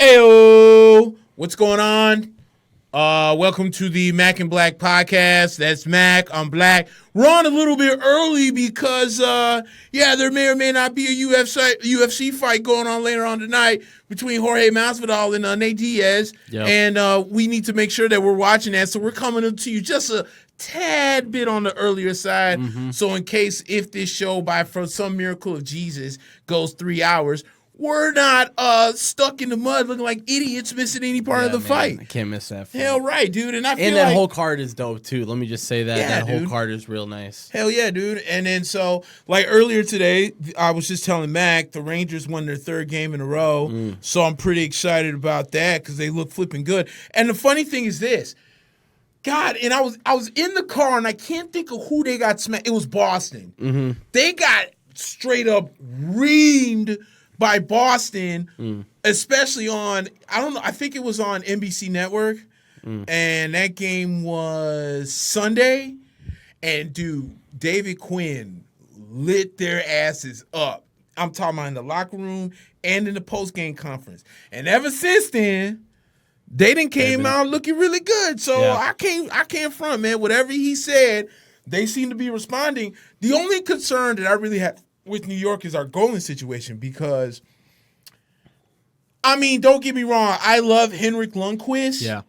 Heyo, what's going on? Welcome to the Mack and Black podcast. That's Mack. I'm Black. We're on a little bit early because, there may or may not be a UFC fight going on later on tonight between Jorge Masvidal and Nate Diaz. Yep. And we need to make sure that we're watching that. So we're coming to you just a tad bit on the earlier side. Mm-hmm. So in case if this show, for some miracle of Jesus, goes 3 hours, we're not stuck in the mud looking like idiots missing any part of the fight. I can't miss that fight. Hell right, dude. And that whole card is dope, too. Let me just say that. Yeah, that whole card is real nice. Hell yeah, dude. And then so, like earlier today, I was just telling Mac, the Rangers won their third game in a row. So I'm pretty excited about that because they look flipping good. And the funny thing is this. God, and I was in the car, and I can't think of who they got smacked. It was Boston. Mm-hmm. They got straight up reamed by Boston, especially on, I think it was on NBC Network, and that game was Sunday, and dude, David Quinn lit their asses up. I'm talking about in the locker room and in the post-game conference. And ever since then, they done came out looking really good. So yeah. I can't front, man. Whatever he said, they seem to be responding. The only concern that I really have with New York is our goalie situation because, I mean, don't get me wrong. I love Henrik Lundqvist,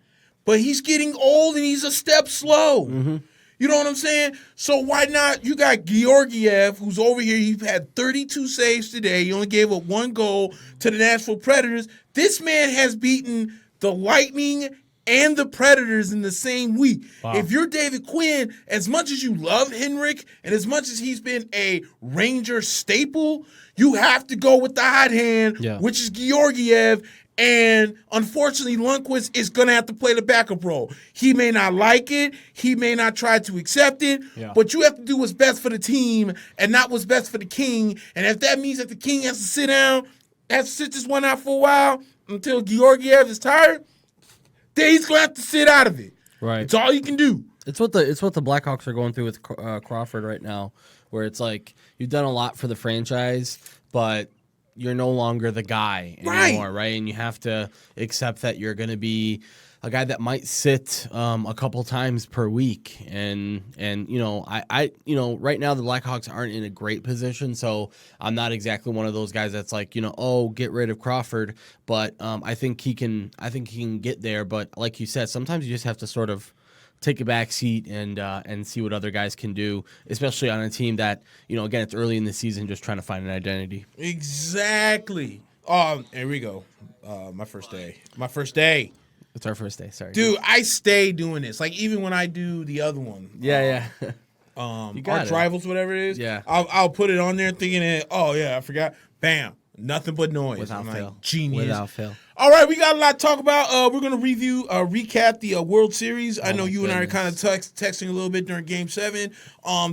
but he's getting old and he's a step slow. Mm-hmm. You know what I'm saying? So why not? You got Georgiev, who's over here. He had 32 saves today. He only gave up 1 goal to the Nashville Predators. This man has beaten the Lightning and the Predators in the same week. Wow. If you're David Quinn, as much as you love Henrik and as much as he's been a Ranger staple, you have to go with the hot hand, which is Georgiev. And unfortunately, Lundqvist is going to have to play the backup role. He may not like it. He may not try to accept it. Yeah. But you have to do what's best for the team and not what's best for the king. And if that means that the king has to sit down, has to sit this one out for a while until Georgiev is tired, then he's going to have to sit out of it. Right. It's all you can do. It's what the Blackhawks are going through with Crawford right now, where it's like you've done a lot for the franchise, but you're no longer the guy anymore, right? And you have to accept that you're going to be a guy that might sit a couple times per week. And you know, I right now the Blackhawks aren't in a great position, so I'm not exactly one of those guys that's like, get rid of Crawford. But I think he can get there. But like you said, sometimes you just have to sort of take a back seat and see what other guys can do, especially on a team that, again, it's early in the season, just trying to find an identity. Exactly. Here we go. My first day. It's our first day. Sorry, dude. I stay doing this. Like even when I do the other one. Yeah. Arch Rivals, whatever it is. Yeah. I'll put it on there thinking that, I forgot. Bam. Nothing but noise. Without fail. Like, genius. Without fail. All right, we got a lot to talk about. We're going to recap the World Series. I know you and I are kind of texting a little bit during Game 7.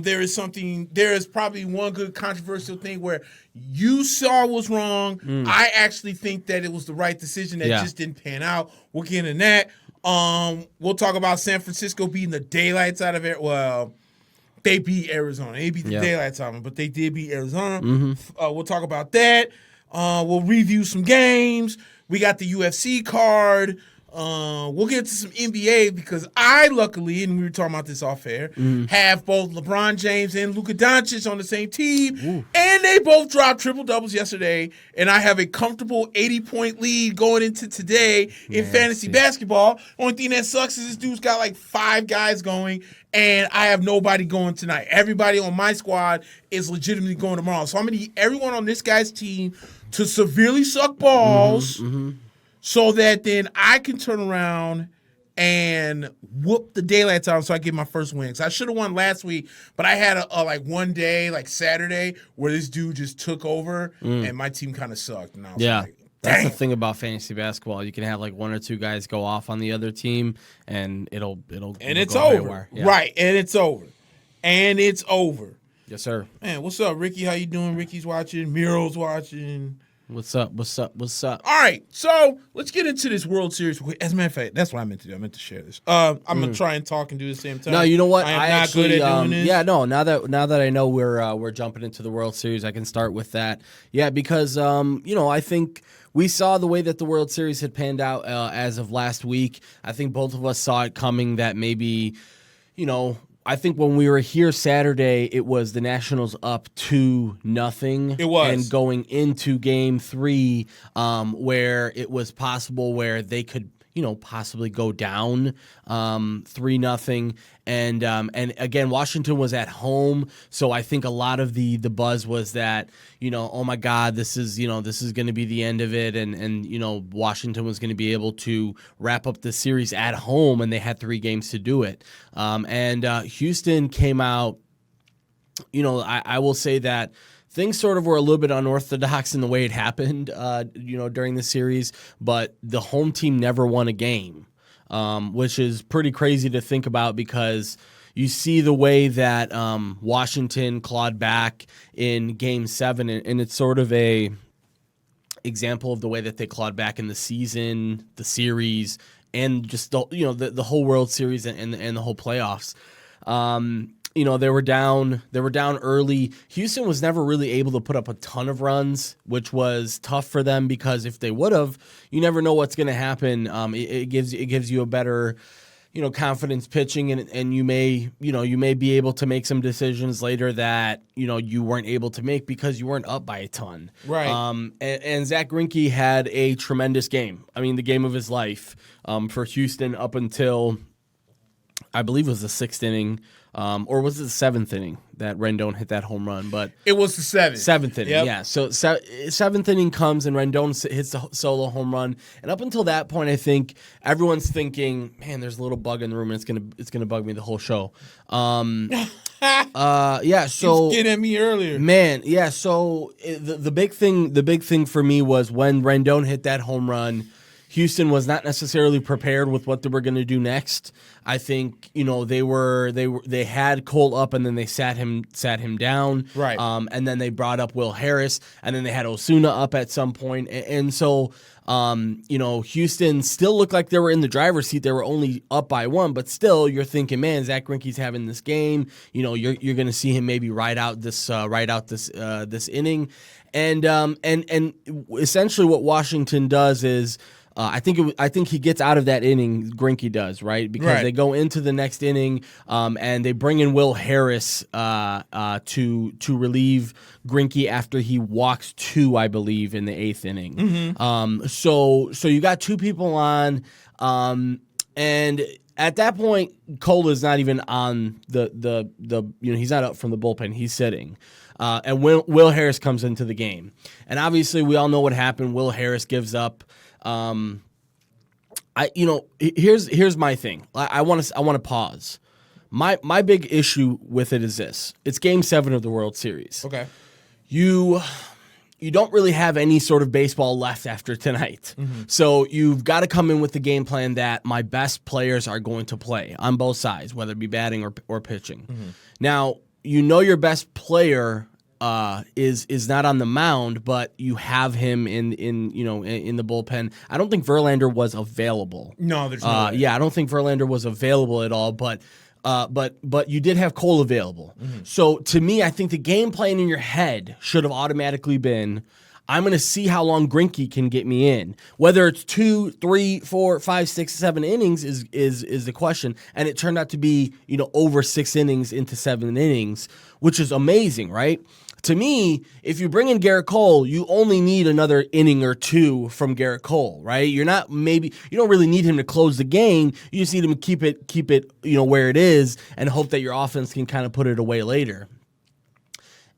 There is probably one good controversial thing where you saw was wrong. I actually think that it was the right decision that just didn't pan out. We'll get into that. We'll talk about San Francisco beating the daylights out of it. Well, they beat Arizona. They beat the daylights out of them, but they did beat Arizona. Mm-hmm. We'll talk about that. We'll review some games. We got the UFC card. We'll get to some NBA because I luckily, and we were talking about this off air, have both LeBron James and Luka Doncic on the same team. Ooh. And they both dropped triple-doubles yesterday. And I have a comfortable 80-point lead going into today in fantasy basketball. Only thing that sucks is this dude's got like 5 guys going, and I have nobody going tonight. Everybody on my squad is legitimately going tomorrow. So I'm going to need everyone on this guy's team to severely suck balls so that then I can turn around and whoop the daylights out so I get my first win. So I should have won last week, but I had a one day, like Saturday, where this dude just took over and my team kind of sucked. And I was like, that's the thing about fantasy basketball. You can have like 1 or 2 guys go off on the other team, and it'll it's go over. Yeah. Right, and it's over. Yes, sir. Man, what's up, Ricky? How you doing? Ricky's watching. Miro's watching. What's up? All right, so let's get into this World Series. As a matter of fact, that's what I meant to do. I meant to share this. I'm gonna try and talk and do the same time. No, you know what? I am not good at doing this. Yeah, no. Now that I know we're jumping into the World Series, I can start with that. Yeah, because I think we saw the way that the World Series had panned out as of last week. I think both of us saw it coming that maybe, I think when we were here Saturday, it was the Nationals up 2-0. It was. And going into Game 3, where it was possible where they could, possibly go down 3-0. And again, Washington was at home, so I think a lot of the buzz was that, oh my God, this is going to be the end of it, and Washington was going to be able to wrap up the series at home, and they had 3 games to do it. And Houston came out. I will say that things sort of were a little bit unorthodox in the way it happened, during the series, but the home team never won a game, which is pretty crazy to think about because you see the way that Washington clawed back in Game 7, and it's sort of a example of the way that they clawed back in the season, the series, and just the whole World Series and the whole playoffs. They were down early. Houston was never really able to put up a ton of runs, which was tough for them because if they would have, you never know what's going to happen. It gives you a better, confidence pitching, and you may be able to make some decisions later that you weren't able to make because you weren't up by a ton. Right. And Zach Greinke had a tremendous game. I mean, the game of his life for Houston up until I believe it was the 6th inning. Or was it the 7th inning that Rendon hit that home run? But it was the 7th. 7th inning, yep. Yeah. So 7th inning comes and Rendon hits the solo home run, and up until that point, I think everyone's thinking, "Man, there's a little bug in the room, and it's gonna bug me the whole show." Yeah. So you was getting at me earlier, man. Yeah. So the big thing for me was when Rendon hit that home run. Houston was not necessarily prepared with what they were going to do next. I think they had Cole up and then they sat him down. Right. And then they brought up Will Harris and then they had Osuna up at some point. And so Houston still looked like they were in the driver's seat. They were only up by 1, but still you're thinking, man, Zach Greinke's having this game. You're going to see him maybe ride out this inning. And essentially what Washington does is. I think he gets out of that inning. Greinke does, right? Because they go into the next inning, and they bring in Will Harris to relieve Greinke after he walks 2, I believe, in the 8th inning. Mm-hmm. So you got 2 people on, and at that point, Cole is not even on the he's not up from the bullpen. He's sitting. And Will Harris comes into the game, and obviously we all know what happened. Will Harris gives up. Here's my thing. I want to pause. My big issue with it is this. It's Game 7 of the World Series. Okay. You don't really have any sort of baseball left after tonight. Mm-hmm. So you've got to come in with the game plan that my best players are going to play on both sides, whether it be batting or pitching. Mm-hmm. Now, your best player is not on the mound, but you have him in the bullpen. I don't think Verlander was available. No, there's no way. Yeah, I don't think Verlander was available at all, but you did have Cole available. Mm-hmm. So to me, I think the game plan in your head should have automatically been, I'm going to see how long Greinke can get me in. Whether it's 2, 3, 4, 5, 6, 7 innings is the question. And it turned out to be, over 6 innings into 7 innings, which is amazing, right? To me, if you bring in Garrett Cole, you only need another inning or 2 from Garrett Cole, right? You don't really need him to close the game. You just need him to keep it, where it is and hope that your offense can kind of put it away later.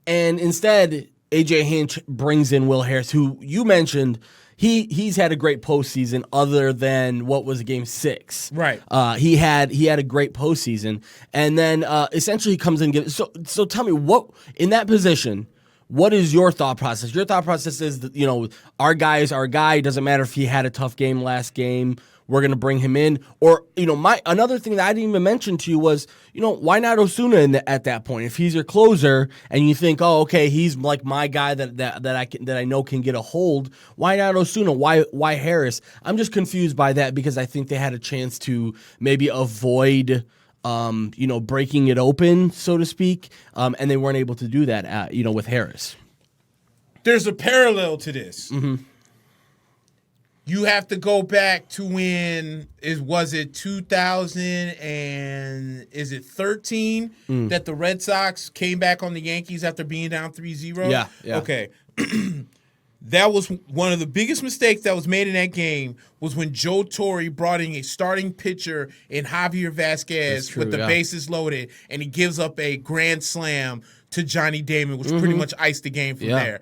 And instead, AJ Hinch brings in Will Harris, who you mentioned, he's had a great postseason other than what was Game 6. Right. He had a great postseason, and then essentially he comes in and gives. So tell me, what in that position, what is your thought process? Your thought process is that our guy is our guy. It doesn't matter if he had a tough game last game. we're going to bring him in. Or, another thing that I didn't even mention to you was, why not Osuna at that point? If he's your closer and you think, oh, okay, he's like my guy that I know can get a hold, why not Osuna? Why Harris? I'm just confused by that because I think they had a chance to maybe avoid breaking it open, so to speak, and they weren't able to do that, with Harris. There's a parallel to this. Mm-hmm. You have to go back to when was it 2000 and is it 13 that the Red Sox came back on the Yankees after being down 3-0? Yeah. Okay. That was one of the biggest mistakes that was made in that game was when Joe Torre brought in a starting pitcher in Javier Vasquez with the bases loaded, and he gives up a grand slam to Johnny Damon, which pretty much iced the game from there.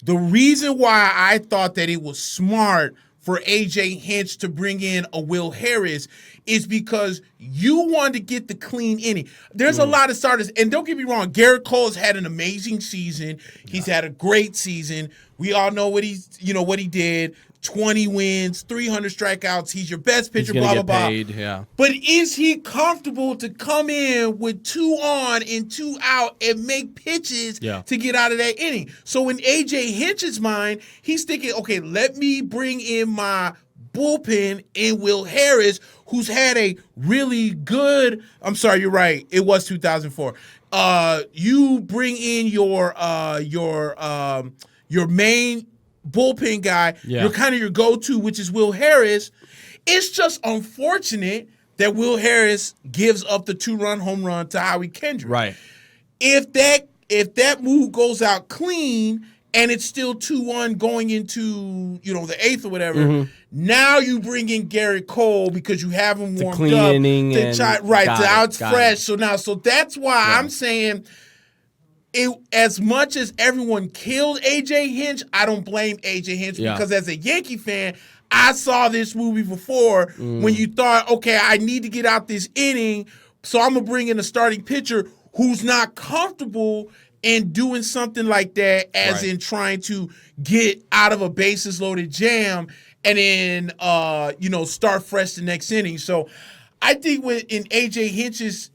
The reason why I thought that it was smart for A.J. Hinch to bring in a Will Harris is because you wanted to get the clean inning. There's a lot of starters, and don't get me wrong, Garrett Cole's had an amazing season. He's had a great season. We all know what he did. 20 wins, 300 strikeouts. He's your best pitcher, blah, blah, blah. Paid, yeah. But is he comfortable to come in with 2 on and 2 out and make pitches to get out of that inning? So in A.J. Hinch's mind, he's thinking, okay, let me bring in my bullpen in Will Harris, who's had a really good – I'm sorry, you're right. It was 2004. You bring in your main – bullpen guy, you're kind of your go-to, which is Will Harris. It's just unfortunate that Will Harris gives up the 2-run home run to Howie Kendrick. Right. If that move goes out clean and it's still 2-1 going into the 8th or whatever, now you bring in Garrett Cole because you have him warmed clean up. Inning Now it's fresh. So that's why I'm saying. As much as everyone killed A.J. Hinch, I don't blame A.J. Hinch because as a Yankee fan, I saw this movie before when you thought, okay, I need to get out this inning, so I'm going to bring in a starting pitcher who's not comfortable in doing something like that as in trying to get out of a bases-loaded jam and then, start fresh the next inning. So I think in A.J. Hinch's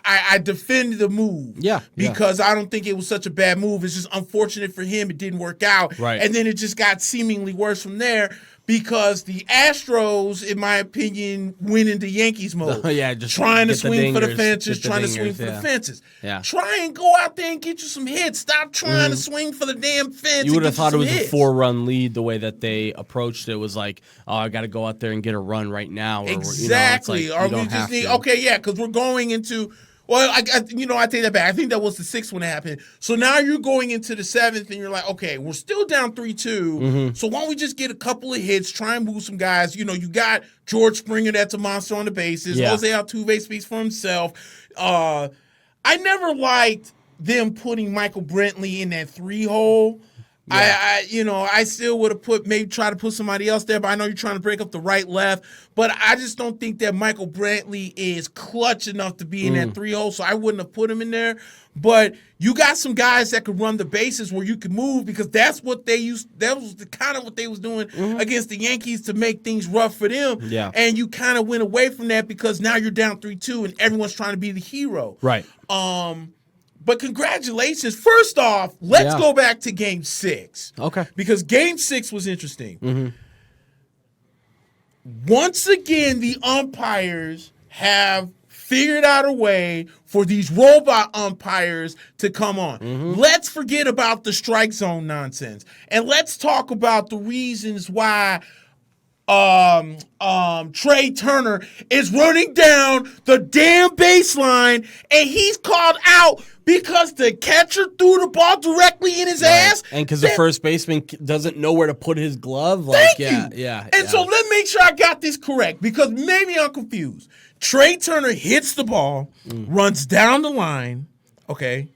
I defend the move because I don't think it was such a bad move. It's just unfortunate for him. It didn't work out. Right. And then it just got seemingly worse from there because the Astros, in my opinion, went into Yankees mode. Just trying to swing for the fences, fences. Yeah. Try and go out there and get you some hits. Stop trying to swing for the damn fence. You would have thought it was hits. a 4-run lead the way that they approached it. Was like, oh, I got to go out there and get a run right now. Or, exactly. Or we just need, because we're going into. Well, I take that back. I think that was the 6th when it happened. So now you're going into the 7th, and you're like, okay, we're still down 3-2. So why don't we just get a couple of hits, try and move some guys? You got George Springer, that's a monster on the bases. Jose Altuve speaks for himself. I never liked them putting Michael Brantley in that 3-hole. I still would have try to put somebody else there, but I know you're trying to break up the right, left. But I just don't think that Michael Brantley is clutch enough to be in that 3-hole, so I wouldn't have put him in there. But you got some guys that could run the bases where you can move because that's what they used. That was kind of what they was doing against the Yankees to make things rough for them. Yeah. And you kind of went away from that because now you're down 3-2 and everyone's trying to be the hero. Right. But congratulations. First off, let's go back to Game 6. Okay. Because Game 6 was interesting. Once again, the umpires have figured out a way for these robot umpires to come on. Let's forget about the strike zone nonsense. And let's talk about the reasons why Trey Turner is running down the damn baseline and he's called out because the catcher threw the ball directly in his ass. And because the first baseman doesn't know where to put his glove. Thank you. And so let me make sure I got this correct because maybe I'm confused. Trey Turner hits the ball, runs down the line, okay?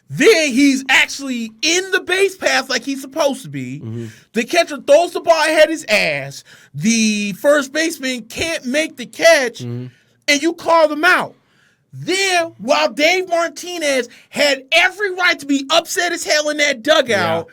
Then he's actually in the base path like he's supposed to be. The catcher throws the ball ahead his ass. The first baseman can't make the catch, and you call them out. Then, while Dave Martinez had every right to be upset as hell in that dugout,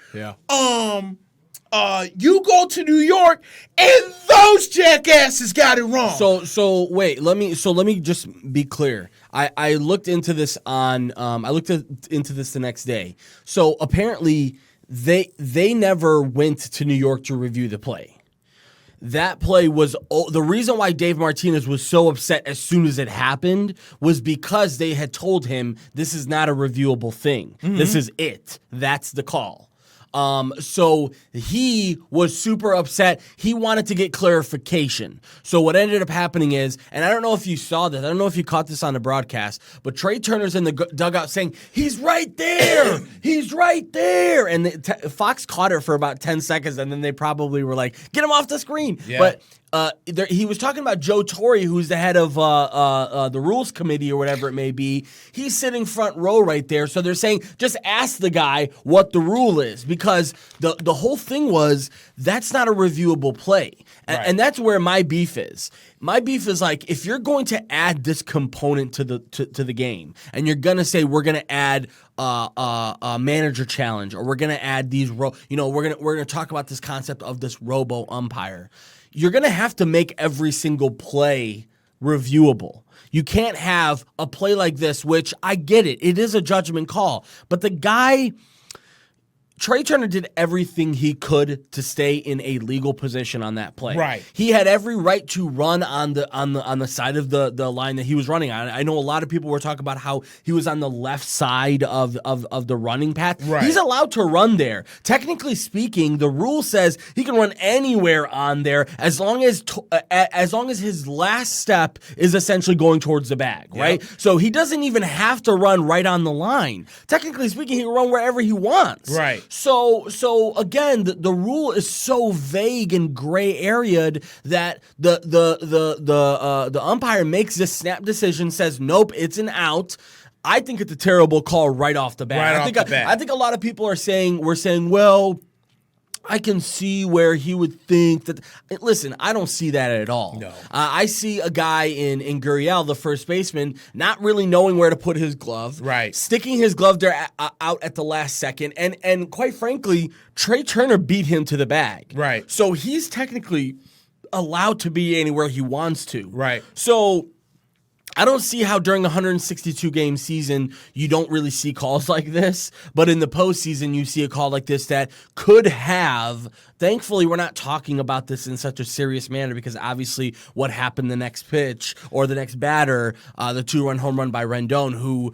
You go to New York, and those jackasses got it wrong. So wait, let me just be clear. I looked into this into this the next day. So apparently they never went to New York to review the play. That play was the reason why Dave Martinez was so upset as soon as it happened was because they had told him this is not a reviewable thing. Mm-hmm. This is it. That's the call. So he was super upset. He wanted to get clarification. So what ended up happening is, and I don't know if you saw this, I don't know if you caught this on the broadcast, but Trey Turner's in the dugout saying, he's right there. He's right there. And Fox caught it for about 10 seconds, and then they probably were like, get him off the screen. Yeah. But he was talking about Joe Torre, who's the head of the rules committee or whatever it may be. He's sitting front row right there. So they're saying, just ask the guy what the rule is, because the whole thing was that's not a reviewable play. Right. And that's where my beef is. My beef is like, if you're going to add this component to the game, and you're gonna say we're gonna add a manager challenge, or we're gonna add these we're gonna talk about this concept of this robo umpire. You're going to have to make every single play reviewable. You can't have a play like this, which I get it. It is a judgment call. But the guy, Trey Turner, did everything he could to stay in a legal position on that play. Right. He had every right to run on the side of the line that he was running on. I know a lot of people were talking about how he was on the left side of the running path. Right. He's allowed to run there. Technically speaking, the rule says he can run anywhere on there as long as his last step is essentially going towards the bag, right? Yep. So he doesn't even have to run right on the line. Technically speaking, he can run wherever he wants. Right. So again, the rule is so vague and gray areaed that the umpire makes this snap decision, says nope, it's an out. I think it's a terrible call right off the bat. I think a lot of people we're saying, well, I can see where he would think that. Listen, I don't see that at all. No. I see a guy in Gurriel, the first baseman, not really knowing where to put his glove. Right. Sticking his glove there out at the last second. And quite frankly, Trey Turner beat him to the bag. Right. So he's technically allowed to be anywhere he wants to. Right. So I don't see how during a 162-game season you don't really see calls like this, but in the postseason you see a call like this that could have. Thankfully, we're not talking about this in such a serious manner because obviously what happened the next pitch or the next batter, the 2-run home run by Rendon, who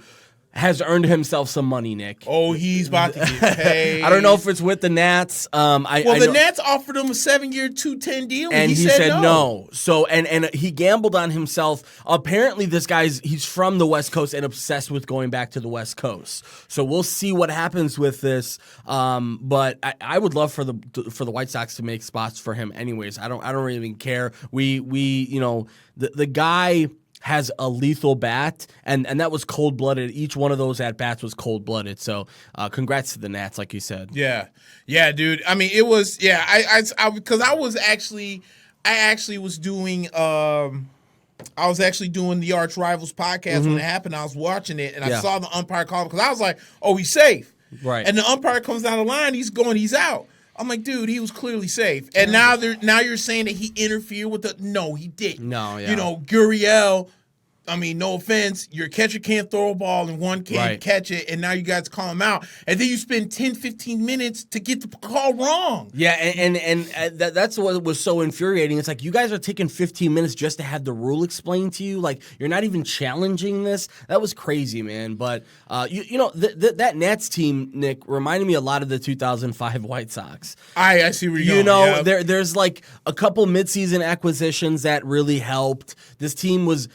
has earned himself some money, Nick. Oh, he's about to get paid. I don't know if it's with the Nats. The Nats offered him a 7-year, $210 deal, and he said no. So and he gambled on himself. Apparently, this he's from the West Coast and obsessed with going back to the West Coast. So we'll see what happens with this. But I would love for the White Sox to make spots for him, anyways. I don't really even care. The guy has a lethal bat, and that was cold-blooded. Each one of those at-bats was cold-blooded. So congrats to the Nats, like you said. Yeah, dude. I mean, it was, because I was actually doing the Arch Rivals podcast when it happened. I was watching it, and I saw the umpire call because I was like, oh, he's safe. Right. And the umpire comes down the line, he's out. I'm like, dude, he was clearly safe. And now you're saying that he interfered with no, he didn't. No, yeah. Gurriel, I mean, no offense, your catcher can't throw a ball and one can't catch it, and now you guys call him out. And then you spend 10, 15 minutes to get the call wrong. Yeah, and that's what was so infuriating. It's like you guys are taking 15 minutes just to have the rule explained to you. Like, you're not even challenging this. That was crazy, man. But, that Nats team, Nick, reminded me a lot of the 2005 White Sox. I see where you're going. There's like a couple midseason acquisitions that really helped. This team was,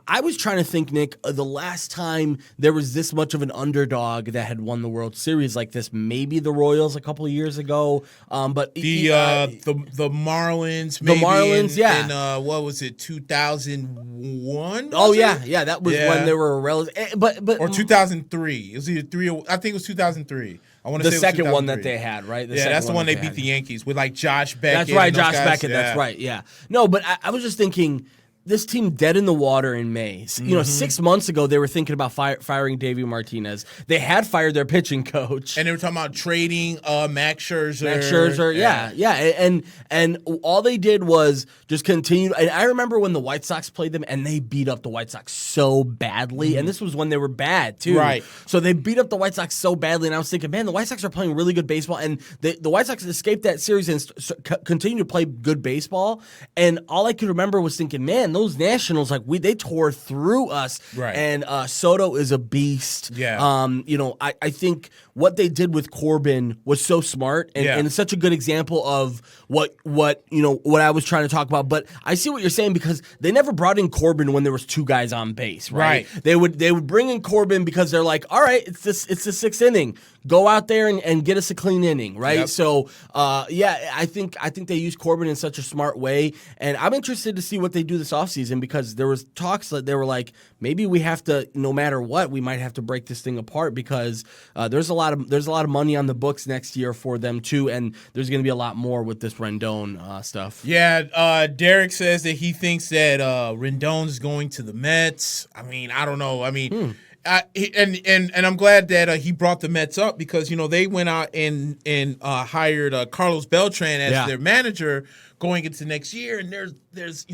I was trying to think, Nick, the last time there was this much of an underdog that had won the World Series like this, maybe the Royals a couple of years ago. But the Marlins, maybe the Marlins, in what was it, 2001? Oh yeah, that was when they were relative. But or 2003. It was either I think it was 2003. I want to say the second one that they had, right? That's the one they beat the Yankees with like Josh Beckett. That's right, Josh Beckett. Yeah. That's right. Yeah. No, but I was just thinking, this team dead in the water in May. 6 months ago, they were thinking about firing Davey Martinez. They had fired their pitching coach. And they were talking about trading Max Scherzer. And all they did was just continue. And I remember when the White Sox played them, and they beat up the White Sox so badly. And this was when they were bad, too. Right. So they beat up the White Sox so badly, and I was thinking, man, the White Sox are playing really good baseball. And the White Sox escaped that series and continue to play good baseball. And all I could remember was thinking, man, those Nationals, they tore through us. Right. And Soto is a beast. Yeah. I think what they did with Corbin was so smart and it's such a good example of what I was trying to talk about. But I see what you're saying, because they never brought in Corbin when there was two guys on base, right? They would bring in Corbin because they're like, all right, it's the sixth inning. Go out there and get us a clean inning, right? Yep. So, I think they use Corbin in such a smart way, and I'm interested to see what they do this offseason, because there was talks that they were like, maybe we have to, no matter what, we might have to break this thing apart, because there's a lot of money on the books next year for them too, and there's going to be a lot more with this Rendon stuff. Yeah, Derek says that he thinks that Rendon is going to the Mets. I mean, I don't know. I mean. And I'm glad that he brought the Mets up, because they went out and hired Carlos Beltran as their manager going into next year, and there's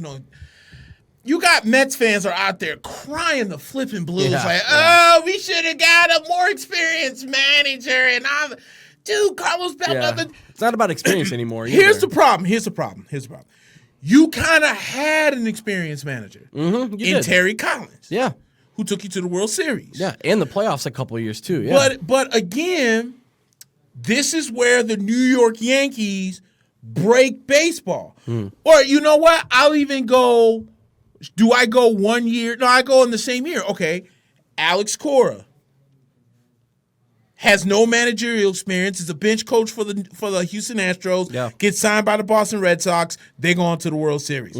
you got Mets fans are out there crying the flipping blues we should have got a more experienced manager, and Carlos Beltran. Yeah. It's not about experience anymore. Here's the problem. You kind of had an experienced manager in Terry Collins. Yeah. Who took you to the World Series. Yeah, and the playoffs a couple of years too. Yeah. But again, this is where the New York Yankees break baseball. Or you know what? I'll even go, do I go 1 year? No, I go in the same year. Okay. Alex Cora has no managerial experience, is a bench coach for the Houston Astros, gets signed by the Boston Red Sox, they go on to the World Series.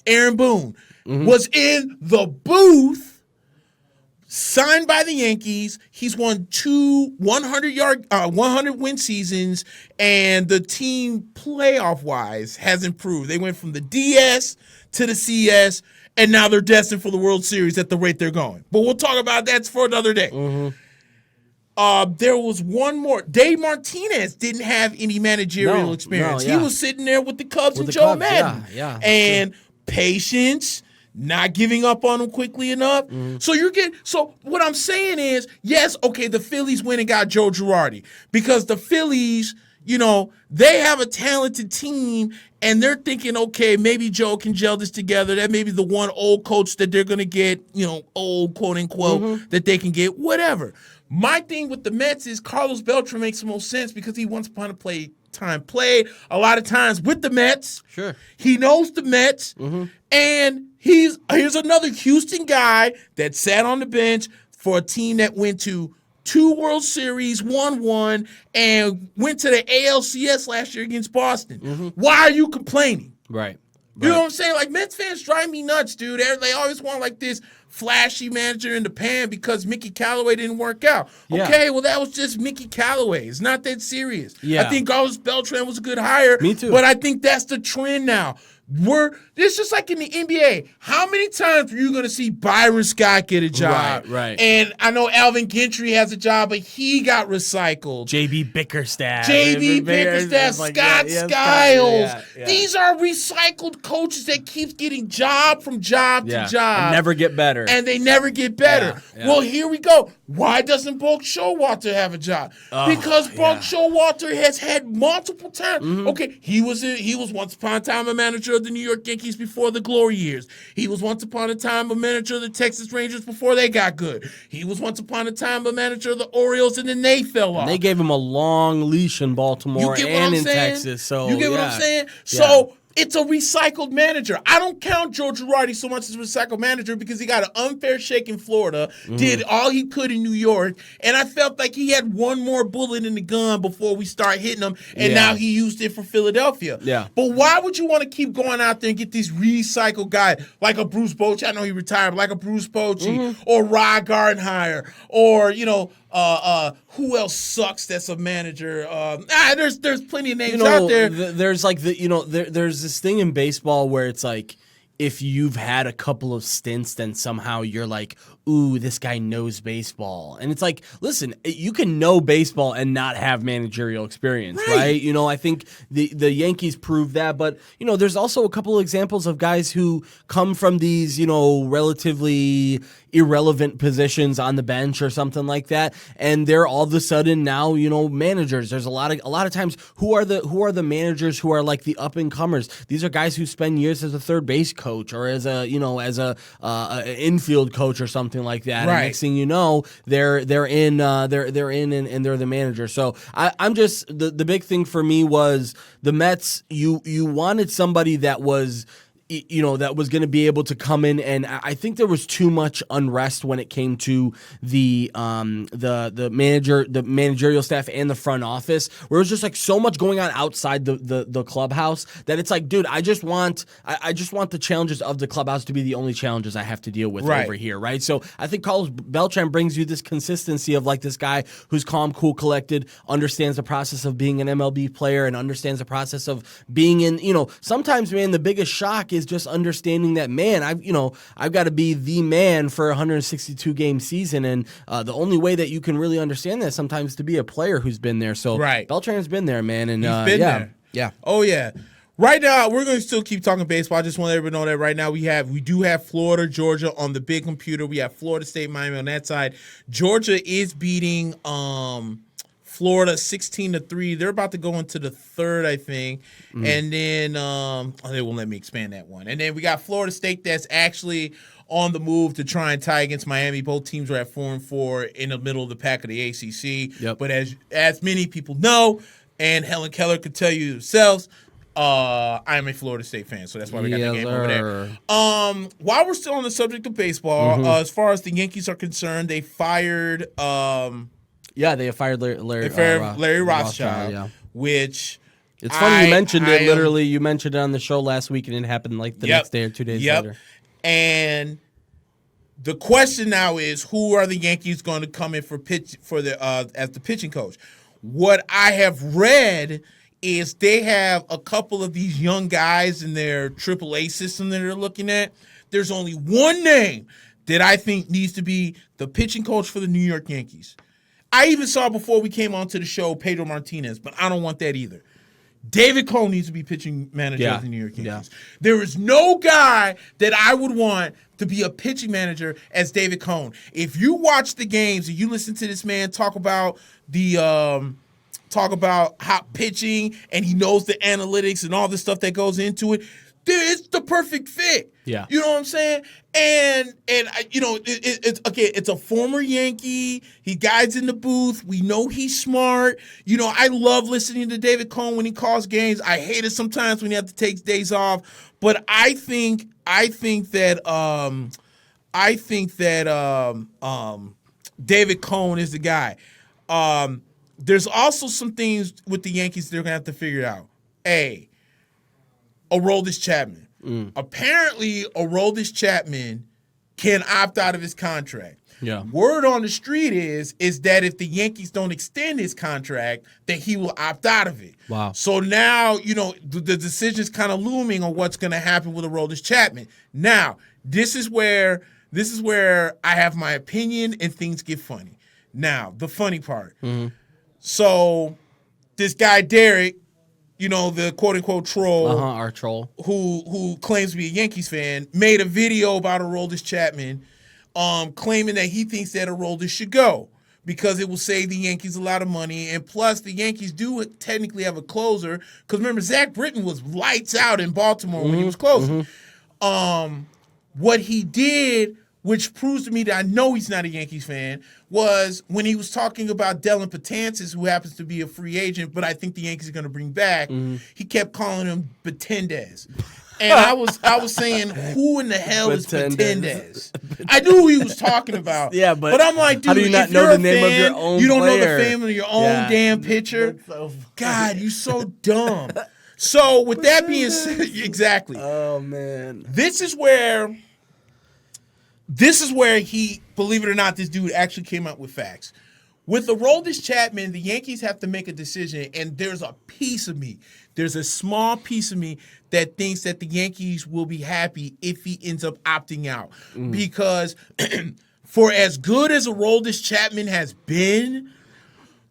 Aaron Boone was in the booth, signed by the Yankees. He's won 100 win seasons, and the team playoff-wise has improved. They went from the DS to the CS, and now they're destined for the World Series at the rate they're going. But we'll talk about that for another day. There was one more. Dave Martinez didn't have any managerial experience. He was sitting there with the Cubs and Joe Madden. And patience, not giving up on him quickly enough. So what I'm saying is, yes, okay, the Phillies went and got Joe Girardi, because the Phillies, they have a talented team, and they're thinking, okay, maybe Joe can gel this together. That may be the one old coach that they're going to get, old, quote unquote, that they can get, whatever. My thing with the Mets is Carlos Beltran makes the most sense, because he once upon a time played a lot of times with the Mets. Sure. He knows the Mets. And here's another Houston guy that sat on the bench for a team that went to 2 World Series, won 1, and went to the ALCS last year against Boston. Why are you complaining? Right. You know what I'm saying? Like, Mets fans drive me nuts, dude. They always want like this flashy manager in the pan because Mickey Callaway didn't work out. Okay, well, that was just Mickey Callaway. It's not that serious. I think Carlos Beltran was a good hire. Me too. But I think that's the trend now. It's just like in the NBA. How many times are you going to see Byron Scott get a job? Right. And I know Alvin Gentry has a job, but he got recycled. J.B. Bickerstaff, Scott Skiles. These are recycled coaches that keep getting job from job to job. And never get better. And they never get better. Well, here we go. Why doesn't Buck Showalter have a job? Because Buck Showalter has had multiple times. Okay, he was once upon a time a manager of the New York Yankees before the glory years. He was once upon a time a manager of the Texas Rangers before they got good. He was once upon a time a manager of the Orioles, and then they fell off. And they gave him a long leash in Baltimore and in Texas. So you get what I'm saying? So it's a recycled manager. I don't count Joe Girardi so much as a recycled manager, because he got an unfair shake in Florida, did all he could in New York, and I felt like he had one more bullet in the gun before we start hitting him, and now he used it for Philadelphia. But why would you want to keep going out there and get these recycled guys like a Bruce Bochy? I know he retired, but like a Bruce Bochy or Rod Gardenhire or, Who else sucks? That's a manager. There's plenty of names You know, out there. there's like there's this thing in baseball where it's like, if you've had a couple of stints, then somehow you're like, ooh, this guy knows baseball. And it's like, listen, you can know baseball and not have managerial experience, right? You know, I think the Yankees proved that. But, you know, there's also a couple of examples of guys who come from these, you know, relatively irrelevant positions on the bench or something like that, and they're all of a sudden now, you know, managers. There's a lot of times who are the managers who are like the up and comers. These are guys who spend years as a third base coach or as a infield coach or something like that. Right. And next thing you know, they're in and they're the manager. So I'm just the big thing for me was the Mets. You wanted somebody that was, you know, that was going to be able to come in, and I think there was too much unrest when it came to the managerial staff and the front office, where it was just like so much going on outside the clubhouse that it's like, dude, I just want the challenges of the clubhouse to be the only challenges I have to deal with over here, right? So I think Carlos Beltran brings you this consistency of like this guy who's calm, cool, collected, understands the process of being an MLB player and understands the process of being in, you know, sometimes, man, the biggest shock is just understanding that, man, I've got to be the man for a 162 game season, and the only way that you can really understand that sometimes is to be a player who's been there. So Beltran's been there, man, and he's been there. Yeah. Oh yeah. Right now, we're going to still keep talking baseball. I just want everyone to know that right now we do have Florida, Georgia on the big computer. We have Florida State, Miami on that side. Georgia is beating Florida 16-3. They're about to go into the third, I think. And then they won't let me expand that one. And then we got Florida State that's actually on the move to try and tie against Miami. Both teams are at 4-4 in the middle of the pack of the ACC. Yep. But as many people know, and Helen Keller could tell you themselves, I'm a Florida State fan, so that's why we got the game over there. While we're still on the subject of baseball, as far as the Yankees are concerned, they fired they fired Larry Rothschild, which it's funny you mentioned it. Literally, you mentioned it on the show last week, and it happened like the next day or 2 days later. And the question now is, who are the Yankees going to come in as the pitching coach? What I have read is they have a couple of these young guys in their AAA system that they're looking at. There's only one name that I think needs to be the pitching coach for the New York Yankees. I even saw before we came onto the show Pedro Martinez, but I don't want that either. David Cone needs to be pitching manager of the New York Yankees. There is no guy that I would want to be a pitching manager as David Cone. If you watch the games and you listen to this man talk about hot pitching, and he knows the analytics and all the stuff that goes into it, it's the perfect fit. Yeah. You know what I'm saying? And it's a former Yankee. He guides in the booth. We know he's smart. You know, I love listening to David Cone when he calls games. I hate it sometimes when he has to take days off. But I think that David Cone is the guy. There's also some things with the Yankees they're going to have to figure out. Aroldis Chapman. Apparently, Aroldis Chapman can opt out of his contract. Yeah. Word on the street is that if the Yankees don't extend his contract, that he will opt out of it. Wow. So now, you know, the decision's kind of looming on what's going to happen with Aroldis Chapman. Now, this is where I have my opinion and things get funny. Now, the funny part. So this guy, Derek, you know, the quote-unquote troll, our troll, who claims to be a Yankees fan, made a video about Aroldis Chapman, claiming that he thinks that Aroldis should go because it will save the Yankees a lot of money, and plus the Yankees do technically have a closer, because remember, Zach Britton was lights out in Baltimore when he was closing. What he did, which proves to me that I know he's not a Yankees fan, was when he was talking about Dellin Betances, who happens to be a free agent, but I think the Yankees are going to bring back, he kept calling him Betendez. And I was saying, who in the hell is Betendez? I knew who he was talking about. Yeah, but I'm like, dude, how do you not know the name of your own you don't player? know the name of your own damn pitcher. So God, you so dumb. So with that being said, exactly. Oh man, this is where he, believe it or not, this dude actually came out with facts. with Aroldis Chapman, the Yankees have to make a decision, and there's a piece of me. There's a small piece of me that thinks that the Yankees will be happy if he ends up opting out. Because for as good as Aroldis Chapman has been,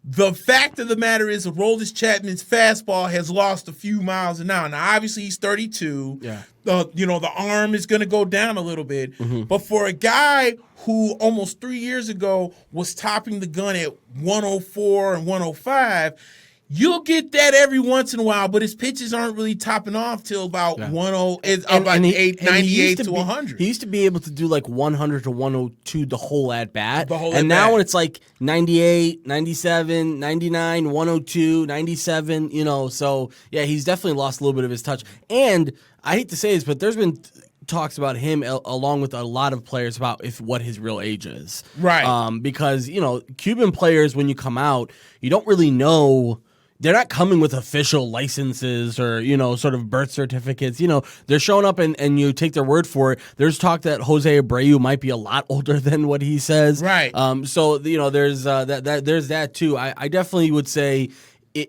the fact of the matter is Aroldis Chapman's fastball has lost a few miles an hour. Now, obviously, he's 32. Yeah. The arm is going to go down a little bit. But for a guy who almost 3 years ago was topping the gun at 104 and 105, you'll get that every once in a while, but his pitches aren't really topping off till about 98 to 100. He used to be able to do like 100 to 102 the whole at bat. And now when it's like 98, 97, 99, 102, 97, so yeah, he's definitely lost a little bit of his touch. And I hate to say this, but there's been talks about him along with a lot of players about what his real age is. Right. Because, Cuban players, when you come out, you don't really know. They're not coming with official licenses or, sort of birth certificates. They're showing up and you take their word for it. There's talk that Jose Abreu might be a lot older than what he says. Right. So, there's there's that too. I definitely would say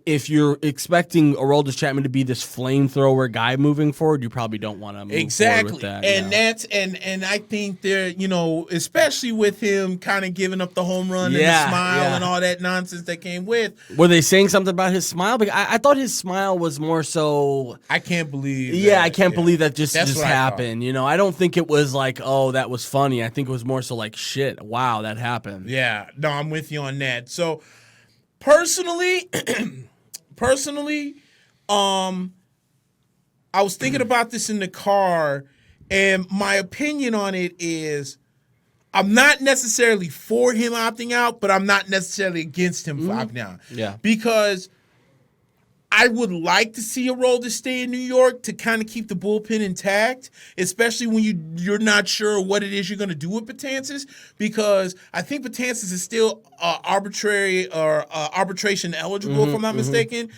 if you're expecting Aroldis Chapman to be this flamethrower guy moving forward, you probably don't want to move forward with that. And that's and I think they're, especially with him kind of giving up the home run and the smile and all that nonsense that came with. Were they saying something about his smile? Because I thought his smile was more so. I can't believe. Yeah, I can't believe that just happened. I don't think it was like, oh, that was funny. I think it was more so like, shit, wow, that happened. Yeah, no, I'm with you on that. So. Personally, I was thinking about this in the car, and my opinion on it is I'm not necessarily for him opting out, but I'm not necessarily against him for opting out. Yeah. Because I would like to see Aroldis stay in New York to kind of keep the bullpen intact, especially when you're not sure what it is you're going to do with Betances, because I think Betances is still arbitrary or arbitration eligible, if I'm not mistaken.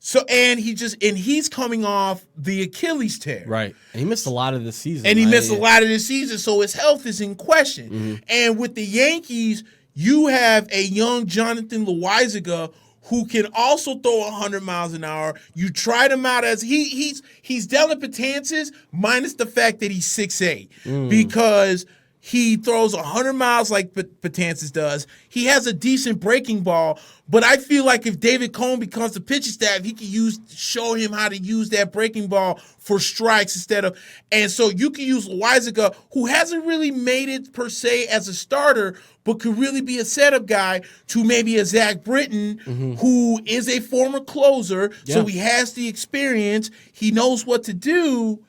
He's coming off the Achilles tear. Right. And he missed a lot of the season. So his health is in question. And with the Yankees, you have a young Jonathan Loaizaga who can also throw 100 miles an hour. You tried him out as he's Dellin Betances minus the fact that he's 6'8", because he throws 100 miles like Betances does. He has a decent breaking ball, but I feel like if David Cone becomes the pitching staff, he can show him how to use that breaking ball for strikes instead of. And so you can use Loaizaga, who hasn't really made it per se as a starter, but could really be a setup guy, to maybe a Zach Britton, who is a former closer, so he has the experience. He knows what to do.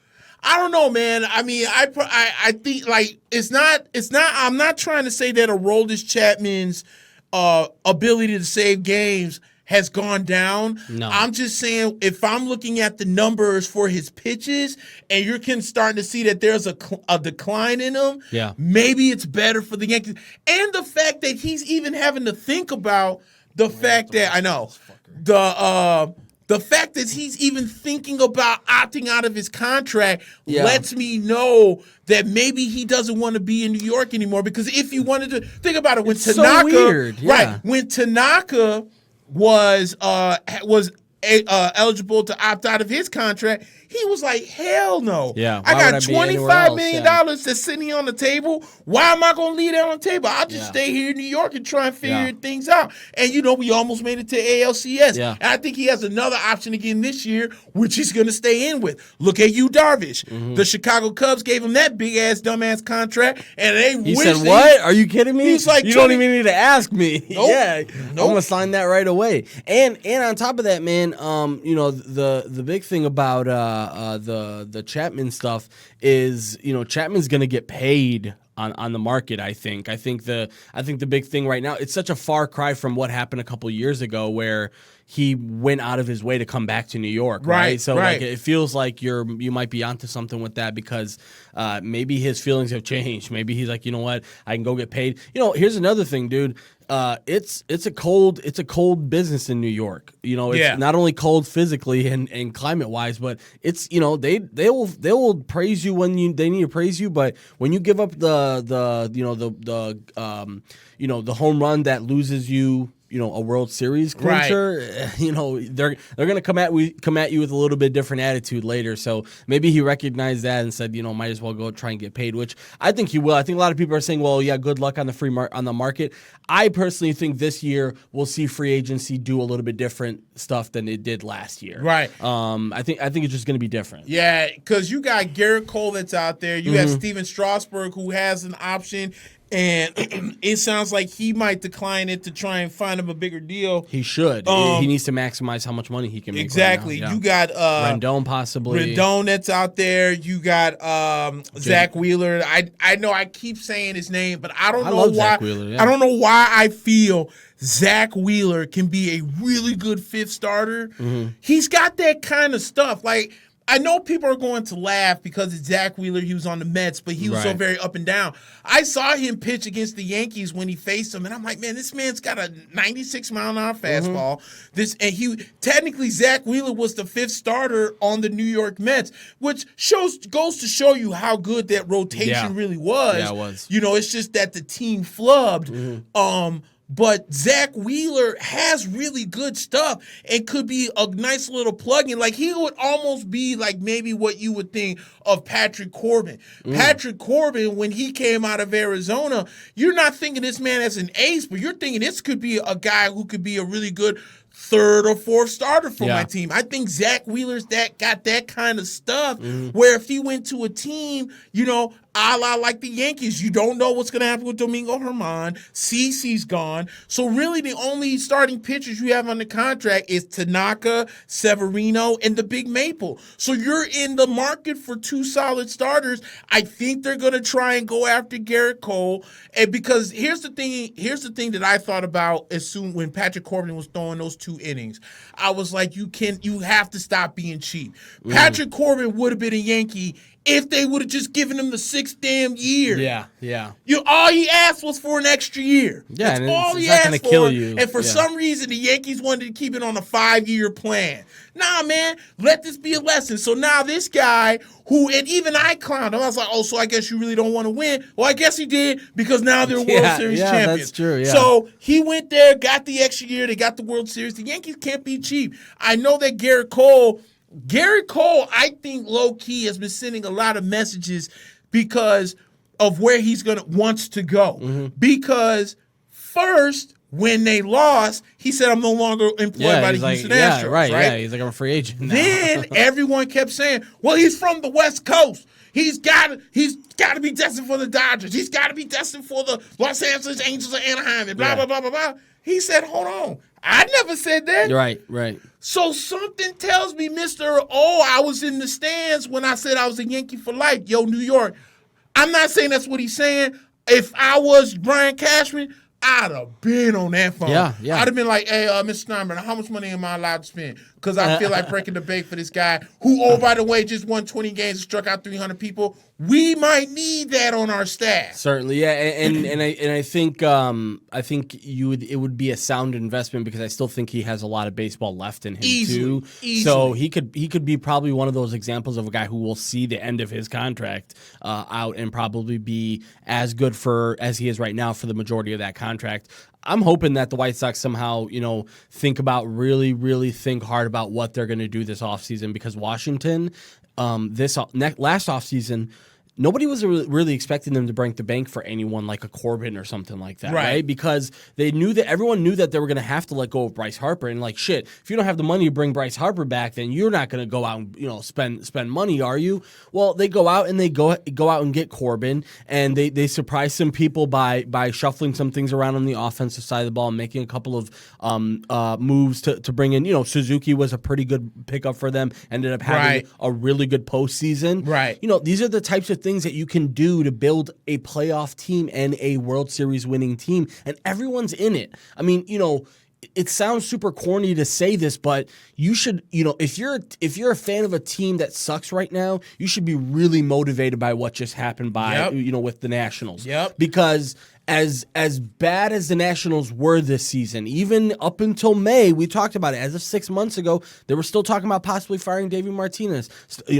I don't know, man. I mean, I think like it's not. I'm not trying to say that Aroldis Chapman's ability to save games has gone down. No. I'm just saying, if I'm looking at the numbers for his pitches and you're starting to see that there's a decline in them, maybe it's better for the Yankees. And the fact that he's even having to think about the fact that the fact that he's even thinking about opting out of his contract lets me know that maybe he doesn't want to be in New York anymore. Because if you wanted to think about it, when when Tanaka was eligible to opt out of his contract, he was like, hell no. Yeah, I got $25 million that's sitting on the table. Why am I going to leave that on the table? I'll just stay here in New York and try and figure things out. And, we almost made it to ALCS. Yeah. And I think he has another option again this year, which he's going to stay in with. Look at you, Darvish. The Chicago Cubs gave him that big-ass, dumbass contract, and he said, what? Are you kidding me? He's like, you don't even need to ask me. Nope. I'm going to sign that right away. And on top of that, man, the big thing about the Chapman stuff is, Chapman's going to get paid on the market. I think the big thing right now, it's such a far cry from what happened a couple years ago where he went out of his way to come back to New York, right? So like it feels like you might be onto something with that, because maybe his feelings have changed. Maybe he's like, you know what, I can go get paid. Here's another thing, dude. It's a cold business in New York. You know, it's not only cold physically and climate wise, but it's, you know, they will praise you when they need to praise you, but when you give up the home run that loses you, you know, a World Series clincher, you know, they're gonna come at you with a little bit different attitude later. So maybe he recognized that and said, you know, might as well go try and get paid, which I think he will. I think a lot of people are saying, well, yeah, good luck on the on the market. I personally think this year we'll see free agency do a little bit different stuff than it did last year. Right. I think it's just gonna be different. Yeah, because you got Garrett Cole that's out there. You have Steven Strasburg who has an option. And it sounds like he might decline it to try and find him a bigger deal. He should. He needs to maximize how much money he can make. Exactly. Right now. You got Rendon possibly. Rendon that's out there. You got Zach Wheeler. I know I keep saying his name, but I don't know why. Zach Wheeler, yeah. I don't know why I feel Zach Wheeler can be a really good fifth starter. He's got that kind of stuff. Like, I know people are going to laugh because it's Zach Wheeler. He was on the Mets, but he was so very up and down. I saw him pitch against the Yankees when he faced them, and I'm like, man, this man's got a 96-mile-an-hour fastball. Technically, Zach Wheeler was the fifth starter on the New York Mets, which goes to show you how good that rotation really was. Yeah, it was. You know, it's just that the team flubbed. But Zach Wheeler has really good stuff and could be a nice little plug-in. Like, he would almost be like maybe what you would think of Patrick Corbin. Patrick Corbin, when he came out of Arizona, you're not thinking this man as an ace, but you're thinking this could be a guy who could be a really good third or fourth starter for my team. I think Zach Wheeler's got that kind of stuff where if he went to a team, you know, a la like the Yankees, you don't know what's going to happen with Domingo Germán. CeCe's gone. So really the only starting pitchers you have on the contract is Tanaka, Severino, and the Big Maple. So you're in the market for two solid starters. I think they're going to try and go after Garrett Cole. And because here's the thing that I thought about as soon when Patrick Corbin was throwing those 2 innings. I was like, you have to stop being cheap. Patrick Corbin would have been a Yankee if they would have just given him the 6th damn year. Yeah. All he asked was for an extra year. Yeah, that's all he asked for. Kill you. And for some reason, the Yankees wanted to keep it on a 5-year plan. Nah, man, let this be a lesson. So now this guy and even I clowned him. I was like, oh, so I guess you really don't want to win. Well, I guess he did because now they're World Series champions. That's true, yeah. So he went there, got the extra year. They got the World Series. The Yankees can't be cheap. I know that Garrett Cole, I think low-key has been sending a lot of messages because of where he's wants to go. Because first, when they lost, he said, I'm no longer employed by the Houston Astros. Right? Yeah, he's like, I'm a free agent now. Then everyone kept saying, well, he's from the West Coast. He's got to be destined for the Dodgers. He's got to be destined for the Los Angeles Angels of Anaheim and blah, blah, blah, blah, blah. He said, hold on. I never said that. Right. So something tells me, I was in the stands when I said I was a Yankee for life. Yo, New York. I'm not saying that's what he's saying. If I was Brian Cashman, I'd have been on that phone. Yeah. I'd have been like, hey, Mr. Steinbrenner, how much money am I allowed to spend? Because I feel like breaking the bank for this guy who, by the way, just won 20 games and struck out 300 people. We might need that on our staff. Certainly, yeah, and I think it would be a sound investment because I still think he has a lot of baseball left in him too. So he could be probably one of those examples of a guy who will see the end of his contract out and probably be as good as he is right now for the majority of that contract. I'm hoping that the White Sox somehow, think about really think hard about what they're going to do this offseason because Washington, last offseason, nobody was really expecting them to break the bank for anyone like a Corbin or something like that, right? Because everyone knew that they were going to have to let go of Bryce Harper, and like shit, if you don't have the money to bring Bryce Harper back, then you're not going to go out and spend money, are you? Well, they go out and go out and get Corbin, and they surprise some people by shuffling some things around on the offensive side of the ball and making a couple of moves to bring in. Suzuki was a pretty good pickup for them. Ended up having a really good postseason. Right. These are the types of things that you can do to build a playoff team and a World Series winning team, and everyone's in it. I mean, it sounds super corny to say this, but you should, if you're a fan of a team that sucks right now, you should be really motivated by what just happened with the Nationals. Yep. Because as bad as the Nationals were this season, even up until May, we talked about it. As of 6 months ago, they were still talking about possibly firing Davey Martinez.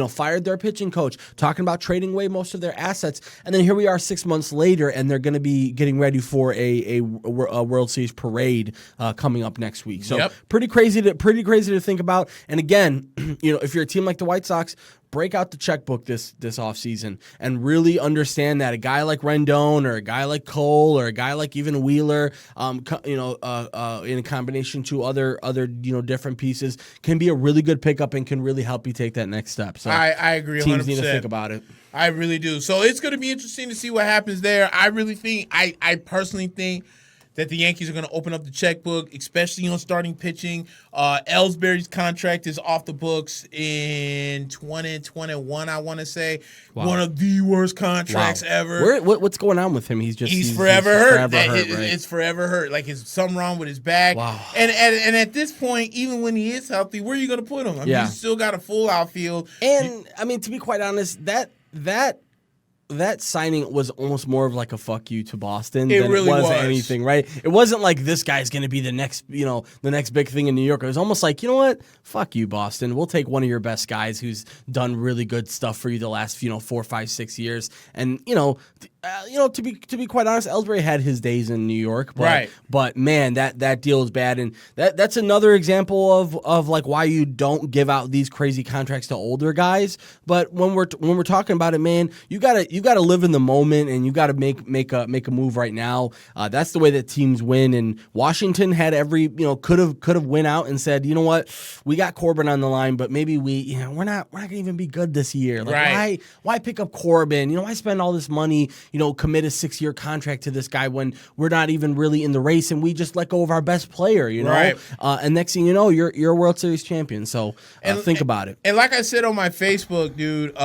Fired their pitching coach, talking about trading away most of their assets, and then here we are 6 months later, and they're going to be getting ready for a World Series parade coming up next week. So pretty crazy to think about. And again, if you're a team like the White Sox, break out the checkbook this offseason and really understand that a guy like Rendon or a guy like Cole or a guy like even Wheeler, in combination to other different pieces, can be a really good pickup and can really help you take that next step. So I agree 100%. Teams need to think about it. I really do. So it's going to be interesting to see what happens there. I really think, I personally think that the Yankees are going to open up the checkbook, especially on starting pitching. Ellsbury's contract is off the books in 2021, I want to say. Wow. One of the worst contracts ever. What's going on with him? He's forever hurt. Right? It's forever hurt. Like, there's something wrong with his back. Wow. And at this point, even when he is healthy, where are you going to put him? I mean, he's still got a full outfield. And, to be quite honest, that signing was almost more of like a fuck you to Boston than really it was was anything, right? It wasn't like this guy's going to be the next big thing in New York. It was almost like, you know what? Fuck you, Boston. We'll take one of your best guys who's done really good stuff for you the last 4, 5, 6 years. And to be quite honest, Ellsbury had his days in New York, but man, that deal is bad, and that's another example of like why you don't give out these crazy contracts to older guys. But when we're talking about it, man, you gotta live in the moment, and you gotta make a move right now. That's the way that teams win. And Washington had every could have went out and said, you know what, we got Corbin on the line, but maybe we're not gonna even be good this year. Like why pick up Corbin? Why spend all this money? Commit a 6-year contract to this guy when we're not even really in the race, and we just let go of our best player, and next thing you know, you're a World Series champion. So think about it. And like I said on my Facebook, dude,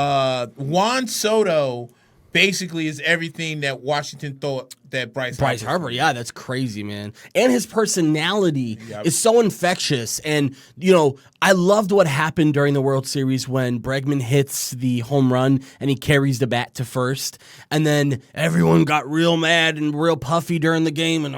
Juan Soto basically is everything that Washington thought that Bryce Harper. Yeah, that's crazy, man. And his personality is so infectious. And, I loved what happened during the World Series when Bregman hits the home run and he carries the bat to first. And then everyone got real mad and real puffy during the game and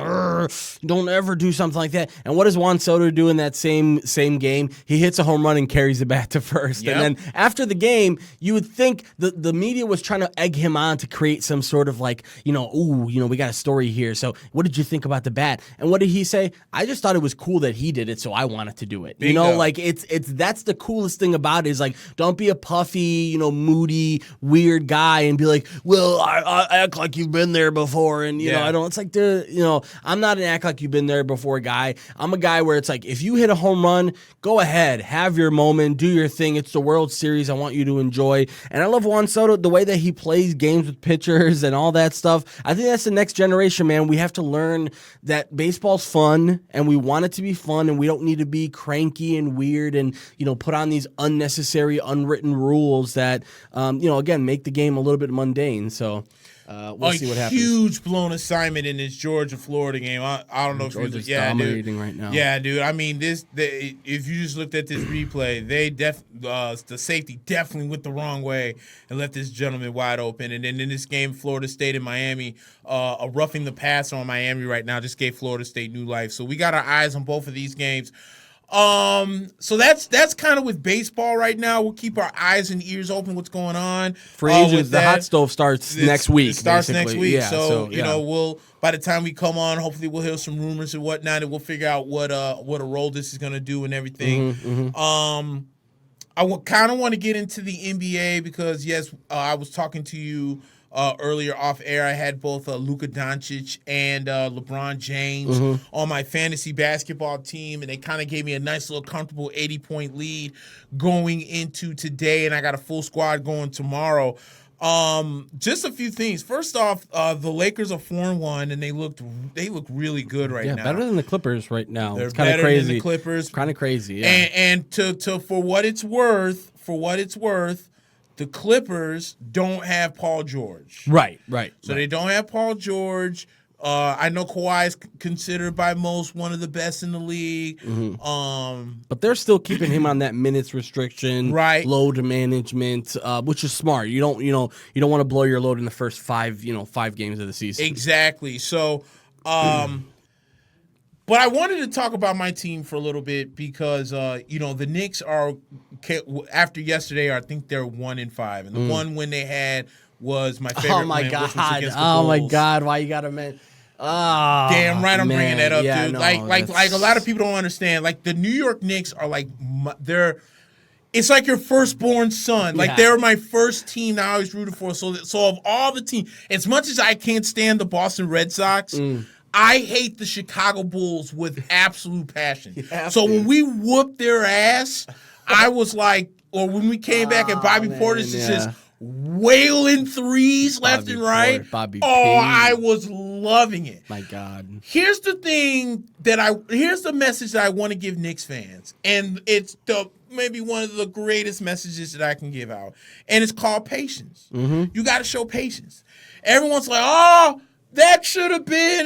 don't ever do something like that. And what does Juan Soto do in that same game? He hits a home run and carries the bat to first. Yep. And then after the game, you would think the media was trying to egg him on to create some sort of like, we got a story here. So what did you think about the bat? And what did he say? I just thought it was cool that he did it, so I wanted to do it. Bingo. It's that's the coolest thing about it, is like, don't be a puffy, moody, weird guy and be like, well, I act like you've been there before, and I don't. It's like, I'm not an act like you've been there before guy. I'm a guy where it's like, if you hit a home run, go ahead, have your moment, do your thing. It's the World Series. I want you to enjoy. And I love Juan Soto, the way that he plays games with pitchers and all that stuff. I think that's the next generation, man. We have to learn that baseball's fun, and we want it to be fun, and we don't need to be cranky and weird and put on these unnecessary unwritten rules that again make the game a little bit mundane. So we'll see what happens. A huge blown assignment in this Georgia-Florida game. I don't know Georgia's dominating right now. Yeah, dude. I mean, if you just looked at this replay, the safety definitely went the wrong way and left this gentleman wide open. And then in this game, Florida State and Miami, a roughing the passer on Miami right now just gave Florida State new life. So we got our eyes on both of these games. So that's kind of with baseball right now. We'll keep our eyes and ears open. What's going on? Free agents, the hot stove starts next week. It starts basically. next week. Yeah, so we'll, by the time we come on, hopefully we'll hear some rumors and whatnot, and we'll figure out what a role this is gonna do and everything. I kind of want to get into the NBA because yes, I was talking to you earlier off air. I had both Luka Doncic and LeBron James on my fantasy basketball team, and they kind of gave me a nice little comfortable 80-point lead going into today, and I got a full squad going tomorrow. Just a few things. First off, the Lakers are 4-1, and they look really good right now. Better than the Clippers right now. They're it's kind of better crazy. than the Clippers. Kind of crazy, yeah. And to for what it's worth, the Clippers don't have Paul George. Right. So they don't have Paul George. I know Kawhi is considered by most one of the best in the league. But they're still keeping him on that minutes restriction, right? Load management, which is smart. You don't want to blow your load in the first 5 games of the season. Exactly. So, but I wanted to talk about my team for a little bit because the Knicks are after yesterday. I think they're 1-5, and the one win they had was my favorite. Oh my win, god! which was against the Oh my Bulls. god! Why you gotta man? Oh, damn right, I'm man. bringing that up, yeah, dude. No, like a lot of people don't understand. Like the New York Knicks are like they're. It's like your firstborn son. Like they're my first team that I always rooted for. So of all the teams, as much as I can't stand the Boston Red Sox. I hate the Chicago Bulls with absolute passion. So when we whooped their ass, I was like, or when we came back and Bobby Portis is just wailing threes left and right. I was loving it. My God. Here's the message that I want to give Knicks fans. And it's maybe one of the greatest messages that I can give out. And it's called patience. You got to show patience. Everyone's like, oh, that should have been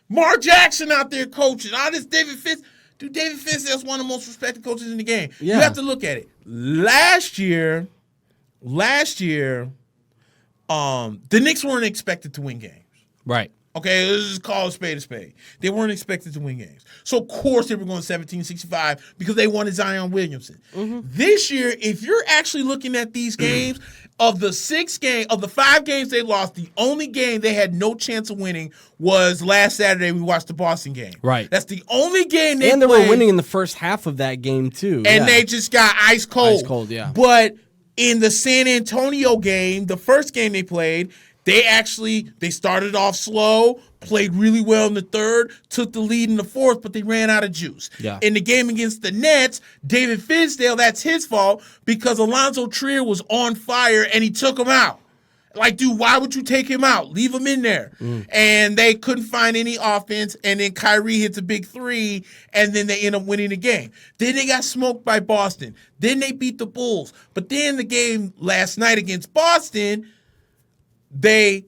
Mark Jackson out there coaching. This David Fitz. Dude, David Fitz is one of the most respected coaches in the game. Yeah. You have to look at it. Last year, the Knicks weren't expected to win games. Right. Okay, let's just call a spade a spade. They weren't expected to win games. So, of course, they were going 17-65 because they wanted Zion Williamson. This year, if you're actually looking at these games, of the 5 games they lost, the only game they had no chance of winning was last Saturday we watched the Boston game. Right. That's the only game they played. And they were winning in the first half of that game, too. And they just got ice cold. Ice cold, yeah. But in the San Antonio game, the first game they played, they started off slow, played really well in the third, took the lead in the fourth, but they ran out of juice. Yeah. In the game against the Nets, David Fizdale, that's his fault because Alonzo Trier was on fire and he took him out. Like, dude, why would you take him out? Leave him in there. And they couldn't find any offense, and then Kyrie hits a big three, and then they end up winning the game. Then they got smoked by Boston. Then they beat the Bulls. But then the game last night against Boston, they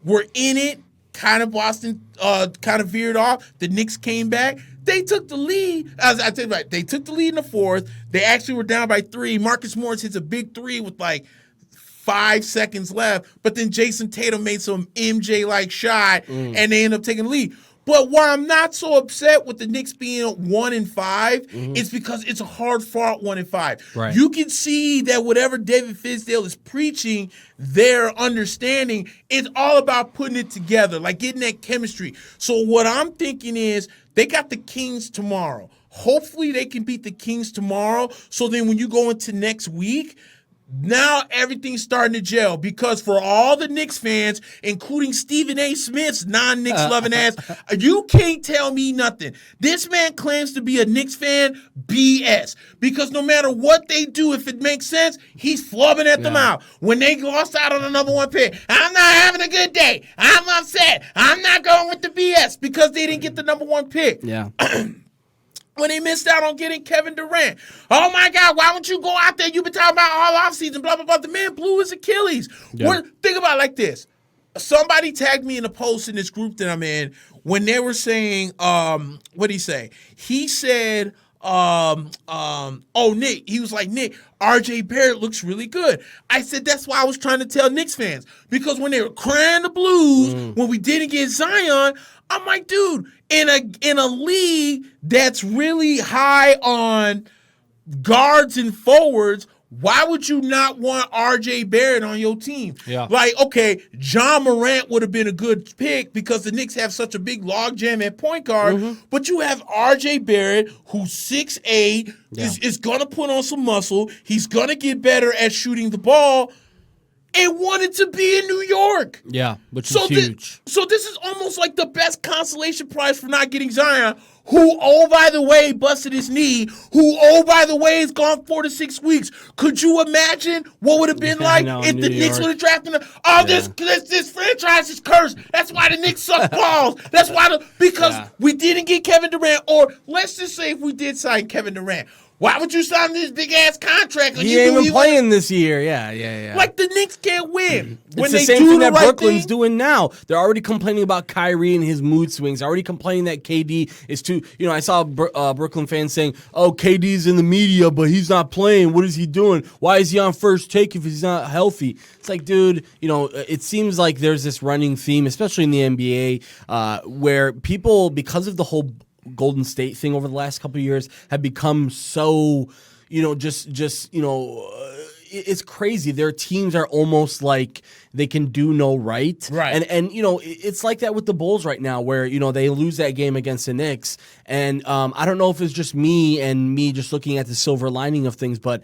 were in it. Kind of Boston kind of veered off. The Knicks came back. They took the lead. As I said, right, they took the lead in the fourth. They actually were down by 3. Marcus Morris hits a big 3 with like 5 seconds left. But then Jason Tatum made some MJ-like shot, and they end up taking the lead. But why I'm not so upset with the Knicks being 1-5 is because it's a hard-fought 1-5. Right. You can see that whatever David Fizdale is preaching, their understanding, it's all about putting it together, like getting that chemistry. So what I'm thinking is they got the Kings tomorrow. Hopefully they can beat the Kings tomorrow. So then when you go into next week, now everything's starting to gel because for all the Knicks fans, including Stephen A. Smith's non-Knicks loving ass, you can't tell me nothing. This man claims to be a Knicks fan, BS. Because no matter what they do, if it makes sense, he's flubbing at them out. When they lost out on the number 1 pick, I'm not having a good day. I'm upset. I'm not going with the BS because they didn't get the number 1 pick. Yeah. When they missed out on getting Kevin Durant. Oh, my God, why don't you go out there? You've been talking about all offseason, blah, blah, blah. The man blew his Achilles. Yeah. Think about it like this. Somebody tagged me in a post in this group that I'm in when they were saying, what did he say? He said, Nick. He was like, Nick, RJ Barrett looks really good. I said, that's why I was trying to tell Knicks fans. Because when they were crying the blues, when we didn't get Zion, I'm like, dude, in a league that's really high on guards and forwards, why would you not want RJ Barrett on your team? Yeah. Like, okay, John Morant would have been a good pick because the Knicks have such a big logjam at point guard, but you have RJ Barrett, who's 6'8", is going to put on some muscle. He's going to get better at shooting the ball and wanted to be in New York. Yeah, which is huge. So this is almost like the best consolation prize for not getting Zion, who, oh, by the way, busted his knee, who, oh, by the way, is gone 4 to 6 weeks. Could you imagine what would have been like if the Knicks would have drafted him? Oh, this franchise is cursed. That's why the Knicks suck balls. That's why because we didn't get Kevin Durant. Or let's just say if we did sign Kevin Durant, Why would you sign this big ass contract? He ain't even playing this year. Yeah. Like the Knicks can't win. It's the same thing that Brooklyn's doing now. They're already complaining about Kyrie and his mood swings. Already complaining that KD is too. I saw Brooklyn fans saying, "Oh, KD's in the media, but he's not playing. What is he doing? Why is he on first take if he's not healthy?" It's like, dude, it seems like there's this running theme, especially in the NBA, where people, because of the whole Golden State thing over the last couple of years, have become so, it's crazy. Their teams are almost like they can do no right. Right. And it's like that with the Bulls right now where, they lose that game against the Knicks. And I don't know if it's just me just looking at the silver lining of things, but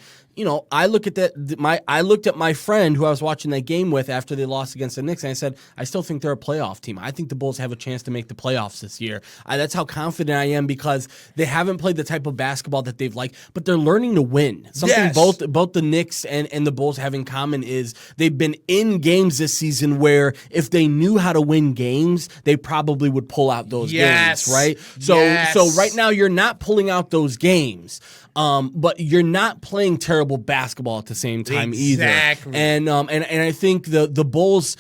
I look at that. I looked at my friend who I was watching that game with after they lost against the Knicks, and I said, I still think they're a playoff team. I think the Bulls have a chance to make the playoffs this year. That's how confident I am because they haven't played the type of basketball that they've liked, but they're learning to win. Something both the Knicks and the Bulls have in common is they've been in games this season where if they knew how to win games, they probably would pull out those games, right? So right now you're not pulling out those games. But you're not playing terrible basketball at the same time either. And I think the Bulls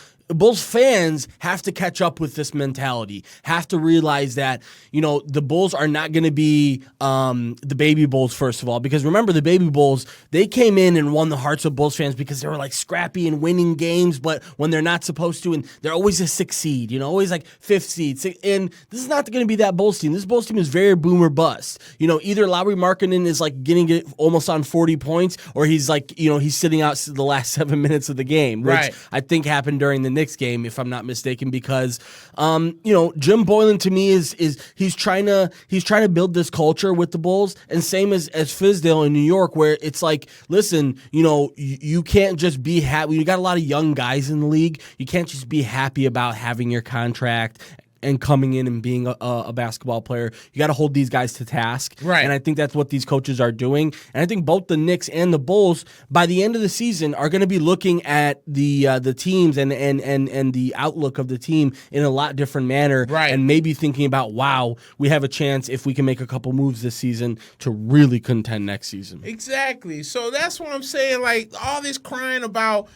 fans have to catch up with this mentality, have to realize that, the Bulls are not going to be the baby Bulls, first of all, because remember, the baby Bulls, they came in and won the hearts of Bulls fans because they were like scrappy and winning games, but when they're not supposed to, and they're always a 6th seed, always like 5th seed. And this is not going to be that Bulls team. This Bulls team is very boomer bust. Either Lauri Markkanen is like getting it almost on 40 points, or he's like, he's sitting out the last 7 minutes of the game, which I think happened during the Knicks game, if I'm not mistaken, because Jim Boylan to me is he's trying to build this culture with the Bulls, and same as Fizdale in New York, where it's like, listen, you can't just be happy. You got a lot of young guys in the league. You can't just be happy about having your contract and coming in and being a basketball player. You got to hold these guys to task. Right. And I think that's what these coaches are doing. And I think both the Knicks and the Bulls, by the end of the season, are going to be looking at the teams and the outlook of the team in a lot different manner. Right. And maybe thinking about, wow, we have a chance if we can make a couple moves this season to really contend next season. Exactly. So that's what I'm saying. Like, all this crying about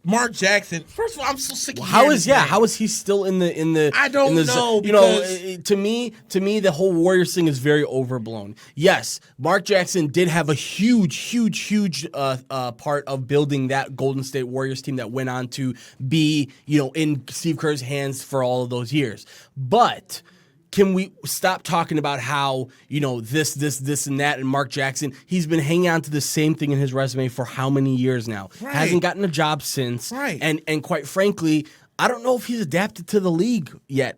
Mark Jackson. First of all, I'm so sick of how is he still in the I don't know. To me the whole Warriors thing is very overblown. Yes, Mark Jackson did have a huge part of building that Golden State Warriors team that went on to be, in Steve Kerr's hands for all of those years. But can we stop talking about how, this and that, and Mark Jackson, he's been hanging on to the same thing in his resume for how many years now? Right. Hasn't gotten a job since. Right. And quite frankly, I don't know if he's adapted to the league yet,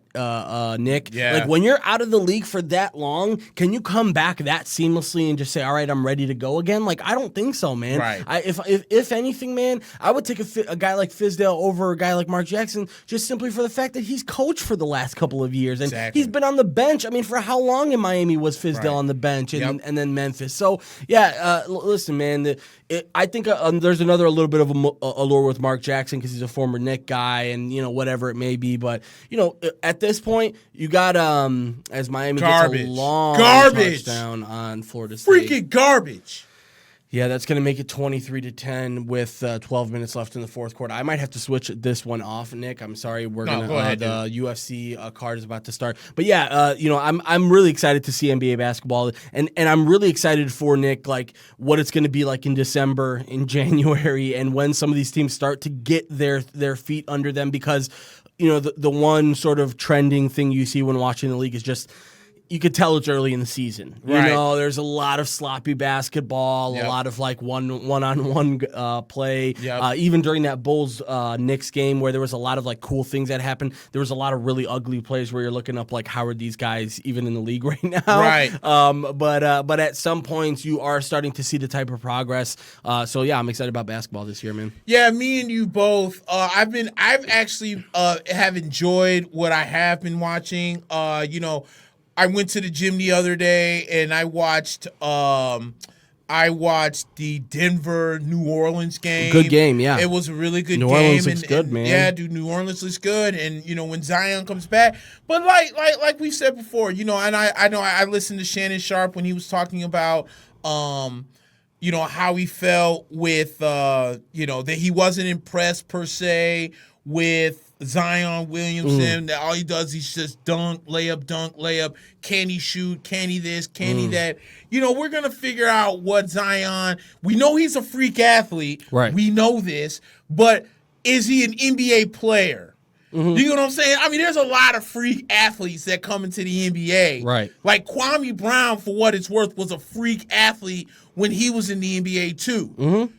Nick. Yeah. Like, when you're out of the league for that long, can you come back that seamlessly and just say, all right, I'm ready to go again? Like, I don't think so, man. Right. If anything, man, I would take a guy like Fizdale over a guy like Mark Jackson just simply for the fact that he's coached for the last couple of years. And he's been on the bench. I mean, for how long in Miami was Fizdale on the bench and then Memphis? So, yeah, listen, man, I think there's a little bit of allure with Mark Jackson because he's a former Knick guy and, whatever it may be. But, at this point, you got, as Miami gets a long touchdown on Florida State. Freaking garbage. Yeah, that's going to make it 23-10 with 12 minutes left in the fourth quarter. I might have to switch this one off, Nick. I'm sorry. We're going to the UFC card is about to start. But yeah, I'm really excited to see NBA basketball, and I'm really excited for, Nick, like what it's going to be like in December, in January, and when some of these teams start to get their feet under them, because the one sort of trending thing you see when watching the league is just, you could tell it's early in the season. Right. There's a lot of sloppy basketball, a lot of like one-on-one play. Yep. Even during that Bulls Knicks game where there was a lot of like cool things that happened, there was a lot of really ugly plays where you're looking up like, how are these guys even in the league right now? Right. But at some points you are starting to see the type of progress. So yeah, I'm excited about basketball this year, man. Yeah, me and you both. I've actually have enjoyed what I have been watching. I went to the gym the other day and I watched I watched the Denver-New Orleans game. Good game, yeah. It was a really good New game. Orleans looks good, man. Yeah, dude, New Orleans looks good. And, when Zion comes back. But like we said before, and I know I listened to Shannon Sharp when he was talking about, how he felt with, that he wasn't impressed per se with Zion Williamson. That all he does is just dunk, layup. Can he shoot? Can he this? Can he that? We're going to figure out what Zion, we know he's a freak athlete. Right. We know this, but is he an NBA player? You know what I'm saying? I mean, there's a lot of freak athletes that come into the NBA. Right. Like Kwame Brown, for what it's worth, was a freak athlete when he was in the NBA too.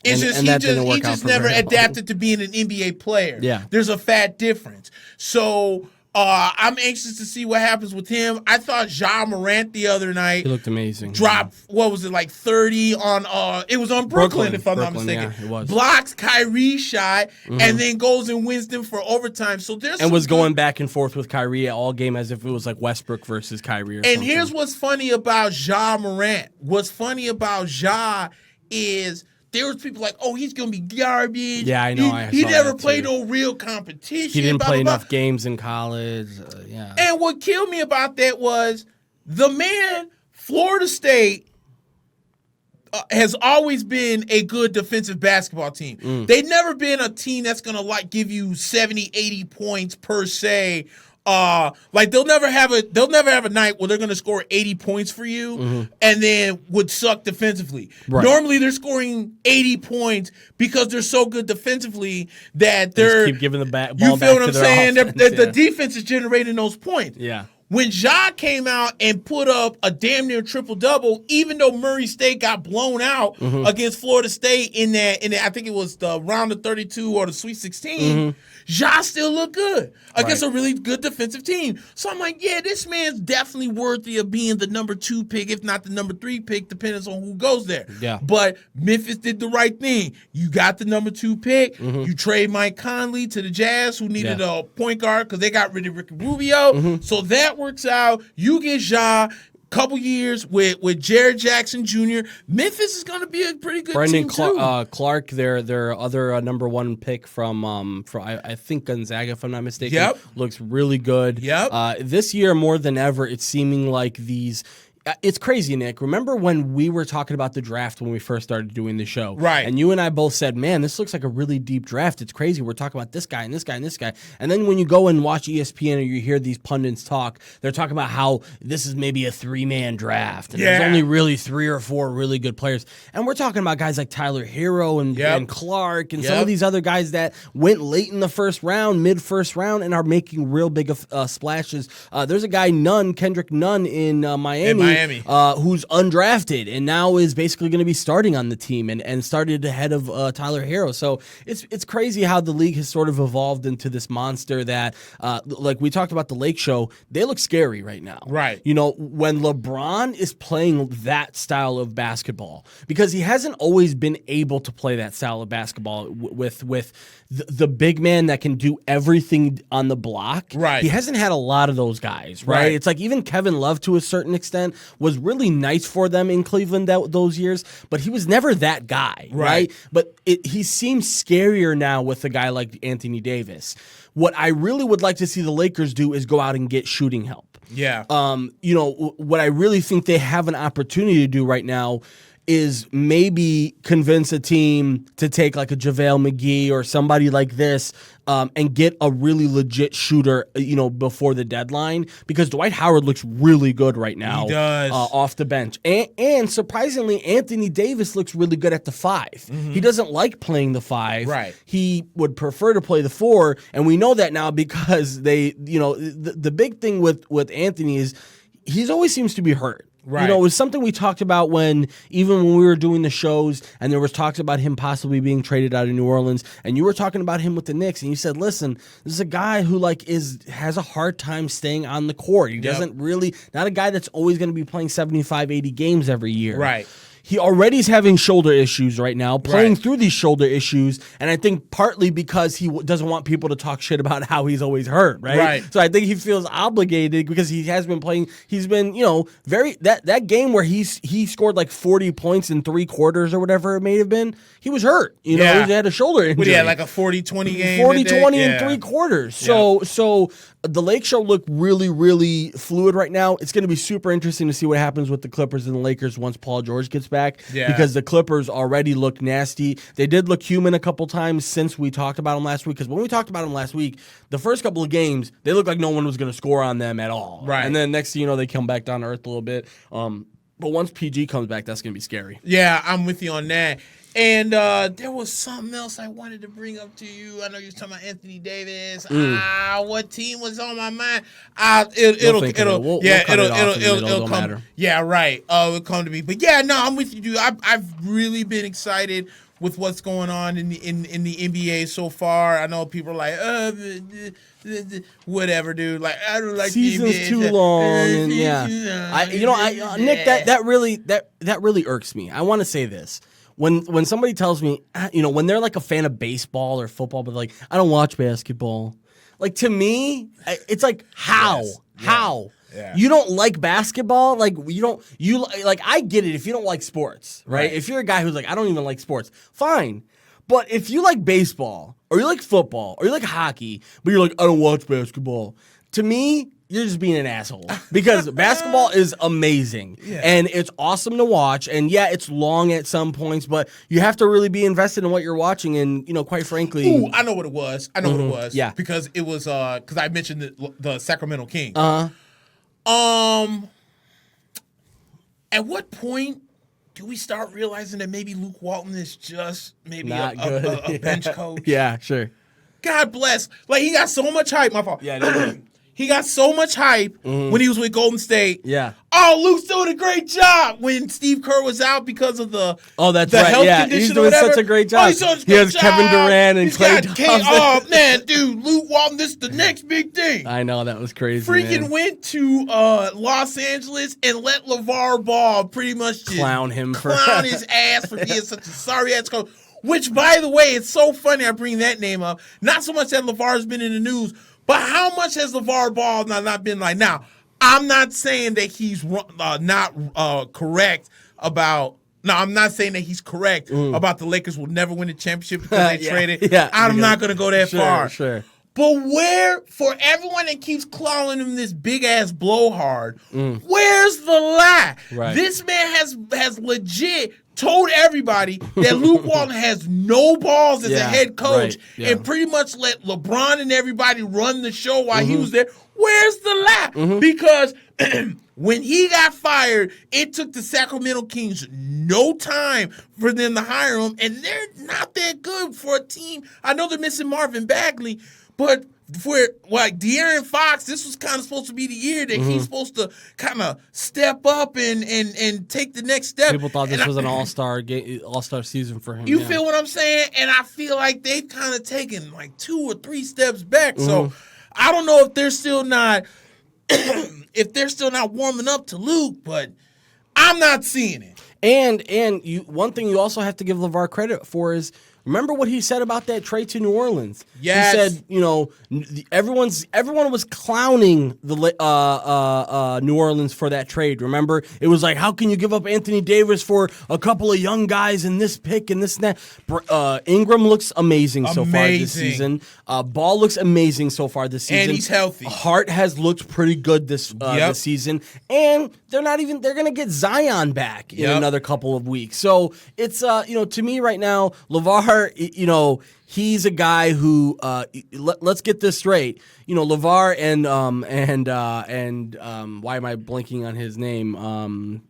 It's he just never adapted to being an NBA player. Yeah. There's a fat difference. So I'm anxious to see what happens with him. I thought Ja Morant the other night He looked amazing. dropped, what was it, like 30 on it was on Brooklyn if I'm not mistaken. Yeah, it was. Blocks Kyrie's shot and then goes and wins them for overtime. So there's And was going back and forth with Kyrie all game as if it was like Westbrook versus Kyrie or something. And here's what's funny about Ja Morant. What's funny about Ja is there was people like, oh, he's going to be garbage. Yeah, I know. He never played no real competition. He didn't play enough games in college. Yeah. And what killed me about that was the man, Florida State, has always been a good defensive basketball team. They've never been a team that's going to give you 70, 80 points per se. They'll never have a night where they're going to score 80 points for you and then would suck defensively. Right. Normally they're scoring 80 points because they're so good defensively that they're just keep giving the ball back. You feel what I'm saying? Offense, The defense is generating those points. Yeah. When Ja came out and put up a damn near triple-double, even though Murray State got blown out against Florida State in that, I think it was the round of 32 or the Sweet 16, Ja still looked good against a really good defensive team. So I'm like, yeah, this man's definitely worthy of being the number 2 pick, if not the number 3 pick, depending on who goes there. Yeah. But Memphis did the right thing. You got the number 2 pick. You trade Mike Conley to the Jazz, who needed a point guard because they got rid of Ricky Rubio. So that works out. You get Ja. Couple years with Jared Jackson Jr. Memphis is going to be a pretty good team too. Clark, their other number 1 pick from I think Gonzaga, if I'm not mistaken, looks really good. This year more than ever, it's seeming like these. It's crazy, Nick. Remember when we were talking about the draft when we first started doing the show? Right. And you and I both said, man, this looks like a really deep draft. It's crazy. We're talking about this guy and this guy and this guy. And then when you go and watch ESPN or you hear these pundits talk, they're talking about how this is maybe a 3-man draft. And there's only really 3 or 4 really good players. And we're talking about guys like Tyler Hero and Clark and some of these other guys that went late in the first round, mid-first round, and are making real big splashes. There's a guy, Kendrick Nunn in Miami. Who's undrafted and now is basically going to be starting on the team and started ahead of Tyler Hero. So it's crazy how the league has sort of evolved into this monster that, like we talked about the Lake Show, they look scary right now. Right. When LeBron is playing that style of basketball, because he hasn't always been able to play that style of basketball with the big man that can do everything on the block. Right. He hasn't had a lot of those guys, right? It's like even Kevin Love to a certain extent was really nice for them in Cleveland those years, but he was never that guy, right? But he seems scarier now with a guy like Anthony Davis. What I really would like to see the Lakers do is go out and get shooting help. Yeah. What I really think they have an opportunity to do right now is maybe convince a team to take like a JaVale McGee or somebody like this and get a really legit shooter, before the deadline, because Dwight Howard looks really good right now. He does. Off the bench. And surprisingly, Anthony Davis looks really good at the 5. He doesn't like playing the 5. Right. He would prefer to play the 4, and we know that now because the big thing with Anthony is he always seems to be hurt. Right. It was something we talked about when we were doing the shows and there was talks about him possibly being traded out of New Orleans, and you were talking about him with the Knicks, and you said, listen, this is a guy who has a hard time staying on the court. He doesn't really, not a guy that's always going to be playing 75, 80 games every year. Right. he already is having shoulder issues right now, playing through these shoulder issues, and I think partly because he doesn't want people to talk shit about how he's always hurt, right? So I think he feels obligated because he has been playing. He's been, very that game where he scored like 40 points in 3 quarters or whatever it may have been. He was hurt, he had a shoulder injury. But he had like a 40-20 game. 40-20 in 3 quarters. So the Lake Show look really, really fluid right now. It's going to be super interesting to see what happens with the Clippers and the Lakers once Paul George gets back. Because the Clippers already look nasty. They did look human a couple times since we talked about them last week. Because when we talked about them last week, the first couple of games, they looked like no one was going to score on them at all. Right. And then next thing you know, they come back down to earth a little bit. But once PG comes back, that's going to be scary. Yeah, I'm with you on that. And there was something else I wanted to bring up to you. I know you were talking about Anthony Davis. What team was on my mind? It'll come. Yeah, right. It'll come to me. But yeah, no, I'm with you, dude. I've really been excited with what's going on in the NBA so far. I know people are like, whatever, dude. Like, I don't like season's the NBA. too long. Nick, that really irks me. I want to say this. When somebody tells me, when they're like a fan of baseball or football, but like, I don't watch basketball. Like, to me, it's like, how? Yes. How? Yeah. You don't like basketball? Like, I get it if you don't like sports, right? If you're a guy who's like, I don't even like sports, fine. But if you like baseball, or you like football, or you like hockey, but you're like, I don't watch basketball, to me, you're just being an asshole because basketball is amazing and it's awesome to watch. And yeah, it's long at some points, but you have to really be invested in what you're watching. And, quite frankly. Ooh, I know what it was. What it was. Yeah. Because it was, because I mentioned the Sacramento Kings. At what point do we start realizing that maybe Luke Walton is just maybe a bench coach? Yeah, sure. God bless. Like, he got so much hype. My fault. Yeah, he got so much hype when he was with Golden State. Yeah. Oh, Luke's doing a great job when Steve Kerr was out because of the health condition. He's doing such a great job. He has Kevin Durant and Klay Thompson. Oh, man, dude, Luke Walton, this is the next big thing. I know, that was crazy, Freaking went to Los Angeles and let LeVar Ball pretty much just clown his ass for being such a sorry-ass coach. Which, by the way, it's so funny I bring that name up. Not so much that LeVar's been in the news, but how much has LeVar Ball not been like? Now, I'm not saying that he's not correct about. No, I'm not saying that he's correct about the Lakers will never win a championship because they traded. I'm not going to go that far. Sure. But for everyone that keeps calling him this big ass blowhard, where's the lie? Right. This man has legit told everybody that Luke Walton has no balls as a head coach and pretty much let LeBron and everybody run the show while he was there. Where's the lie? Because when he got fired, it took the Sacramento Kings no time for them to hire him, and they're not that good for a team. I know they're missing Marvin Bagley, but for like De'Aaron Fox, this was kind of supposed to be the year that he's supposed to kind of step up and take the next step. People thought this was an all-star season for him. You feel what I'm saying? And I feel like they've kind of taken like 2 or 3 steps back. So I don't know if they're still not warming up to Luke, but I'm not seeing it. And one thing you also have to give LeVar credit for is, remember what he said about that trade to New Orleans? Yes. He said, everyone was clowning the New Orleans for that trade. Remember? It was like, how can you give up Anthony Davis for a couple of young guys in this pick and this and that? Ingram looks amazing so far this season. Ball looks amazing so far this season. And he's healthy. Hart has looked pretty good this season. And they're going to get Zion back in another couple of weeks. So it's, to me right now, LeVar, he's a guy who let's get this straight. LeVar and why am I blanking on his name?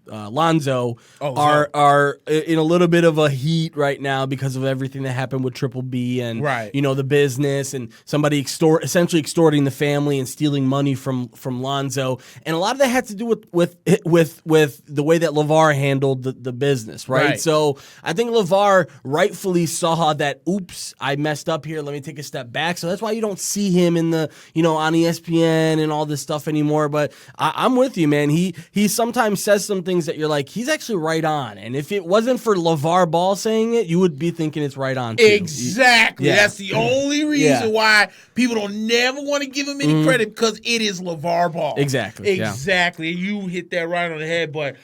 Lonzo are in a little bit of a heat right now because of everything that happened with Triple B and the business and somebody essentially extorting the family and stealing money from Lonzo, and a lot of that had to do with the way that LeVar handled the business, right? So I think LeVar rightfully saw saw that, oops, I messed up here. Let me take a step back. So that's why you don't see him in the, on ESPN and all this stuff anymore. But I'm with you, man. He sometimes says some things that you're like, he's actually right on. And if it wasn't for LeVar Ball saying it, you would be thinking it's right on too. Exactly. Yeah. That's the only reason why people don't never want to give him any credit, because it is LeVar Ball. Exactly. Exactly. You hit that right on the head, but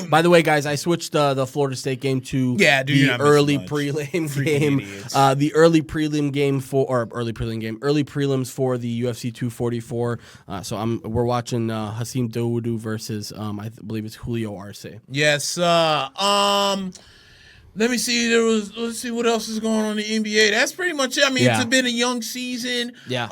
by the way, guys, I switched the Florida State game to the early prelim game. The early prelim game early prelims for the UFC 244. So we're watching Hassim Dawodu versus I believe it's Julio Arce. Yes. Let me see. Let's see what else is going on in the NBA. That's pretty much it. I mean, it's been a young season. Yeah.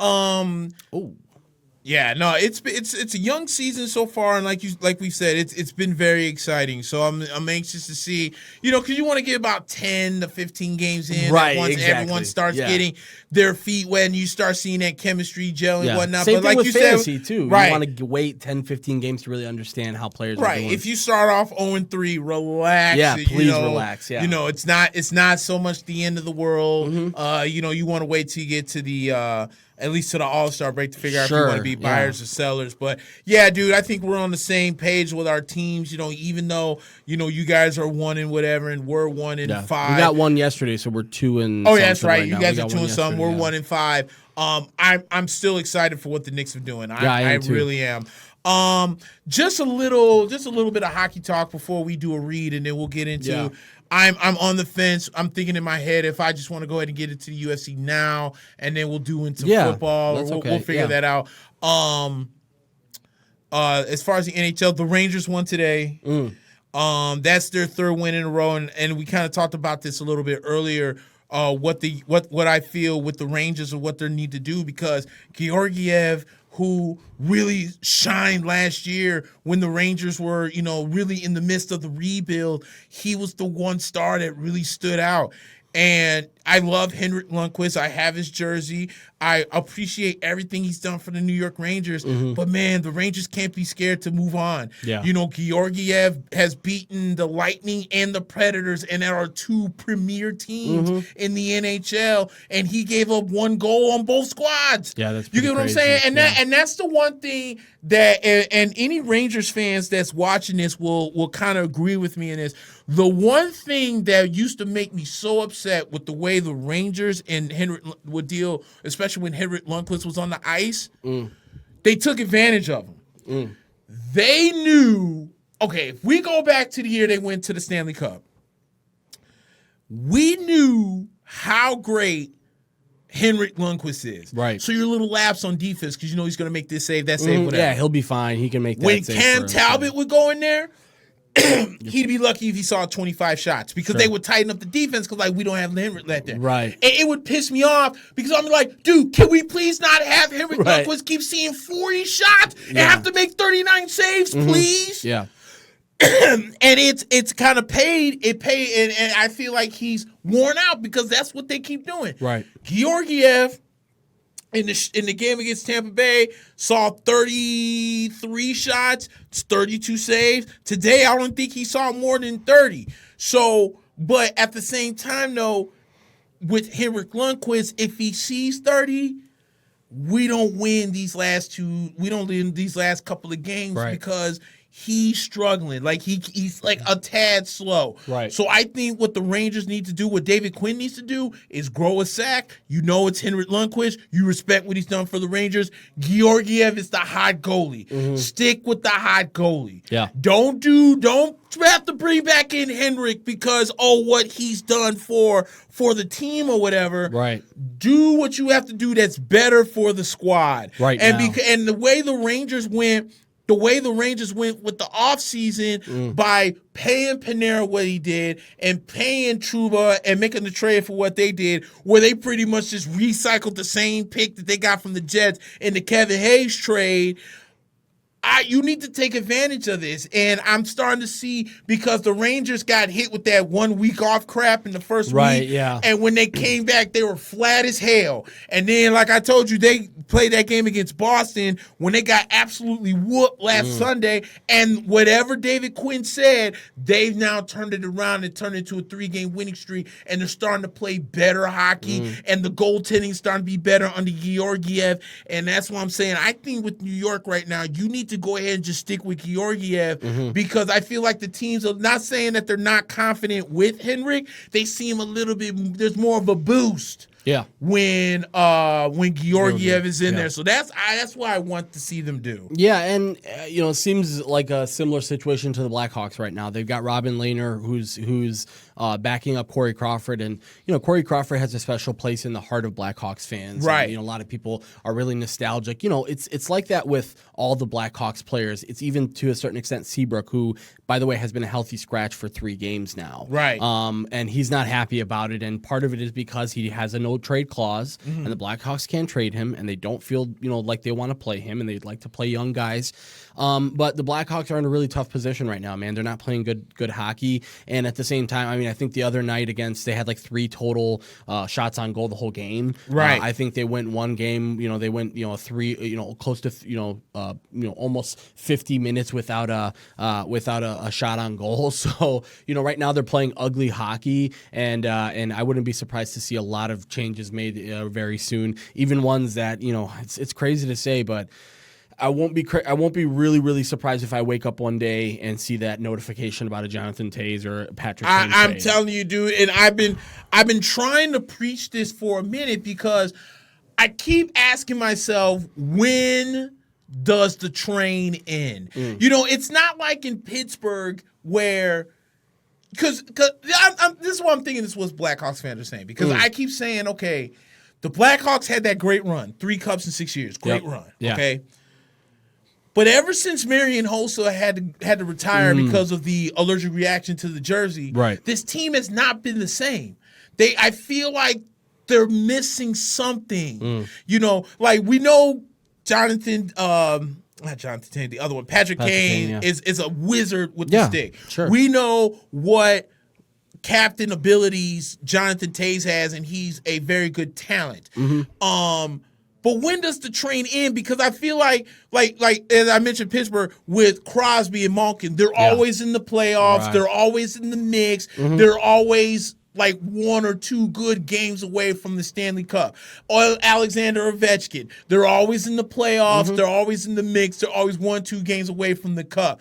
Yeah, no, it's a young season so far, and like we said, it's been very exciting. So I'm anxious to see, because you want to get about 10 to 15 games in, right? Once exactly. everyone starts getting their feet wet, and you start seeing that chemistry gel and whatnot. Same but thing like with you fantasy said, too. Right. You want to wait 10, 15 games to really understand how players are doing. If you start off 0-3, relax. Yeah, please relax. Yeah, it's not so much the end of the world. Mm-hmm. You want to wait till you get to the at least to the All-Star break to figure out if you want to be buyers or sellers. But yeah, dude, I think we're on the same page with our teams. Even though you guys are 1 and whatever, and we're 1 and 5. We got 1 yesterday, so we're 2 and. Oh, yeah, that's right. You guys are 2 and some. We're 1 and 5. I'm still excited for what the Knicks are doing. I really am. Just a little bit of hockey talk before we do a read, and then we'll get into. Yeah. I'm on the fence. I'm thinking in my head if I just want to go ahead and get into the UFC now, and then we'll do into football. We'll figure that out. As far as the NHL, the Rangers won today. That's their 3rd win in a row, and we kind of talked about this a little bit earlier. What I feel with the Rangers and what they need to do, because Georgiev, who really shined last year when the Rangers were, really in the midst of the rebuild, he was the one star that really stood out. And I love Henrik Lundqvist. I have his jersey. I appreciate everything he's done for the New York Rangers. But, man, the Rangers can't be scared to move on. Yeah. Georgiev has beaten the Lightning and the Predators, and there are 2 premier teams in the NHL, and he gave up 1 goal on both squads. Yeah, that's you get what crazy. I'm saying? And that's the one thing that, and any Rangers fans that's watching this will kind of agree with me in this. The one thing that used to make me so upset with the way the Rangers and Henrik would deal, especially when Henrik Lundqvist was on the ice, they took advantage of him. They knew, okay, if we go back to the year they went to the Stanley Cup, we knew how great Henrik Lundqvist is. Right. So your little lapse on defense, because he's going to make this save, that save, whatever. Yeah, he'll be fine. He can make that when save. Cam Talbot would go in there, he'd be lucky if he saw 25 shots, because they would tighten up the defense, because we don't have Henrik let there. Right. And it would piss me off, because I'm like, dude, can we please not have Henrik Lundqvist keep seeing 40 shots and have to make 39 saves, please? Yeah. And it's kind of paid. And I feel like he's worn out, because that's what they keep doing. Right. Georgiev in the game against Tampa Bay saw 33 shots, 32 saves. Today, I don't think he saw more than 30. So, but at the same time, though, with Henrik Lundqvist, if he sees 30, we don't win these last couple of games, because he's struggling. He's like a tad slow. Right. So I think what the Rangers need to do, what David Quinn needs to do, is grow a sack. It's Henrik Lundqvist. You respect what he's done for the Rangers. Georgiev is the hot goalie. Stick with the hot goalie. Yeah. Don't have to bring back in Henrik because, what he's done for the team or whatever. Right. Do what you have to do that's better for the squad. Right. And the way the Rangers went with the offseason by paying Panarin what he did and paying Trouba and making the trade for what they did, where they pretty much just recycled the same pick that they got from the Jets in the Kevin Hayes trade. you need to take advantage of this. And I'm starting to see, because the Rangers got hit with that 1 week off crap in the first week. Yeah. And when they came back, they were flat as hell. And then, like I told you, they played that game against Boston when they got absolutely whooped last Sunday. And whatever David Quinn said, they've now turned it around and turned it into a 3-game winning streak. And they're starting to play better hockey. And the goaltending's starting to be better under Georgiev. And that's what I'm saying. I think with New York right now, you need to go ahead and just stick with Georgiev, because I feel like the teams are not saying that they're not confident with Henrik. They seem a little bit, there's more of a boost. Yeah. When Georgiev is in there. So that's what I want to see them do. Yeah, and it seems like a similar situation to the Blackhawks right now. They've got Robin Lehner who's backing up Corey Crawford, and Corey Crawford has a special place in the heart of Blackhawks fans. Right. And, a lot of people are really nostalgic. It's like that with all the Blackhawks players. It's even to a certain extent Seabrook, who, by the way, has been a healthy scratch for 3 games now. Right. And he's not happy about it, and part of it is because he has a no trade clause, and the Blackhawks can't trade him, and they don't feel like they want to play him, and they'd like to play young guys. But the Blackhawks are in a really tough position right now, man. They're not playing good hockey, and at the same time, I think the other night they had like 3 total shots on goal the whole game. Right. I think they went one game, they went 3, close to almost 50 minutes without a shot on goal. So right now they're playing ugly hockey, and I wouldn't be surprised to see a lot of changes made very soon. Even ones that it's crazy to say, but I won't be really, really surprised if I wake up one day and see that notification about a Jonathan Toews or a Patrick Kane I'm trade. telling you, dude, and I've been trying to preach this for a minute, because I keep asking myself, when does the train end? It's not like in Pittsburgh where, because this is what I'm thinking. This is what Blackhawks fans are saying, because I keep saying, okay, the Blackhawks had that great run, 3 cups in 6 years, great run, okay. But ever since Marian Hossa had to retire because of the allergic reaction to the jersey, this team has not been the same. I feel like they're missing something. Like we know Jonathan, not Jonathan Taylor, the other one, Patrick Kane is a wizard with the stick. Sure. We know what captain abilities Jonathan Toews has, and he's a very good talent. But when does the train end? Because I feel like as I mentioned, Pittsburgh with Crosby and Malkin, they're always in the playoffs. Right. They're always in the mix. They're always like 1 or 2 good games away from the Stanley Cup. Or Alexander Ovechkin, they're always in the playoffs. They're always in the mix. They're always 1 or 2 games away from the Cup.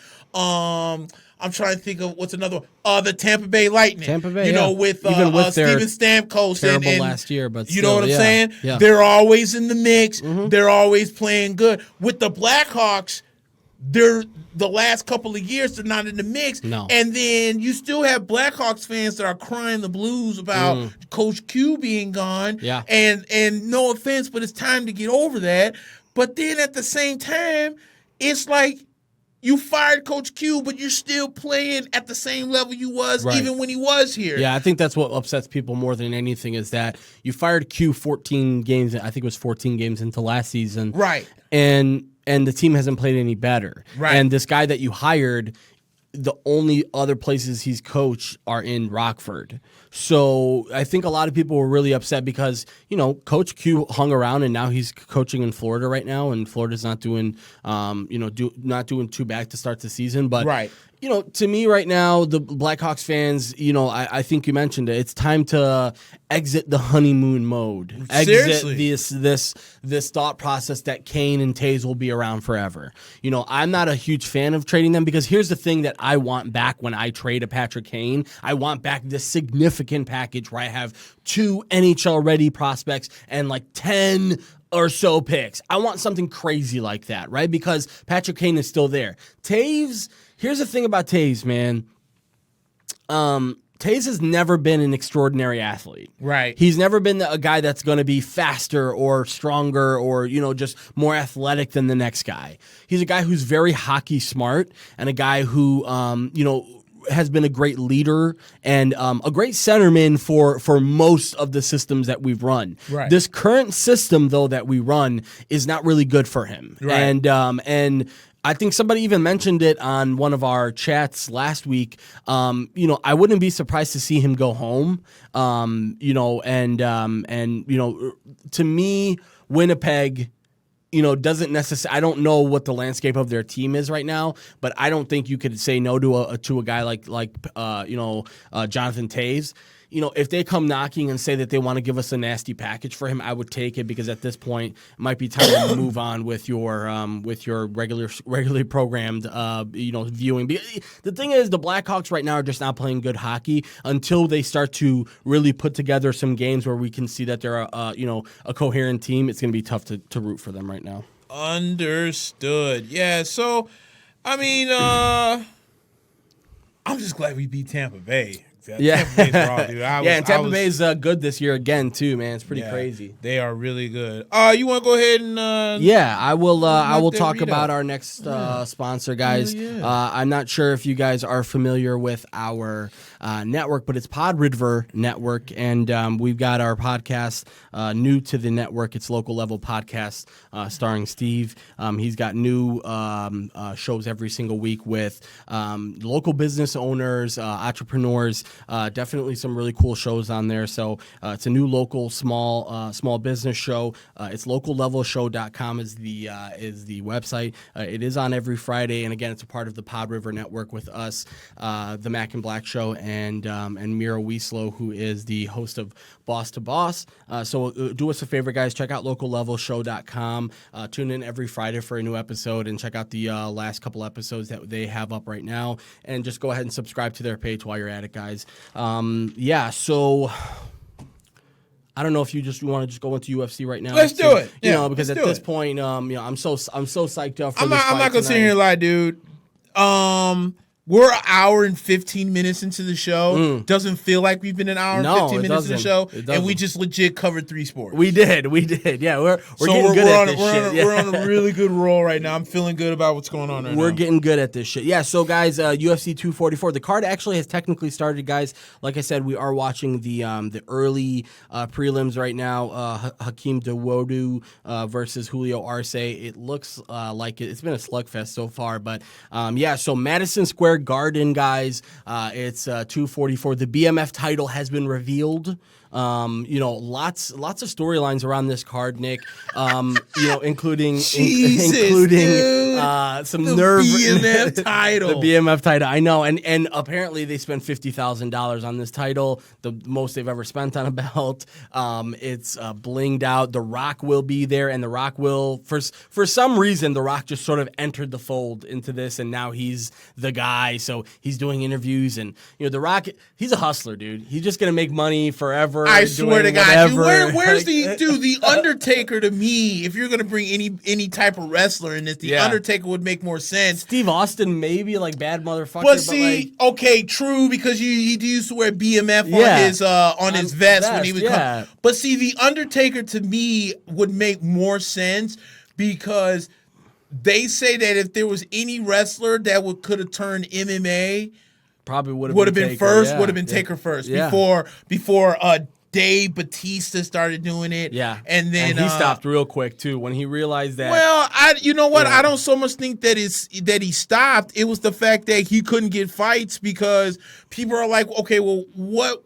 I'm trying to think of what's another one. The Tampa Bay Lightning. Tampa Bay, with Steven Stamkos. Terrible and last year, but you know what I'm saying? Yeah. They're always in the mix. They're always playing good. With the Blackhawks, they're the last couple of years they're not in the mix. No. And then you still have Blackhawks fans that are crying the blues about Coach Q being gone. Yeah. And no offense, but it's time to get over that. But then at the same time, it's like, you fired Coach Q, but you're still playing at the same level you was even when he was here. Yeah, I think that's what upsets people more than anything, is that you fired Q 14 games, I think it was 14 games into last season. Right. And the team hasn't played any better. Right. And this guy that you hired, the only other places he's coached are in Rockford. So I think a lot of people were really upset because, Coach Q hung around, and now he's coaching in Florida right now, and Florida's not doing, not doing too bad to start the season. But to me right now, the Blackhawks fans, I think you mentioned it. It's time to exit the honeymoon mode. Seriously. Exit this thought process that Kane and Toews will be around forever. I'm not a huge fan of trading them, because here's the thing that I want back when I trade a Patrick Kane. I want back this significant package where I have 2 NHL-ready prospects and like 10 or so picks. I want something crazy like that, right? Because Patrick Kane is still there. Toews, here's the thing about Toews, man. Toews has never been an extraordinary athlete. Right. He's never been a guy that's going to be faster or stronger or, just more athletic than the next guy. He's a guy who's very hockey smart, and a guy who, has been a great leader and a great centerman for most of the systems that we've run. Right. This current system, though, that we run is not really good for him. Right. And I think somebody even mentioned it on one of our chats last week. I wouldn't be surprised to see him go home. To me, Winnipeg, doesn't necessarily. I don't know what the landscape of their team is right now, but I don't think you could say no to a guy like Jonathan Toews. If they come knocking and say that they want to give us a nasty package for him, I would take it, because at this point it might be time to move on with your regularly programmed viewing. The thing is, the Blackhawks right now are just not playing good hockey until they start to really put together some games where we can see that they're a coherent team. It's going to be tough to root for them right now. Understood. Yeah. So, I'm just glad we beat Tampa Bay. Yeah, Tampa Bay's raw, dude. And Tampa Bay is good this year again too, man. It's pretty crazy. They are really good. You want to go ahead and? I will. I will talk about our next sponsor, guys. I'm not sure if you guys are familiar with our network, but it's PodRiver Network, and we've got our podcast new to the network. It's Local Level Podcast, starring Steve. He's got new shows every single week with local business owners, entrepreneurs. Definitely some really cool shows on there. So it's a new local small business show. It's locallevelshow.com is the website. It is on every Friday, and again, it's a part of the PodRiver Network with us, the Mack and Black Show, and Mira Wieslow, who is the host of Boss to Boss. So do us a favor, guys. Check out locallevelshow.com. Tune in every Friday for a new episode, and check out the last couple episodes that they have up right now, and just go ahead and subscribe to their page while you're at it, guys. So I don't know if you want to just go into UFC right now. Let's do it. Because at this point, I'm so psyched up for this fight. I'm not gonna sit here and lie, dude. We're an hour and 15 minutes into the show. Doesn't feel like we've been an hour and 15 minutes into the show, and we just legit covered 3 sports. We did. Yeah, we're getting good at this shit. We're on a really good roll right now. I'm feeling good about what's going on right now. We're getting good at this shit. Yeah, so guys, UFC 244. The card actually has technically started, guys. Like I said, we are watching the early prelims right now. Hakeem Dawodu versus Julio Arce. It looks like it's been a slugfest so far, but so Madison Square Garden, guys. It's 244. The BMF title has been revealed. Lots of storylines around this card, Nick. Including some nerve. BMF title. The BMF title. I know, and apparently they spent $50,000 on this title, the most they've ever spent on a belt. It's blinged out. The Rock will be there, and The Rock will for some reason The Rock just sort of entered the fold into this, and now he's the guy. So he's doing interviews, and The Rock, he's a hustler, dude. He's just gonna make money forever. I swear to God, dude, where's the Undertaker to me? If you're gonna bring any type of wrestler in this, the Undertaker would make more sense. Steve Austin, maybe, like, bad motherfucker. But see, okay, true, because he used to wear BMF on his vest when he would come. But see, the Undertaker to me would make more sense, because they say that if there was any wrestler that could have turned MMA, probably would have been Taker. first. Would have been Taker first before Dave Batista started doing it. Yeah, and then he stopped real quick too when he realized that. Well, I don't so much think that he stopped. It was the fact that he couldn't get fights, because people are like, okay, well, what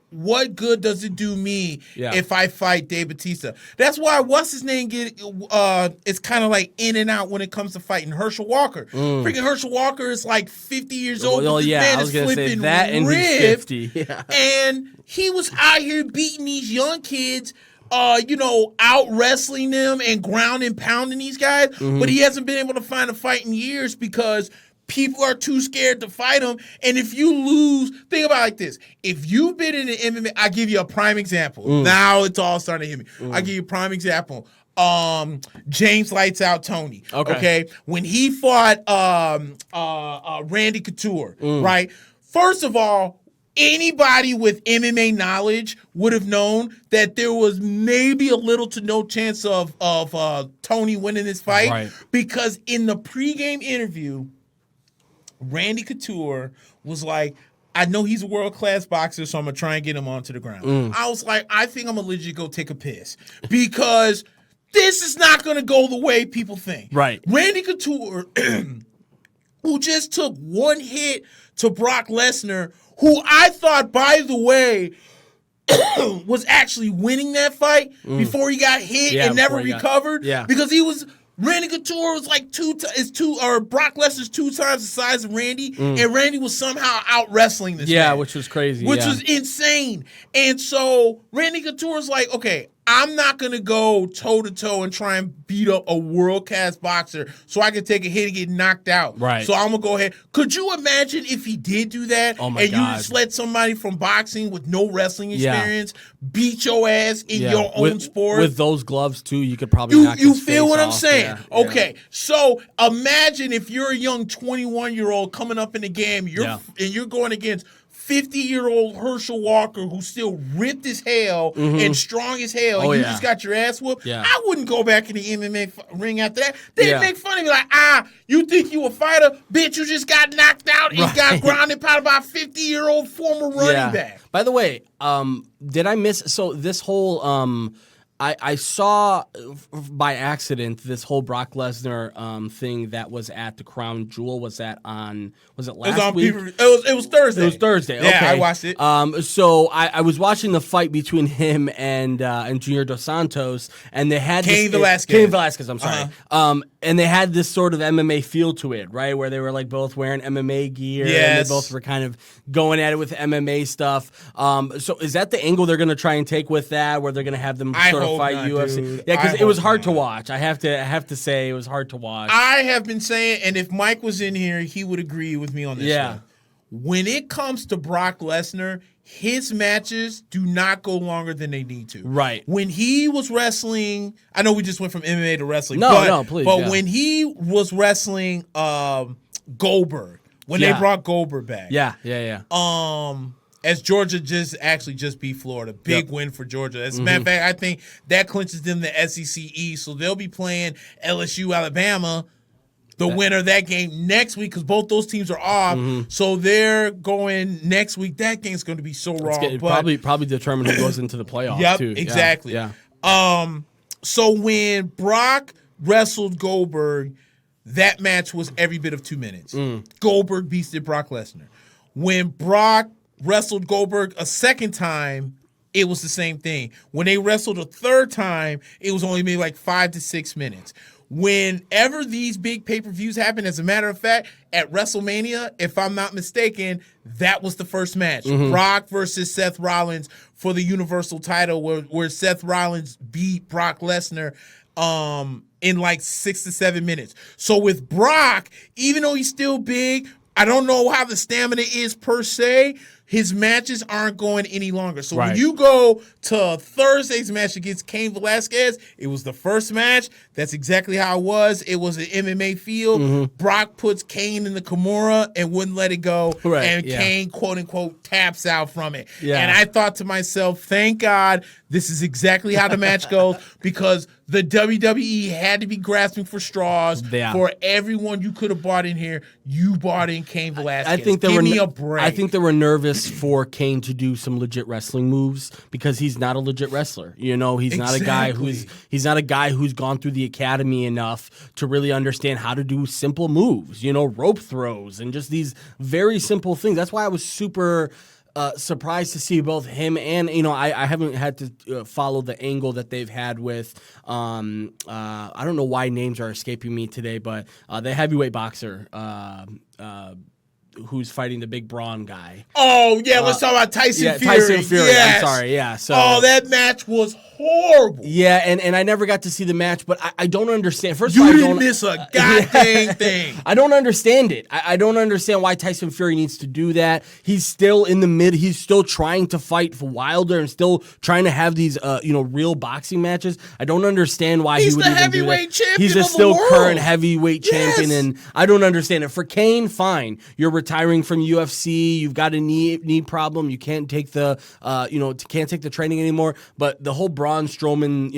good does it do me if I fight Dave Batista? That's why what's his name it's kind of like in and out when it comes to fighting Herschel Walker. Freaking Herschel Walker is like 50 years old. Well, this man I was is flipping say that, and he's 50. Yeah. And he was out here beating these young kids, out wrestling them and ground and pounding these guys. But he hasn't been able to find a fight in years because people are too scared to fight him. And if you lose, think about it like this. If you've been in the MMA, I'll give you a prime example. Now it's all starting to hit me. I'll give you a prime example. James Lights Out Tony. Okay. When he fought Randy Couture, right? First of all, anybody with MMA knowledge would have known that there was maybe a little to no chance of Tony winning this fight, because in the pregame interview, Randy Couture was like, I know he's a world-class boxer, so I'm going to try and get him onto the ground. I was like, I think I'm going to legit go take a piss, because this is not going to go the way people think. Right. Randy Couture who just took one hit to Brock Lesnar, who I thought, by the way, was actually winning that fight before he got hit and never recovered. Because he was Randy Couture was like Brock Lesnar's 2 times the size of Randy, and Randy was somehow out wrestling this man, which was crazy. Which was insane. And so Randy Couture's like, okay, I'm not going to go toe-to-toe and try and beat up a world-class boxer so I can take a hit and get knocked out. Right. So I'm going to go ahead. Could you imagine if he did do that you just let somebody from boxing with no wrestling experience beat your ass in your own sport? With those gloves, too, you could probably knock his feel face what I'm off. saying? Yeah. Okay. So imagine if you're a young 21-year-old coming up in the game and you're going against 50-year-old Herschel Walker, who's still ripped as hell and strong as hell, and you just got your ass whooped. I wouldn't go back in the MMA ring after that. They'd make fun of me like, you think you a fighter? Bitch, you just got knocked out and got grounded by a 50-year-old former running back. By the way, did I miss? So this whole I saw by accident this whole Brock Lesnar thing that was at the Crown Jewel. Was it last week? It was Thursday. It was Thursday. Okay. Yeah, I watched it. So I was watching the fight between him and Junior Dos Santos, and they had Cain Velasquez. I'm sorry. And they had this sort of MMA feel to it, right? Where they were like both wearing MMA gear, and they both were kind of going at it with MMA stuff. So is that the angle they're going to try and take with that, where they're going to have them sort of fight UFC? Dude. Yeah, because it was hard to watch. I have to say it was hard to watch. I have been saying, and if Mike was in here, he would agree with me on this one. When it comes to Brock Lesnar, his matches do not go longer than they need to. Right. When he was wrestling, I know we just went from MMA to wrestling. Please. But when he was wrestling Goldberg, when they brought Goldberg back. As Georgia just beat Florida. Big win for Georgia. As a matter of fact, I think that clinches them the SEC East. So they'll be playing LSU, Alabama, the winner of that game next week, because both those teams are off. So they're going next week. That game's going to be so raw. Probably determine who goes into the playoffs too. Exactly. So when Brock wrestled Goldberg, that match was every bit of 2 minutes. Goldberg beasted Brock Lesnar. When Brock wrestled Goldberg a second time, it was the same thing. When they wrestled a third time, it was only maybe like 5 to 6 minutes. Whenever these big pay-per-views happen, as a matter of fact, at WrestleMania, if I'm not mistaken, that was the first match. Brock versus Seth Rollins for the Universal title, where Seth Rollins beat Brock Lesnar in like 6 to 7 minutes. So with Brock, even though he's still big, I don't know how the stamina is per se, his matches aren't going any longer. So when you go to Thursday's match against Cain Velasquez, it was the first match. That's exactly how it was. It was an MMA feel. Brock puts Cain in the Kimura and wouldn't let it go. And Cain, quote unquote, taps out from it. And I thought to myself, thank God this is exactly how the match goes, because the WWE had to be grasping for straws for everyone you could have bought in here. You bought in Cain Velasquez. Give me a break. I think they were nervous for Cain to do some legit wrestling moves, because he's not a legit wrestler. You know, he's not a guy who's gone through the academy enough to really understand how to do simple moves. You know, rope throws and just these very simple things. That's why I was super surprised to see both him and, I haven't had to follow the angle that they've had with, I don't know why names are escaping me today, but the heavyweight boxer, who's fighting the big brawn guy. Oh, yeah, let's talk about Tyson Fury. Tyson Fury, yes. I'm sorry, yeah. So, that match was horrible. Yeah, and I never got to see the match, but I don't understand. First of all, I didn't miss a goddamn thing. I don't understand it. I don't understand why Tyson Fury needs to do that. He's still in the mid. He's still trying to fight for Wilder and still trying to have these, real boxing matches. I don't understand why he would even do that. He's the heavyweight champion. He's still current heavyweight champion, and I don't understand it. For Cain, fine. You're retiring from UFC. You've got a knee problem. You can't take the, can't take the training anymore. But the whole Braun Strowman,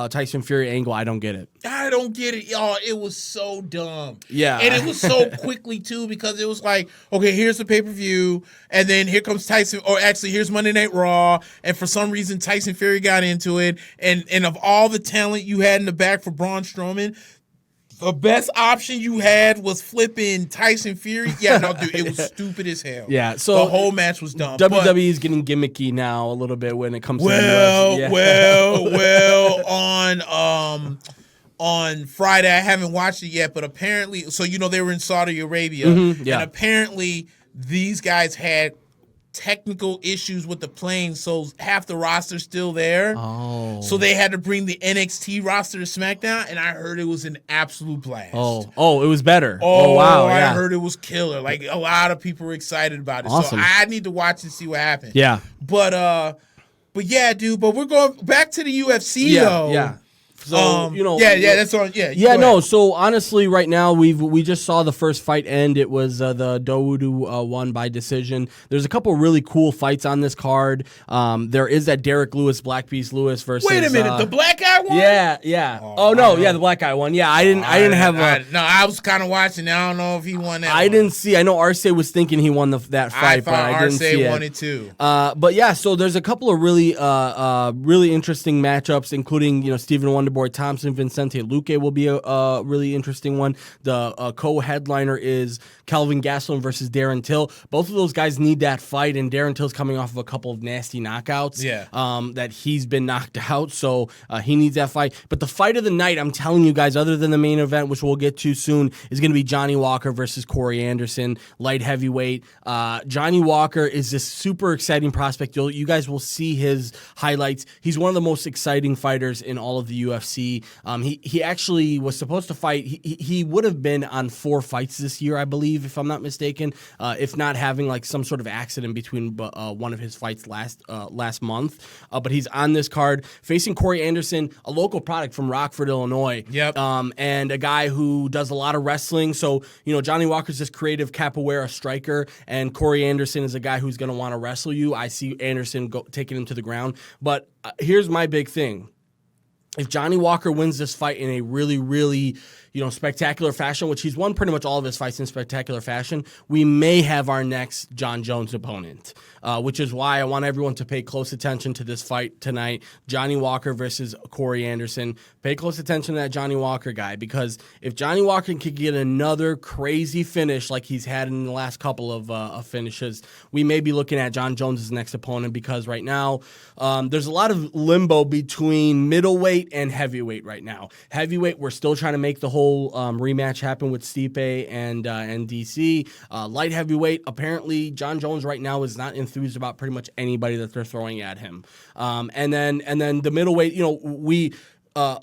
Tyson Fury angle, I don't get it. I don't get it, y'all. It was so dumb. Yeah. And it was so quickly, too, because it was like, okay, here's the pay-per-view, and then here comes Tyson, or actually, here's Monday Night Raw, and for some reason, Tyson Fury got into it, and of all the talent you had in the back for Braun Strowman, the best option you had was flipping Tyson Fury. Yeah, no, dude, it was stupid as hell. Yeah, so the whole match was dumb. WWE is getting gimmicky now a little bit when it comes to the UFC. On Friday, I haven't watched it yet, but apparently, so they were in Saudi Arabia, and apparently these guys had technical issues with the plane, so half the roster's still there. Oh. So they had to bring the NXT roster to SmackDown, and I heard it was an absolute blast. Oh, it was better. Oh, wow. I Yeah. heard it was killer. Like, a lot of people were excited about it. Awesome. So I need to watch and see what happens. Yeah. But yeah, dude, but we're going back to the UFC though. Yeah. So that's on. No. So honestly, right now we just saw the first fight end. It was the Dawodu won by decision. There's a couple really cool fights on this card. There is that Derek Lewis, Black Beast Lewis versus. Wait a minute, the black guy won. Yeah. Oh no, the black guy won. Yeah, I didn't have. I was kind of watching. I don't know if he won that. I didn't see. I know Arce was thinking he won that fight, but I didn't see it. Arce won it too. But yeah, so there's a couple of really interesting matchups, including Stephen Wonderboy Thompson, Vincente Luque will be a really interesting one. The co-headliner is Kelvin Gastelum versus Darren Till. Both of those guys need that fight, and Darren Till's coming off of a couple of nasty knockouts. That he's been knocked out, so he needs that fight. But the fight of the night, I'm telling you guys, other than the main event, which we'll get to soon, is going to be Johnny Walker versus Corey Anderson, light heavyweight. Johnny Walker is this super exciting prospect. You guys will see his highlights. He's one of the most exciting fighters in all of the UFC. He actually was supposed to fight. He would have been on 4 fights this year, I believe, if I'm not mistaken. If not having like some sort of accident between one of his fights last month. But he's on this card facing Corey Anderson, a local product from Rockford, Illinois. Yep. And a guy who does a lot of wrestling. So Johnny Walker's this creative capoeira striker, and Corey Anderson is a guy who's going to want to wrestle you. I see Anderson taking him to the ground. But here's my big thing. If Johnny Walker wins this fight in a really, really, spectacular fashion, which he's won pretty much all of his fights in spectacular fashion, we may have our next John Jones opponent, which is why I want everyone to pay close attention to this fight tonight. Johnny Walker versus Corey Anderson. Pay close attention to that Johnny Walker guy, because if Johnny Walker could get another crazy finish like he's had in the last couple of finishes, we may be looking at John Jones' next opponent, because right now there's a lot of limbo between middleweight and heavyweight right now. Heavyweight, we're still trying to make the whole rematch happen with Stipe and DC. Light heavyweight, apparently John Jones right now is not enthused about pretty much anybody that they're throwing at him. And then the middleweight,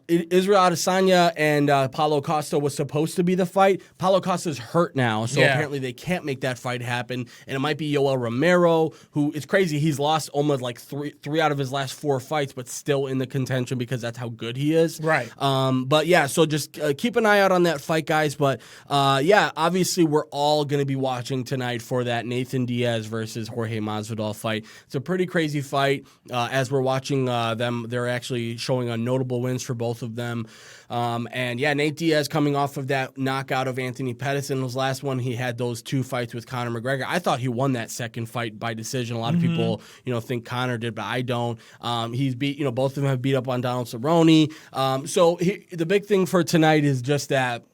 Israel Adesanya and Paulo Costa was supposed to be the fight. Paulo Costa's hurt now, so apparently they can't make that fight happen. And it might be Yoel Romero, who, it's crazy, he's lost almost like three out of his last 4 fights, but still in the contention because that's how good he is. Right. But yeah, so just keep an eye out on that fight, guys. But obviously we're all going to be watching tonight for that Nathan Diaz versus Jorge Masvidal fight. It's a pretty crazy fight. As we're watching them, they're actually showing a notable wins for both of them. Nate Diaz coming off of that knockout of Anthony Pettis in his last one. He had those 2 fights with Conor McGregor. I thought he won that second fight by decision. A lot of people, think Conor did, but I don't. He's beat, both of them have beat up on Donald Cerrone. The big thing for tonight is just that,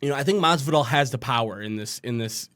I think Masvidal has the power in this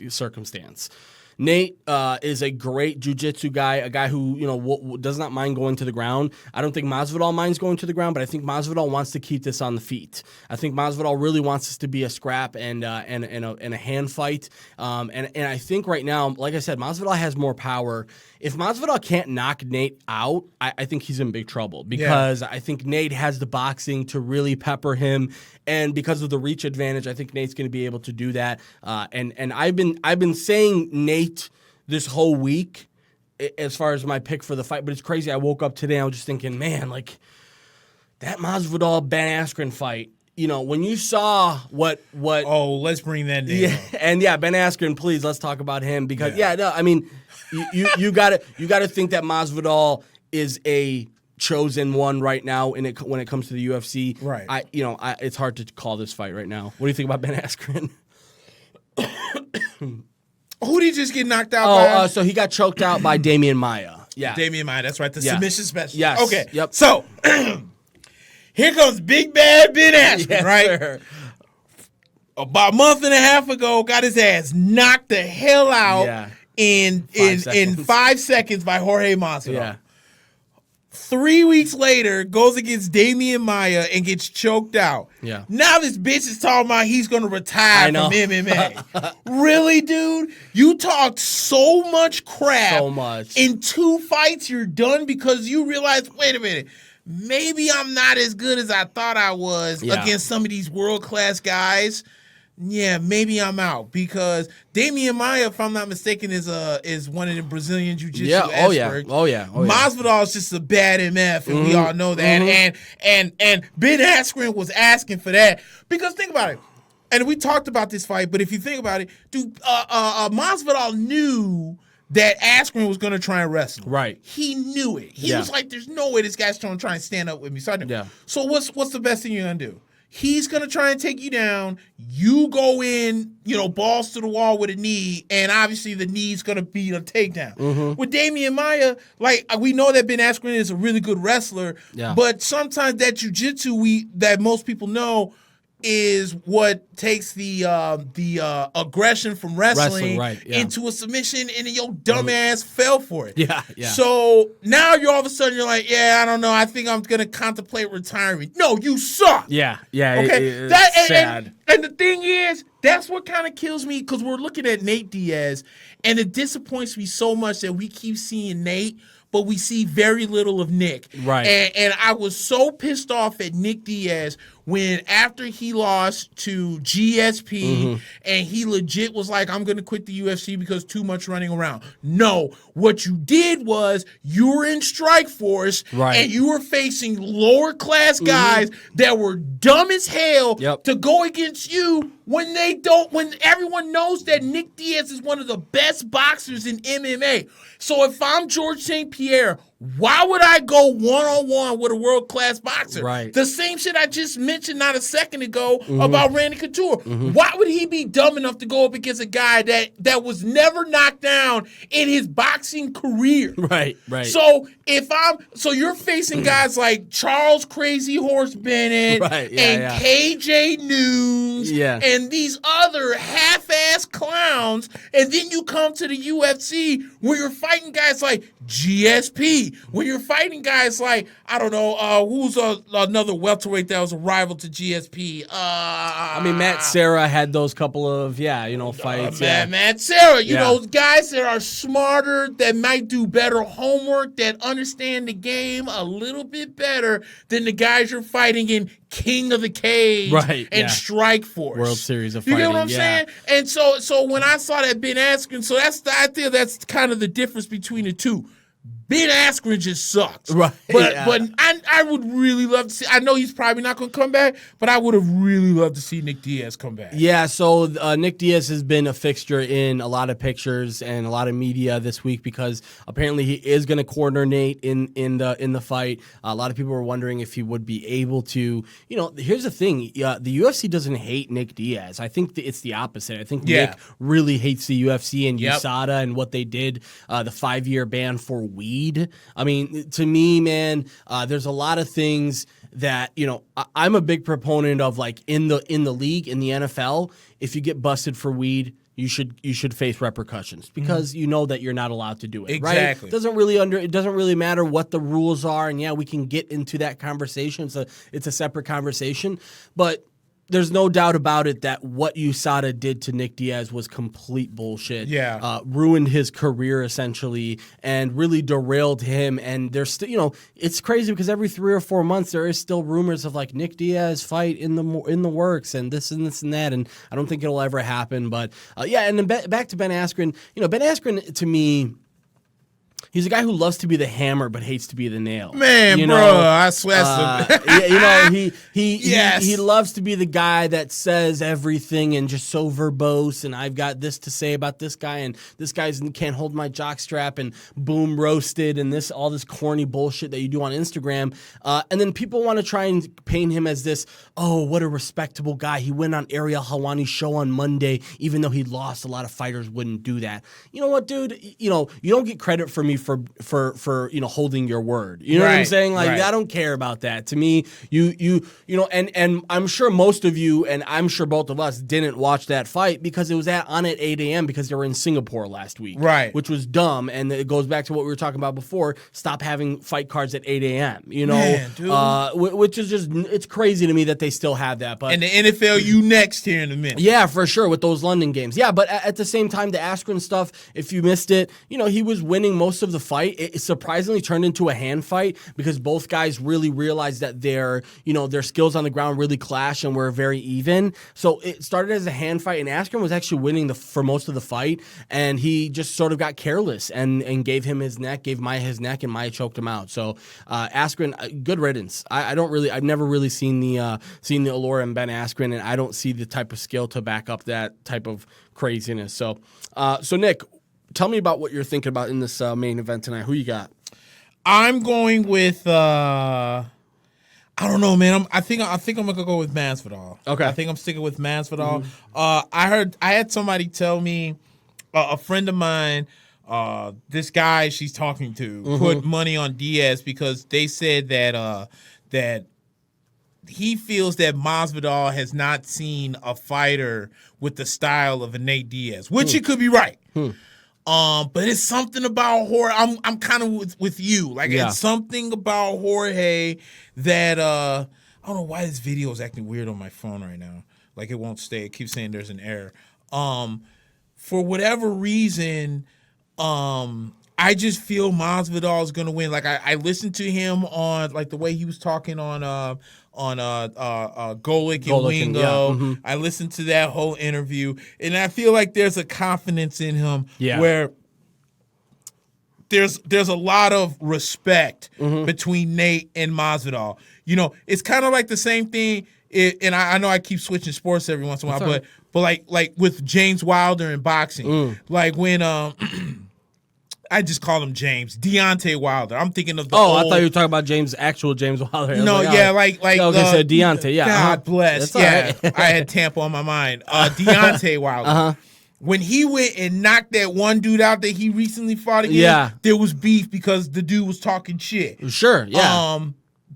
circumstance. Nate is a great jiu-jitsu guy, a guy who does not mind going to the ground. I don't think Masvidal minds going to the ground, but I think Masvidal wants to keep this on the feet. I think Masvidal really wants this to be a scrap and a hand fight. And I think right now, like I said, Masvidal has more power. If Masvidal can't knock Nate out, I think he's in big trouble, because I think Nate has the boxing to really pepper him, and because of the reach advantage, I think Nate's going to be able to do that. And I've been saying Nate this whole week as far as my pick for the fight, but it's crazy. I woke up today, I was just thinking, man, like that Masvidal Ben Askren fight. When you saw what let's bring that name up. And Ben Askren, please, let's talk about him, because you gotta think that Masvidal is a chosen one right now when it comes to the UFC. Right. It's hard to call this fight right now. What do you think about Ben Askren? Who did he just get knocked out by? So he got choked out by Damian Maia. Yeah. Damian Maia, that's right. The submission specialist. Yes. Okay. Yep. So here comes big bad Ben Askren, right? Sir. about a month and a half ago, got his ass knocked the hell out in 5 seconds by Jorge Masvidal. Yeah. 3 weeks later, goes against Damian Maia and gets choked out. Yeah. Now this bitch is talking about he's going to retire from MMA. Really, dude? You talked so much crap. So much. In 2 fights, you're done because you realize, wait a minute, maybe I'm not as good as I thought I was against some of these world-class guys. Yeah, maybe I'm out because Damian Maia, if I'm not mistaken, is one of the Brazilian jiu-jitsu experts. Oh yeah. Masvidal is just a bad MF, and we all know that. And Ben Askren was asking for that because think about it. And we talked about this fight, but if you think about it, dude, Masvidal knew that Askren was going to try and wrestle. Right. He knew it. He was like, "There's no way this guy's trying to stand up with me." So what's the best thing you're gonna do? He's going to try and take you down. You go in, balls to the wall with a knee, and obviously the knee's going to be a takedown. With Damian Maia, we know that Ben Askren is a really good wrestler, but sometimes that jiu-jitsu that most people know is what takes the aggression from wrestling into a submission, and your dumb ass fell for it. Yeah. So now you're all of a sudden you're like, I don't know. I think I'm gonna contemplate retirement. No, you suck. Yeah. Okay. That's sad. And the thing is, that's what kind of kills me because we're looking at Nate Diaz, and it disappoints me so much that we keep seeing Nate, but we see very little of Nick. Right. And I was so pissed off at Nick Diaz when after he lost to GSP and he legit was like, I'm going to quit the UFC because too much running around. No, what you did was you were in Strike Force and you were facing lower class guys that were dumb as hell to go against you when everyone knows that Nick Diaz is one of the best boxers in MMA. So if I'm George St. Pierre, why would I go one-on-one with a world-class boxer? Right. The same shit I just mentioned not a second ago about Randy Couture. Why would he be dumb enough to go up against a guy that was never knocked down in his boxing career? Right. So so you're facing guys like Charles Crazy Horse Bennett and KJ Noons and these other half-ass clowns, and then you come to the UFC where you're fighting guys like GSP, when you're fighting guys like, I don't know, who's another welterweight that was a rival to GSP? Matt Serra had those couple of, fights. Matt Serra, know, guys that are smarter, that might do better homework, that understand the game a little bit better than the guys you're fighting in King of the Cage and Strike Force. World Series of Fighting. You get what I'm saying? And so when I saw that Ben Askren, so I think that's kind of the difference between the two. Ben Askren just sucks. Right. But I would really love to see, I know he's probably not going to come back, but I would have really loved to see Nick Diaz come back. Yeah, so Nick Diaz has been a fixture in a lot of pictures and a lot of media this week because apparently he is going to coordinate in the fight. A lot of people were wondering if he would be able to. Here's the thing. The UFC doesn't hate Nick Diaz. I think it's the opposite. I think Nick really hates the UFC and USADA and what they did, the 5-year ban for weed. I mean, to me, man, there's a lot of things that, I'm a big proponent of, like in the league, in the NFL, if you get busted for weed, you should face repercussions because you know that you're not allowed to do it. Exactly. Right? It doesn't really matter what the rules are, and we can get into that conversation. So it's a separate conversation, but there's no doubt about it that what USADA did to Nick Diaz was complete bullshit. Yeah. Ruined his career essentially and really derailed him. And there's still, it's crazy because every 3 or 4 months there is still rumors of like Nick Diaz fight in the works and this and this and that. And I don't think it'll ever happen. But and then back to Ben Askren. Ben Askren to me, he's a guy who loves to be the hammer but hates to be the nail. Man, bro, I swear. He loves to be the guy that says everything and just so verbose and I've got this to say about this guy and this guy can't hold my jockstrap and boom roasted and all this corny bullshit that you do on Instagram. And then people want to try and paint him as this, oh, what a respectable guy. He went on Ariel Helwani's show on Monday, even though he lost. A lot of fighters wouldn't do that. You know what, dude? You don't get credit for me for holding your word. You know what I'm saying? Like I don't care about that. To me, you know, and I'm sure most of you, and I'm sure both of us, didn't watch that fight because it was on at 8 a.m. because they were in Singapore last week, which was dumb. And it goes back to what we were talking about before. Stop having fight cards at 8 a.m. You know, which is just, it's crazy to me that they still have that. But and the NFL, you next here in a minute. Yeah, for sure, with those London games. Yeah, but at the same time, the Askren stuff, if you missed it, you know, he was winning most of the fight. It surprisingly turned into a hand fight because both guys really realized that their skills on the ground really clash and were very even. So it started as a hand fight, and Askren was actually winning for most of the fight, and he just sort of got careless and gave him his neck, gave Maia his neck, and Maia choked him out. So Askren, good riddance. I've never really seen the allure in Ben Askren, and I don't see the type of skill to back up that type of craziness. So Nick, tell me about what you're thinking about in this main event tonight. Who you got? I'm going with I don't know, man. I think I'm gonna go with Masvidal. Okay. I think I'm sticking with Masvidal. I had somebody tell me, a friend of mine, this guy she's talking to put money on Diaz because they said that he feels that Masvidal has not seen a fighter with the style of a Nate Diaz, which he could be right. But it's something about Jorge. I'm kind of with you. Like it's something about Jorge that I don't know why this video is acting weird on my phone right now. Like it won't stay. It keeps saying there's an error. For whatever reason, I just feel Masvidal is gonna win. Like I listened to him on like the way he was talking on Golic and Wingo. I listened to that whole interview, and I feel like there's a confidence in him where there's a lot of respect between Nate and Masvidal. You know, it's kind of like the same thing. And I know I keep switching sports every once in a while, but like with James Wilder in boxing, like when I just call him James Deontay Wilder. I'm thinking of the old, I thought you were talking about actual James Wilder. No, like I was gonna say Deontay. Yeah, God bless. That's right. I had Tampa on my mind. Deontay Wilder. When he went and knocked that one dude out that he recently fought again, there was beef because the dude was talking shit. Sure, yeah.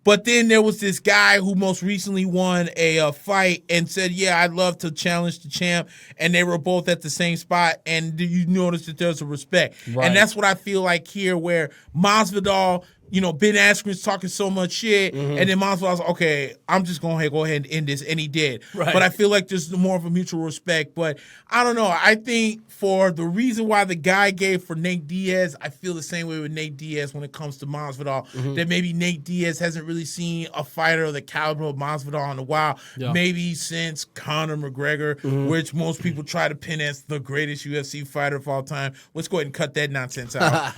But then there was this guy who most recently won a fight and said, yeah, I'd love to challenge the champ. And they were both at the same spot. And you notice that there's a respect. Right. And that's what I feel like here where Masvidal, you know, Ben Askren's talking so much shit. And then Masvidal's like, okay, I'm just going to go ahead and end this. And he did. Right. But I feel like there's more of a mutual respect. But I don't know. I think for the reason why the guy gave for Nate Diaz, I feel the same way with Nate Diaz when it comes to Masvidal. That maybe Nate Diaz hasn't really seen a fighter of the caliber of Masvidal in a while. Yeah. Maybe since Conor McGregor, which most people try to pin as the greatest UFC fighter of all time. Let's go ahead and cut that nonsense out.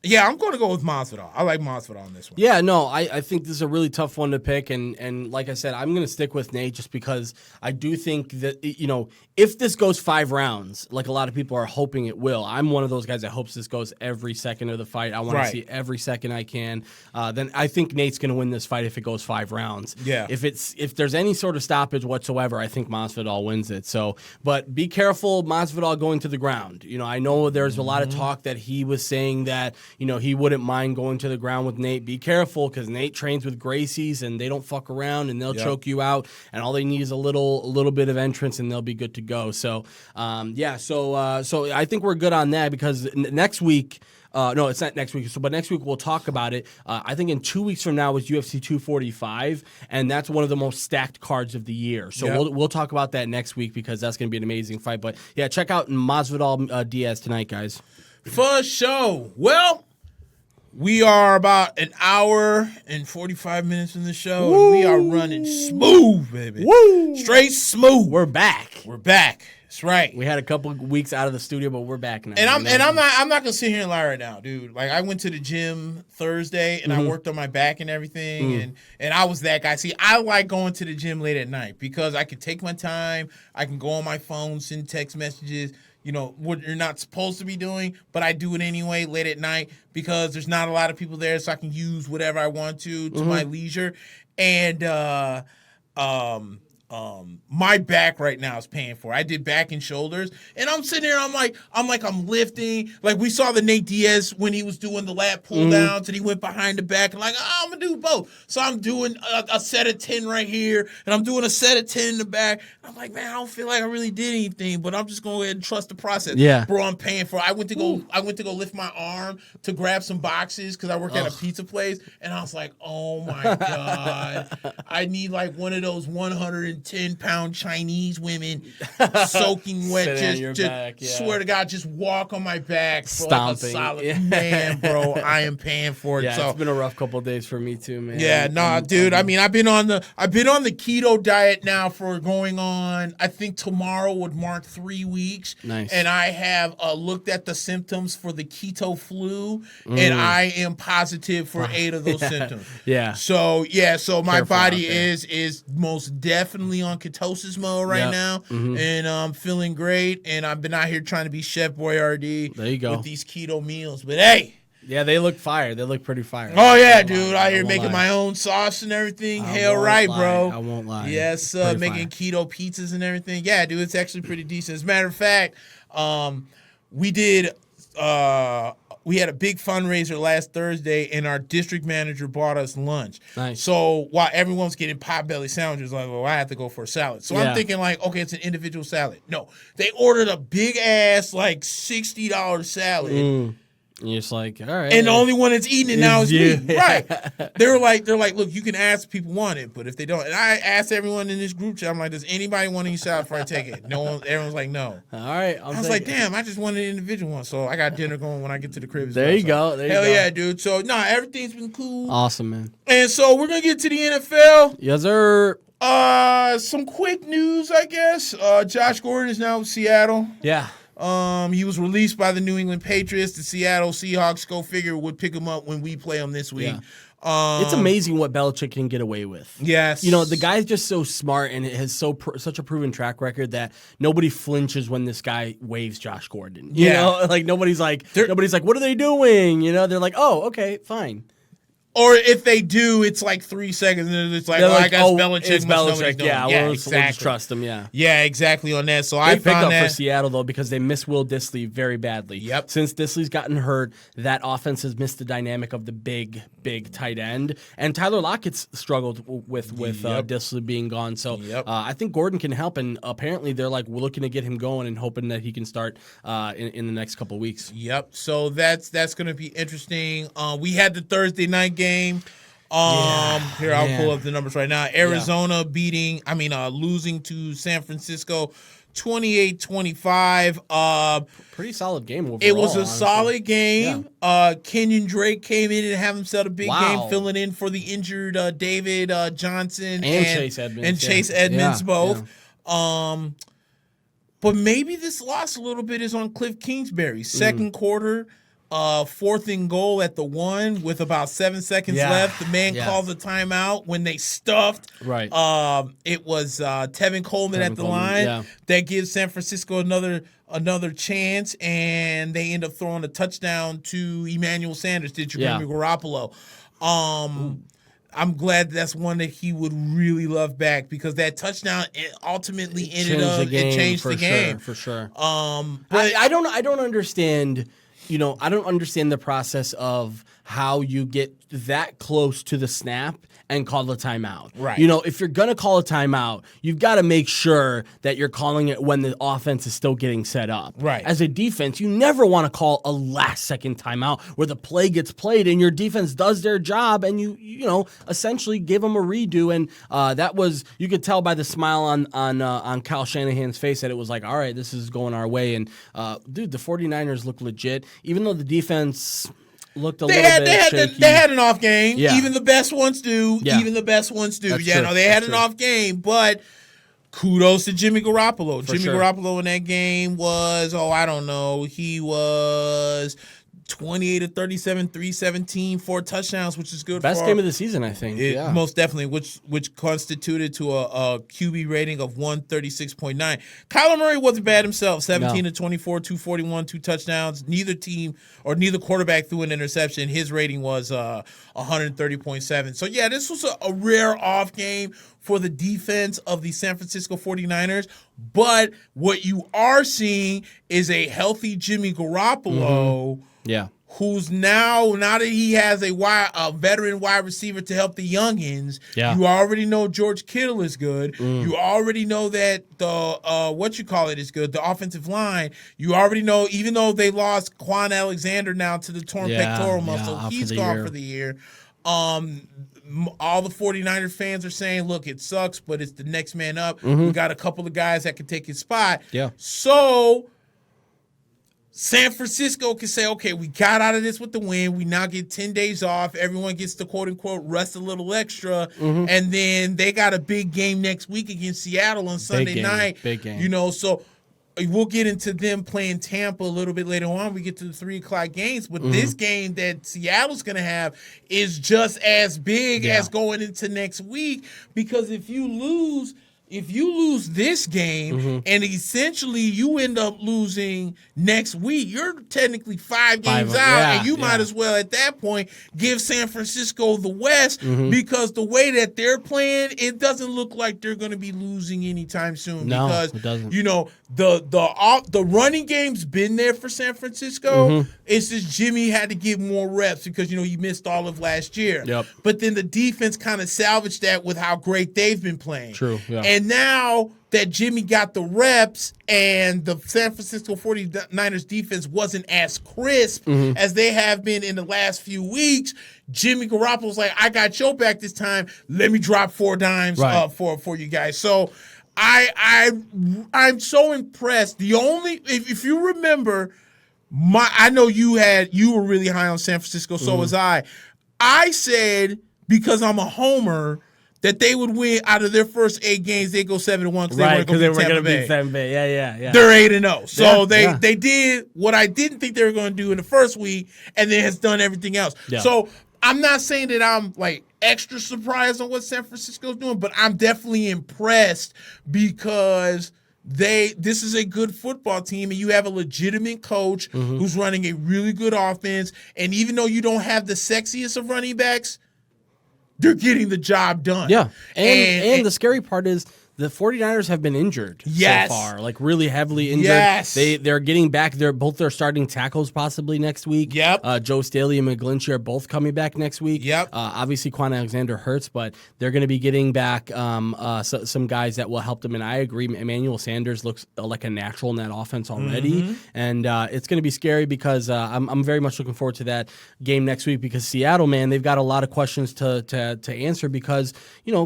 Yeah, I'm going to go with Masvidal. I like Masvidal on this one. Yeah, no, I think this is a really tough one to pick. And like I said, I'm going to stick with Nate just because I do think that, you know, if this goes 5 rounds, like a lot of people are hoping it will, I'm one of those guys that hopes this goes every second of the fight. I want to see every second I can. Then I think Nate's going to win this fight if it goes 5 rounds. Yeah. If there's any sort of stoppage whatsoever, I think Masvidal wins it. So, but be careful, Masvidal going to the ground. You know, I know there's a lot of talk that he was saying that, you know, he wouldn't mind going to the ground with Nate. Be careful because Nate trains with Gracie's and they don't fuck around and they'll choke you out. And all they need is a little bit of entrance and they'll be good to go. So, so I think we're good on that because next week. No, it's not next week. But next week we'll talk about it. I think in 2 weeks from now is UFC 245, and that's one of the most stacked cards of the year. So we'll talk about that next week because that's going to be an amazing fight. But yeah, check out Masvidal Diaz tonight, guys. For sure. Well, we are about an hour and 45 minutes in the show, and we are running smooth, baby. Woo! Straight smooth. We're back. That's right. We had a couple of weeks out of the studio, but we're back now. And I'm not gonna sit here and lie right now, dude. Like I went to the gym Thursday and I worked on my back and everything, and I was that guy. See, I like going to the gym late at night because I can take my time. I can go on my phone, send text messages. You know, what you're not supposed to be doing, but I do it anyway late at night because there's not a lot of people there, so I can use whatever I want to my leisure. And my back right now is paying for it. I did back and shoulders, and I'm sitting there. I'm lifting. Like we saw the Nate Diaz when he was doing the lat pull downs, and he went behind the back, and like I'm gonna do both. So I'm doing a set of 10 right here, and I'm doing a set of 10 in the back. I'm like, man, I don't feel like I really did anything, but I'm just gonna go ahead and trust the process. Yeah, bro, I'm paying for it. I went to go lift my arm to grab some boxes because I work at a pizza place, and I was like, oh my god, I need like one of those 110-pound Chinese women soaking wet. Swear to God, just walk on my back for like a solid man, bro. I am paying for it. Yeah, so it's been a rough couple of days for me too, man. Yeah, dude. I mean, I've been on the keto diet now for going on. I think tomorrow would mark 3 weeks. Nice. And I have looked at the symptoms for the keto flu, and I am positive for 8 of those symptoms. Yeah. So my Careful body is most definitely on ketosis mode right now, and I'm feeling great. And I've been out here trying to be Chef Boyardee. There you go. With these keto meals, but hey. Yeah, they look fire. They look pretty fire. Oh yeah, dude! Out here making my own sauce and everything. Hell right, bro. I won't lie. Yes, making keto pizzas and everything. Yeah, dude, it's actually pretty decent. As a matter of fact, we had a big fundraiser last Thursday, and our district manager bought us lunch. Nice. So while everyone's getting potbelly sandwiches, like, well, I have to go for a salad. So I'm thinking like, okay, it's an individual salad. No, they ordered a big ass like $60 salad. And you're just like, all right. And the only one that's eating it now is me. Right. They're like, look, you can ask if people want it, but if they don't, and I asked everyone in this group chat, I'm like, does anybody want to eat salad before I take it? No one, everyone's like, no. All right. I was like, damn, I just wanted an individual one. So I got dinner going when I get to the crib. There you go. Hell yeah, dude. So everything's been cool. Awesome, man. And so we're gonna get to the NFL. Yes, sir. Some quick news, I guess. Josh Gordon is now in Seattle. Yeah. He was released by the New England Patriots. The Seattle Seahawks, go figure, would pick him up when we play him this week. Yeah. It's amazing what Belichick can get away with. Yes. You know, the guy's just so smart and has such a proven track record that nobody flinches when this guy waves Josh Gordon. You know, like nobody's like, what are they doing? You know, they're like, oh, okay, fine. Or if they do, it's like 3 seconds, and it's like, I guess Belichick. It's Belichick. Yeah, we'll exactly. just trust him. Yeah. Yeah, exactly on that. So Big I found pickup that for Seattle though because they miss Will Dissly very badly. Yep. Since Dissly's gotten hurt, that offense has missed the dynamic of the big tight end, and Tyler Lockett's struggled with Dissly being gone. So I think Gordon can help, and apparently they're like looking to get him going and hoping that he can start in the next couple of weeks. Yep. So that's going to be interesting. We had the Thursday night game. Here, I'll pull up the numbers right now. Arizona losing to San Francisco 28-25. Pretty solid game overall. It was a honestly. Solid game. Yeah. Kenyon Drake came in and had himself a big game, filling in for the injured David Johnson and Chase Edmonds. Both. Yeah. But maybe this loss a little bit is on Cliff Kingsbury. Second quarter. 4th and goal at the 1 with about 7 seconds left. The man called the timeout when they stuffed. Right. It was Tevin Coleman at the line. Yeah. That gives San Francisco another chance, and they end up throwing a touchdown to Emmanuel Sanders. Did you remember Garoppolo? I'm glad that's one that he would really love back because that touchdown ultimately changed the game for sure. But I don't understand. You know, I don't understand the process of how you get that close to the snap and call a timeout. Right. You know, if you're going to call a timeout, you've got to make sure that you're calling it when the offense is still getting set up. Right. As a defense, you never want to call a last-second timeout where the play gets played and your defense does their job and you essentially give them a redo. And that was, you could tell by the smile on Kyle Shanahan's face that it was like, all right, this is going our way. And, dude, the 49ers look legit. Even though the defense looked a little bit shaky. They had an off game. Yeah. Even the best ones do. Yeah. Even the best ones do. That's yeah, true. no, they had an off game, but kudos to Jimmy Garoppolo. For sure. Garoppolo in that game was, he was 28 of 37, 317, 4 touchdowns, which is good. Best game of the season, I think. Most definitely, which constituted to a QB rating of 136.9. Kyler Murray wasn't bad himself. 17 to 24, 241, 2 touchdowns. Neither quarterback threw an interception. His rating was 130.7. So, yeah, this was a rare off game for the defense of the San Francisco 49ers. But what you are seeing is a healthy Jimmy Garoppolo. Yeah. Who's now that he has a veteran wide receiver to help the youngins, you already know George Kittle is good. You already know that the is good, the offensive line. You already know, even though they lost Quan Alexander now to the torn pectoral muscle, he's gone for the year. All the 49er fans are saying, look, it sucks, but it's the next man up. We got a couple of guys that can take his spot. Yeah. So San Francisco can say, okay, we got out of this with the win. We now get 10 days off. Everyone gets to, quote unquote, rest a little extra. And then they got a big game next week against Seattle on Sunday night. Big game. So we'll get into them playing Tampa a little bit later on. We get to the 3 o'clock games. But this game that Seattle's going to have is just as big as going into next week. Because if you lose this game and essentially you end up losing next week, you're technically 5 games out, and you might as well at that point give San Francisco the West because the way that they're playing, it doesn't look like they're going to be losing anytime soon. No, because it doesn't. The running game's been there for San Francisco. It's just Jimmy had to get more reps because he missed all of last year. Yep. But then the defense kind of salvaged that with how great they've been playing. True. Yeah. And now that Jimmy got the reps and the San Francisco 49ers defense wasn't as crisp as they have been in the last few weeks, Jimmy Garoppolo's like, I got your back this time. Let me drop 4 dimes for you guys. So I'm so impressed. The only, if you remember, I know you were really high on San Francisco, so was I. I said, because I'm a homer, that they would win out of their first 8 games. They go 7-1 because they were going to beat Tampa Bay. Yeah. They're 8-0. So they did what I didn't think they were going to do in the first week, and then has done everything else. Yeah. So I'm not saying that I'm like extra surprised on what San Francisco's doing, but I'm definitely impressed because this is a good football team, and you have a legitimate coach who's running a really good offense. And even though you don't have the sexiest of running backs, they're getting the job done. Yeah. And the scary part is the 49ers have been injured so far, like really heavily injured. Yes. They're getting back. Both their starting tackles possibly next week. Yep. Joe Staley and McGlinchey are both coming back next week. Yep. Obviously, Quan Alexander hurts, but they're going to be getting back some guys that will help them. And I agree, Emmanuel Sanders looks like a natural in that offense already. And it's going to be scary because I'm very much looking forward to that game next week because Seattle, man, they've got a lot of questions to answer because,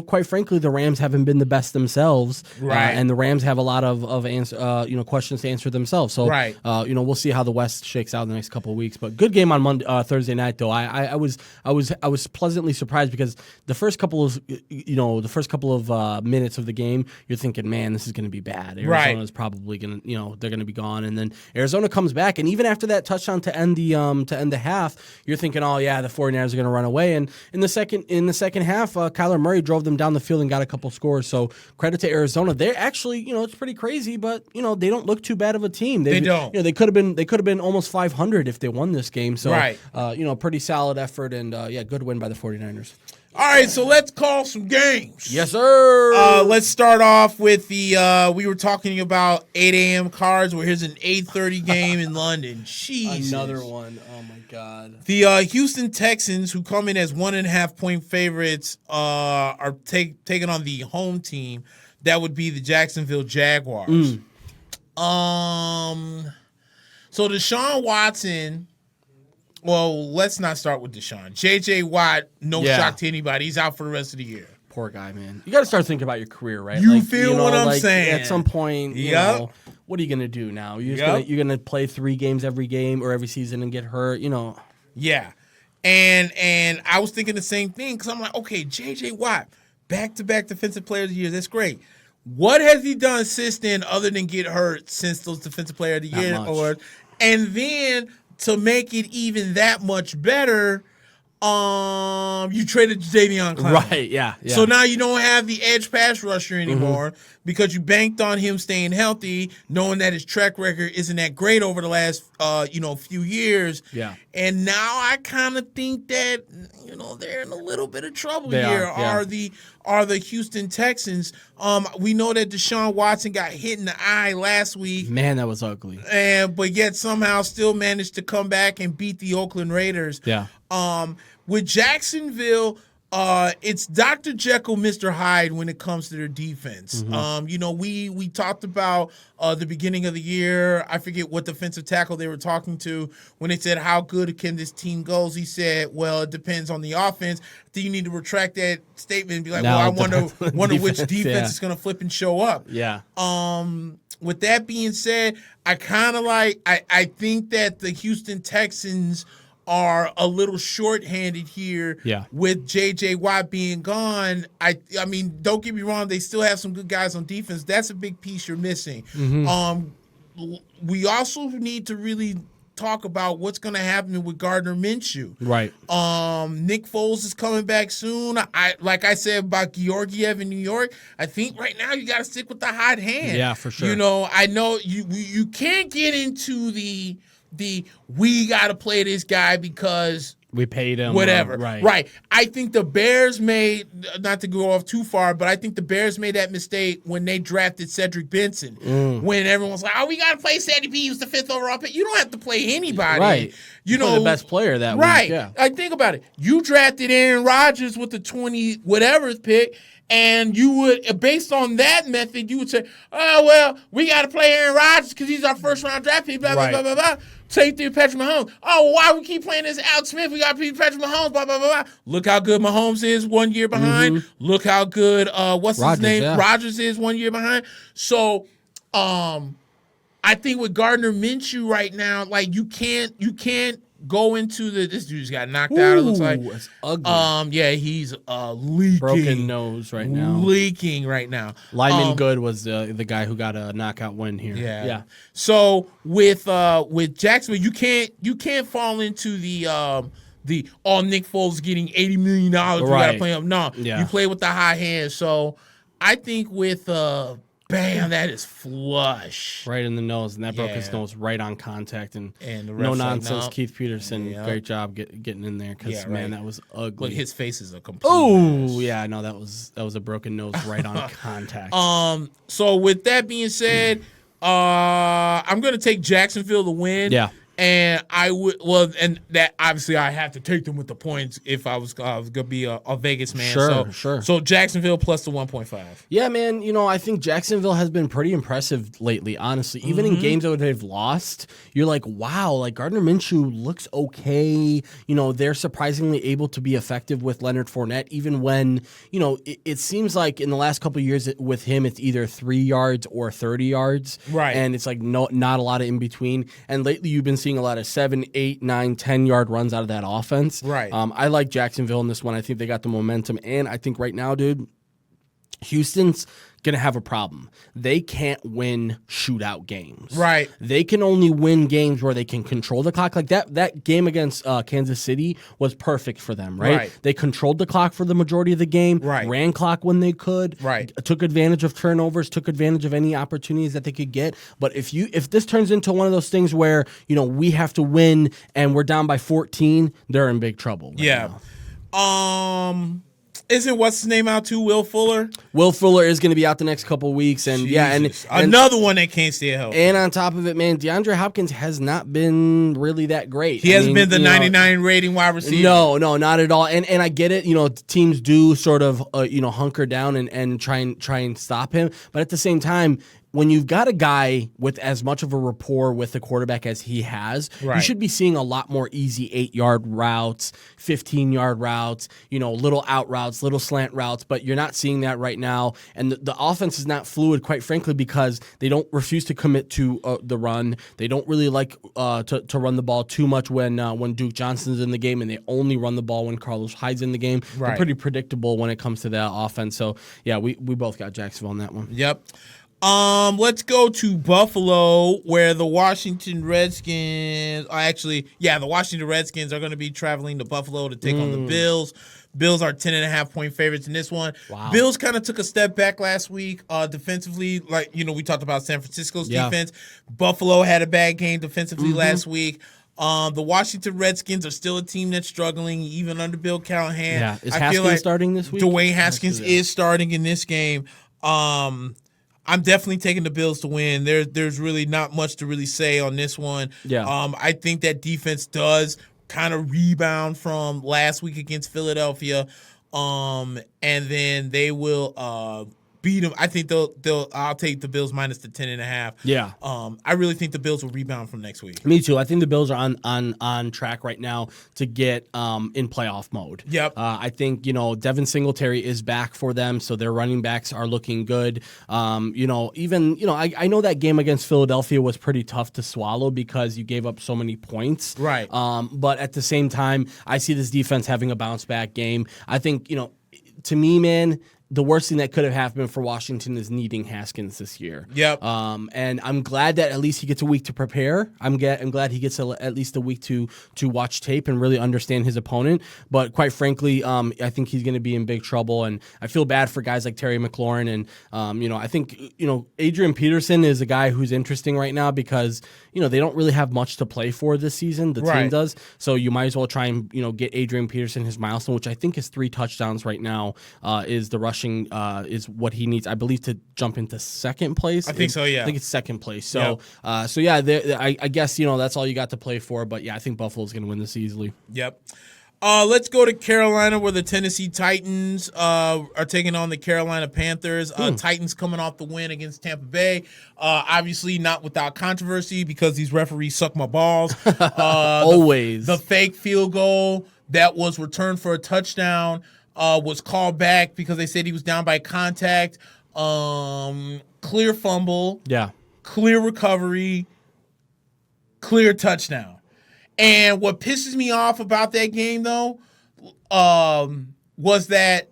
quite frankly, the Rams haven't been the best themselves. Right. And the Rams have a lot of questions to answer themselves. So, we'll see how the West shakes out in the next couple of weeks. But good game on Thursday night, though. I was pleasantly surprised because the first couple of minutes of the game, you're thinking, man, this is going to be bad. Arizona's probably going to, they're going to be gone. And then Arizona comes back, and even after that touchdown to end the half, you're thinking, oh yeah, the 49ers are going to run away. And in the second half, Kyler Murray drove them down the field and got a couple scores. So credit to Arizona. They're actually, it's pretty crazy, but they don't look too bad of a team. They don't. They could have been almost 500 if they won this game. So pretty solid effort and good win by the 49ers. All right, so let's call some games. Yes, sir. Let's start off with the we were talking about 8 a.m. cards. Well, here's an 8:30 game in London. Jesus. Another one. Oh my God. The Houston Texans, who come in as 1.5-point favorites, are taking on the home team. That would be the Jacksonville Jaguars. So Deshaun Watson. Well, let's not start with Deshaun. J.J. Watt, no shock to anybody. He's out for the rest of the year. Poor guy, man. You got to start thinking about your career, right? You feel what I'm saying? At some point, what are you going to do now? You're going to play 3 games every game or every season and get hurt, Yeah. And I was thinking the same thing because I'm like, okay, J.J. Watt, back-to-back Defensive Player of the Year. That's great. What has he done since then other than get hurt since those Defensive Player of the Year awards? And then to make it even that much better, you traded Davion Clowney. Right, yeah. So now you don't have the edge pass rusher anymore because you banked on him staying healthy, knowing that his track record isn't that great over the last few years. Yeah. And now I kind of think that they're in a little bit of trouble They here. are, yeah. Are the Houston Texans? We know that Deshaun Watson got hit in the eye last week. Man, that was ugly. But yet somehow still managed to come back and beat the Oakland Raiders. Yeah. With Jacksonville, it's Dr. Jekyll, Mr. Hyde when it comes to their defense. We talked about the beginning of the year. I forget what defensive tackle they were talking to when they said, how good can this team go? He said, well, it depends on the offense. I think you need to retract that statement and be like, I wonder which defense is going to flip and show up. Yeah. With that being said, I think that the Houston Texans are a little short-handed here with J.J. Watt being gone. I mean, don't get me wrong, they still have some good guys on defense. That's a big piece you're missing. We also need to really talk about what's going to happen with Gardner Minshew. Right. Nick Foles is coming back soon. Like I said about Georgiev in New York, I think right now you got to stick with the hot hand. Yeah, for sure. I know you can't get into the we got to play this guy because we paid him. Whatever. Right. I think the Bears made, not to go off too far, but I think the Bears made that mistake when they drafted Cedric Benson. When everyone's like, we got to play Cedric B. He was the 5th overall pick. You don't have to play anybody. Right. The best player that week. Right. Yeah. Think about it. You drafted Aaron Rodgers with the 20 whatever pick, and you would, based on that method, you would say, we got to play Aaron Rodgers because he's our first-round draft pick, blah, blah, blah, blah, blah. Same thing with Patrick Mahomes. Why we keep playing this Alex Smith? We got to beat Patrick Mahomes, blah, blah, blah, blah. Look how good Mahomes is 1 year behind. Look how good, his name? Yeah. Rodgers is 1 year behind. So, I think with Gardner Minshew right now, like you can't go into this dude's got knocked out, it looks like. It's ugly. He's leaking. Broken nose right now. Leaking right now. Lyman Good was the guy who got a knockout win here. Yeah. So with Jacksonville, you can't fall into the Nick Foles getting $80 million. We gotta play him. No, you play with the high hand. So I think with bam, that is flush. Right in the nose, and that broke his nose right on contact. And no nonsense, like, Keith Peterson, great job getting in there because, man, that was ugly. Look, his face is a complete mess. Yeah, no, that was a broken nose right on contact. So with that being said, I'm going to take Jacksonville to win. Yeah. And and that obviously I have to take them with the points if I was going to be a Vegas man. Sure. So Jacksonville plus the 1.5. Yeah, man. I think Jacksonville has been pretty impressive lately, honestly. Even in games that they've lost, you're like, wow, like Gardner Minshew looks okay. They're surprisingly able to be effective with Leonard Fournette, even when, it seems like in the last couple of years with him, it's either 3 yards or 30 yards. Right. And it's like not a lot of in between. And lately you've been seeing a lot of 7, 8, 9, 10-yard runs out of that offense. Right. I like Jacksonville in this one. I think they got the momentum. And I think right now, dude, Houston's going to have a problem. They can't win shootout games. Right. They can only win games where they can control the clock. Like that game against Kansas City was perfect for them, right? They controlled the clock for the majority of the game, ran clock when they could, took advantage of turnovers, took advantage of any opportunities that they could get. But if this turns into one of those things where, we have to win and we're down by 14, they're in big trouble. Now. Isn't what's his name out too? Will Fuller? Will Fuller is going to be out the next couple weeks, and another one that can't stay healthy. And on top of it, man, DeAndre Hopkins has not been really that great. He hasn't been the 99 rating wide receiver. No, not at all. And I get it. Teams do sort of hunker down and try and stop him, but at the same time, when you've got a guy with as much of a rapport with the quarterback as he has, you should be seeing a lot more easy 8-yard routes, 15-yard routes, little out routes, little slant routes, but you're not seeing that right now. And the offense is not fluid, quite frankly, because they don't refuse to commit to the run. They don't really like to run the ball too much when Duke Johnson's in the game, and they only run the ball when Carlos Hyde's in the game. They're pretty predictable when it comes to that offense. So, yeah, we both got Jacksonville on that one. Yep. Let's go to Buffalo, where the Washington Redskins the Washington Redskins are going to be traveling to Buffalo to take on the Bills. Bills are 10.5-point favorites in this one. Wow. Bills kind of took a step back last week defensively. Like, we talked about San Francisco's defense. Buffalo had a bad game defensively last week. The Washington Redskins are still a team that's struggling, even under Bill Callahan. Yeah. Is Haskins starting this week? Dwayne Haskins is starting in this game. I'm definitely taking the Bills to win. There's really not much to really say on this one. Yeah. I think that defense does kind of rebound from last week against Philadelphia. And then they will beat them. I think I'll take the Bills minus the 10.5. Yeah. I really think the Bills will rebound from next week. Me too. I think the Bills are on track right now to get in playoff mode. Yep. I think, Devin Singletary is back for them, so their running backs are looking good. I know that game against Philadelphia was pretty tough to swallow because you gave up so many points. Right. But at the same time, I see this defense having a bounce back game. I think, to me, man, the worst thing that could have happened for Washington is needing Haskins this year. Yep. And I'm glad that at least he gets a week to prepare. I'm glad he gets at least a week to watch tape and really understand his opponent. But quite frankly, I think he's going to be in big trouble. And I feel bad for guys like Terry McLaurin. And, I think, Adrian Peterson is a guy who's interesting right now because, they don't really have much to play for this season. The team does. So you might as well try and, get Adrian Peterson his milestone, which I think is 3 touchdowns right now, is the rushing is what he needs, I believe, to jump into second place. I think so, yeah. I think it's second place. So, I guess, that's all you got to play for. But, yeah, I think Buffalo's going to win this easily. Yep. Let's go to Carolina, where the Tennessee Titans are taking on the Carolina Panthers. Titans coming off the win against Tampa Bay. Obviously not without controversy because these referees suck my balls. Always. The fake field goal that was returned for a touchdown was called back because they said he was down by contact. Clear fumble. Yeah. Clear recovery. Clear touchdown. And what pisses me off about that game, though, was that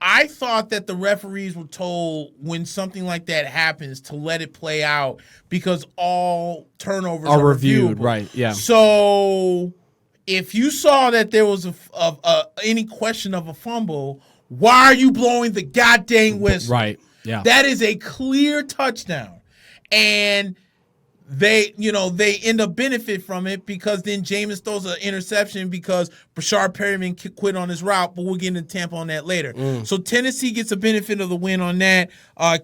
I thought that the referees were told when something like that happens to let it play out because all turnovers are reviewed. Right, yeah. So if you saw that there was any question of a fumble, why are you blowing the goddamn whistle? Right, yeah. That is a clear touchdown. And they end up benefit from it because then Jameis throws an interception because Brashard Perryman quit on his route, but we'll get into Tampa on that later. So Tennessee gets a benefit of the win on that.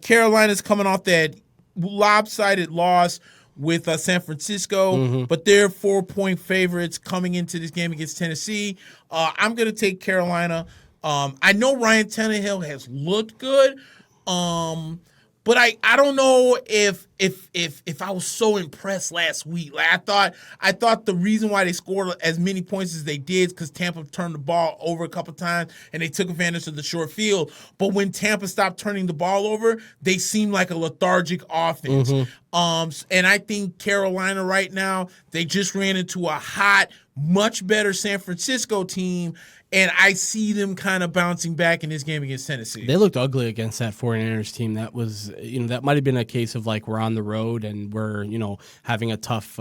Carolina's coming off that lopsided loss with San Francisco, but they're 4-point favorites coming into this game against Tennessee. I'm going to take Carolina. I know Ryan Tannehill has looked good, but I don't know if I was so impressed last week. Like I thought the reason why they scored as many points as they did is because Tampa turned the ball over a couple times and they took advantage of the short field. But when Tampa stopped turning the ball over, they seemed like a lethargic offense. And I think Carolina right now, they just ran into a hot, much better San Francisco team. And I see them kind of bouncing back in this game against Tennessee. They looked ugly against that 49ers team. That was, that might have been a case of like we're on the road and we're, having a tough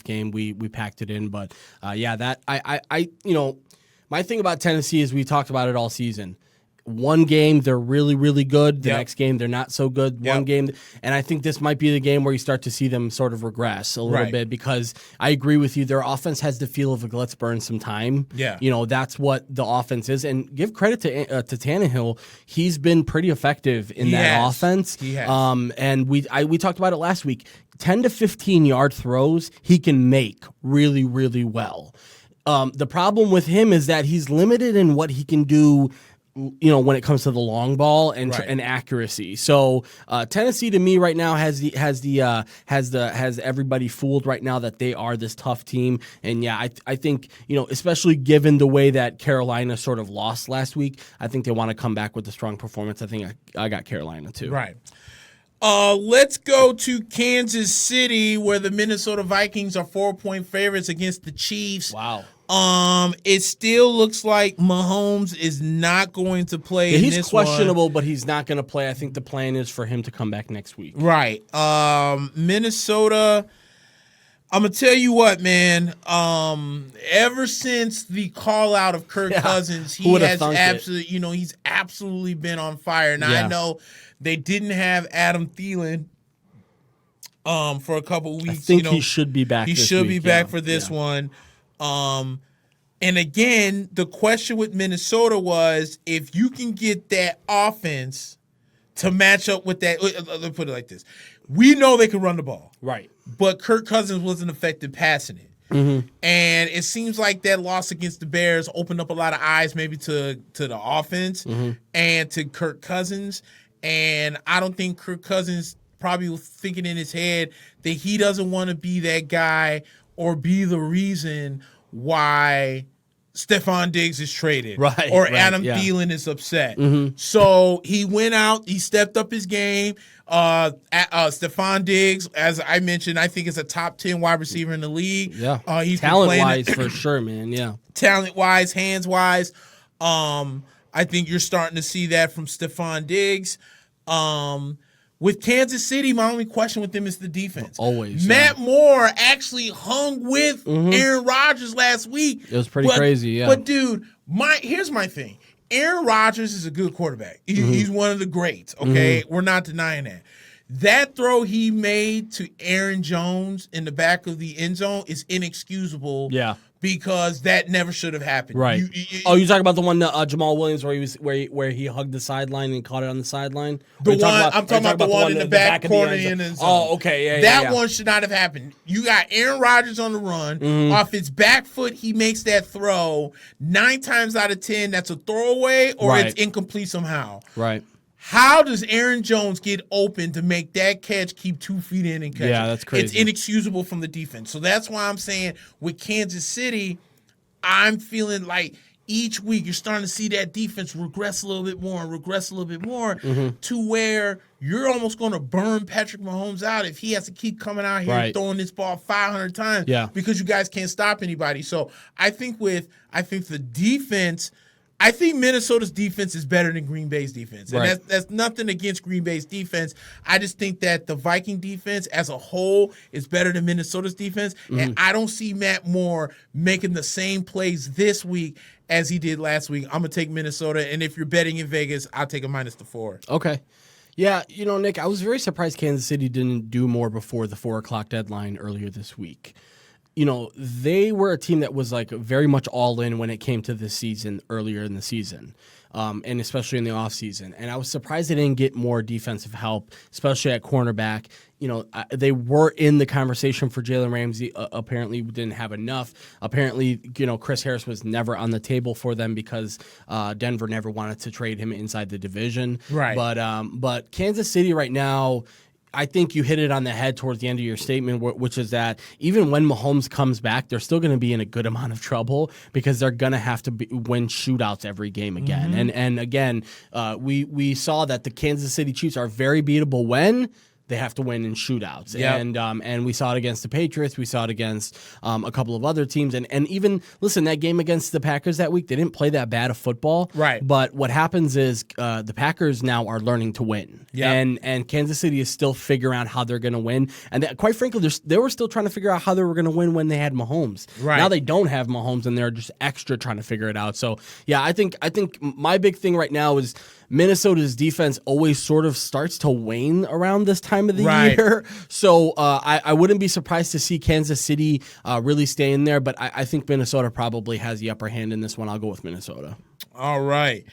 game. We packed it in, but that I my thing about Tennessee is we talked about it all season. One game they're really, really good. The next game they're not so good. One game, and I think this might be the game where you start to see them sort of regress a little bit because I agree with you. Their offense has the feel of let's burn some time. Yeah, that's what the offense is, and give credit to Tannehill. He's been pretty effective in that offense. He has. And we talked about it last week. 10 to 15 yard throws he can make really, really well. The problem with him is that he's limited in what he can do. When it comes to the long ball and accuracy. So Tennessee to me right now has everybody fooled right now that they are this tough team. And I think, especially given the way that Carolina sort of lost last week, I think they want to come back with a strong performance. I think I got Carolina too. Right. Let's go to Kansas City, where the Minnesota Vikings are 4-point favorites against the Chiefs. Wow. It still looks like Mahomes is not going to play. Yeah, in he's this questionable, one. but he's not going to play. I think the plan is for him to come back next week. Right. Minnesota. I'm gonna tell you what, man. Ever since the call out of Kirk Cousins, he has absolutely, he's absolutely been on fire. Now I know they didn't have Adam Thielen for a couple of weeks. I think he should be back. He should be back for this one. And again, the question with Minnesota was if you can get that offense to match up with that. Let's put it like this: we know they can run the ball, right? But Kirk Cousins wasn't effective passing it. Mm-hmm. And it seems like that loss against the Bears opened up a lot of eyes maybe to the offense and to Kirk Cousins. And I don't think Kirk Cousins probably was thinking in his head that he doesn't want to be that guy or be the reason why Stephon Diggs is traded or Adam Thielen is upset. So he went out, he stepped up his game. Stephon Diggs, as I mentioned, I think is a top 10 wide receiver in the league. Yeah, he's talent-wise for sure, man. Yeah, talent-wise, hands-wise. I think you're starting to see that from Stephon Diggs. With Kansas City, my only question with them is the defense. Always. Matt Moore actually hung with Aaron Rodgers last week. It was pretty crazy, yeah. But, dude, here's my thing. Aaron Rodgers is a good quarterback. He's one of the greats, okay? We're not denying that. That throw he made to Aaron Jones in the back of the end zone is inexcusable. Yeah. Because that never should have happened. Right. You talking about the one Jamal Williams where he hugged the sideline and caught it on the sideline? I'm talking about the one in the back corner in the end zone. Oh, okay, yeah. That one should not have happened. You got Aaron Rodgers on the run. Off his back foot, he makes that throw. 9 times out of 10, that's a throwaway or it's incomplete somehow. Right. How does Aaron Jones get open to make that catch, keep 2 feet in and catch? Yeah, that's crazy. It's inexcusable from the defense. So that's why I'm saying with Kansas City, I'm feeling like each week you're starting to see that defense regress a little bit more to where you're almost going to burn Patrick Mahomes out if he has to keep coming out here and throwing this ball 500 times because you guys can't stop anybody. So I think the defense – I think Minnesota's defense is better than Green Bay's defense. And that's nothing against Green Bay's defense. I just think that the Viking defense as a whole is better than Minnesota's defense. And I don't see Matt Moore making the same plays this week as he did last week. I'm going to take Minnesota. And if you're betting in Vegas, I'll take a -4. Okay. Yeah, Nick, I was very surprised Kansas City didn't do more before the 4 o'clock deadline earlier this week. They were a team that was like very much all in when it came to this season earlier in the season, and especially in the offseason. And I was surprised they didn't get more defensive help, especially at cornerback. They were in the conversation for Jalen Ramsey. Apparently didn't have enough. Apparently, Chris Harris was never on the table for them because Denver never wanted to trade him inside the division. Right. But Kansas City right now, I think you hit it on the head towards the end of your statement, which is that even when Mahomes comes back, they're still going to be in a good amount of trouble because they're going to have to win shootouts every game again. And again, we saw that the Kansas City Chiefs are very beatable when they have to win in shootouts. Yep. And we saw it against the Patriots. We saw it against a couple of other teams. And even, listen, that game against the Packers that week, they didn't play that bad of football. Right. But what happens is the Packers now are learning to win. Yep. And Kansas City is still figuring out how they're going to win. And quite frankly, they were still trying to figure out how they were going to win when they had Mahomes. Right. Now they don't have Mahomes, and they're just extra trying to figure it out. So, yeah, I think my big thing right now is Minnesota's defense always sort of starts to wane around this time of the year. So I wouldn't be surprised to see Kansas City really stay in there, but I think Minnesota probably has the upper hand in this one. I'll go with Minnesota. All right.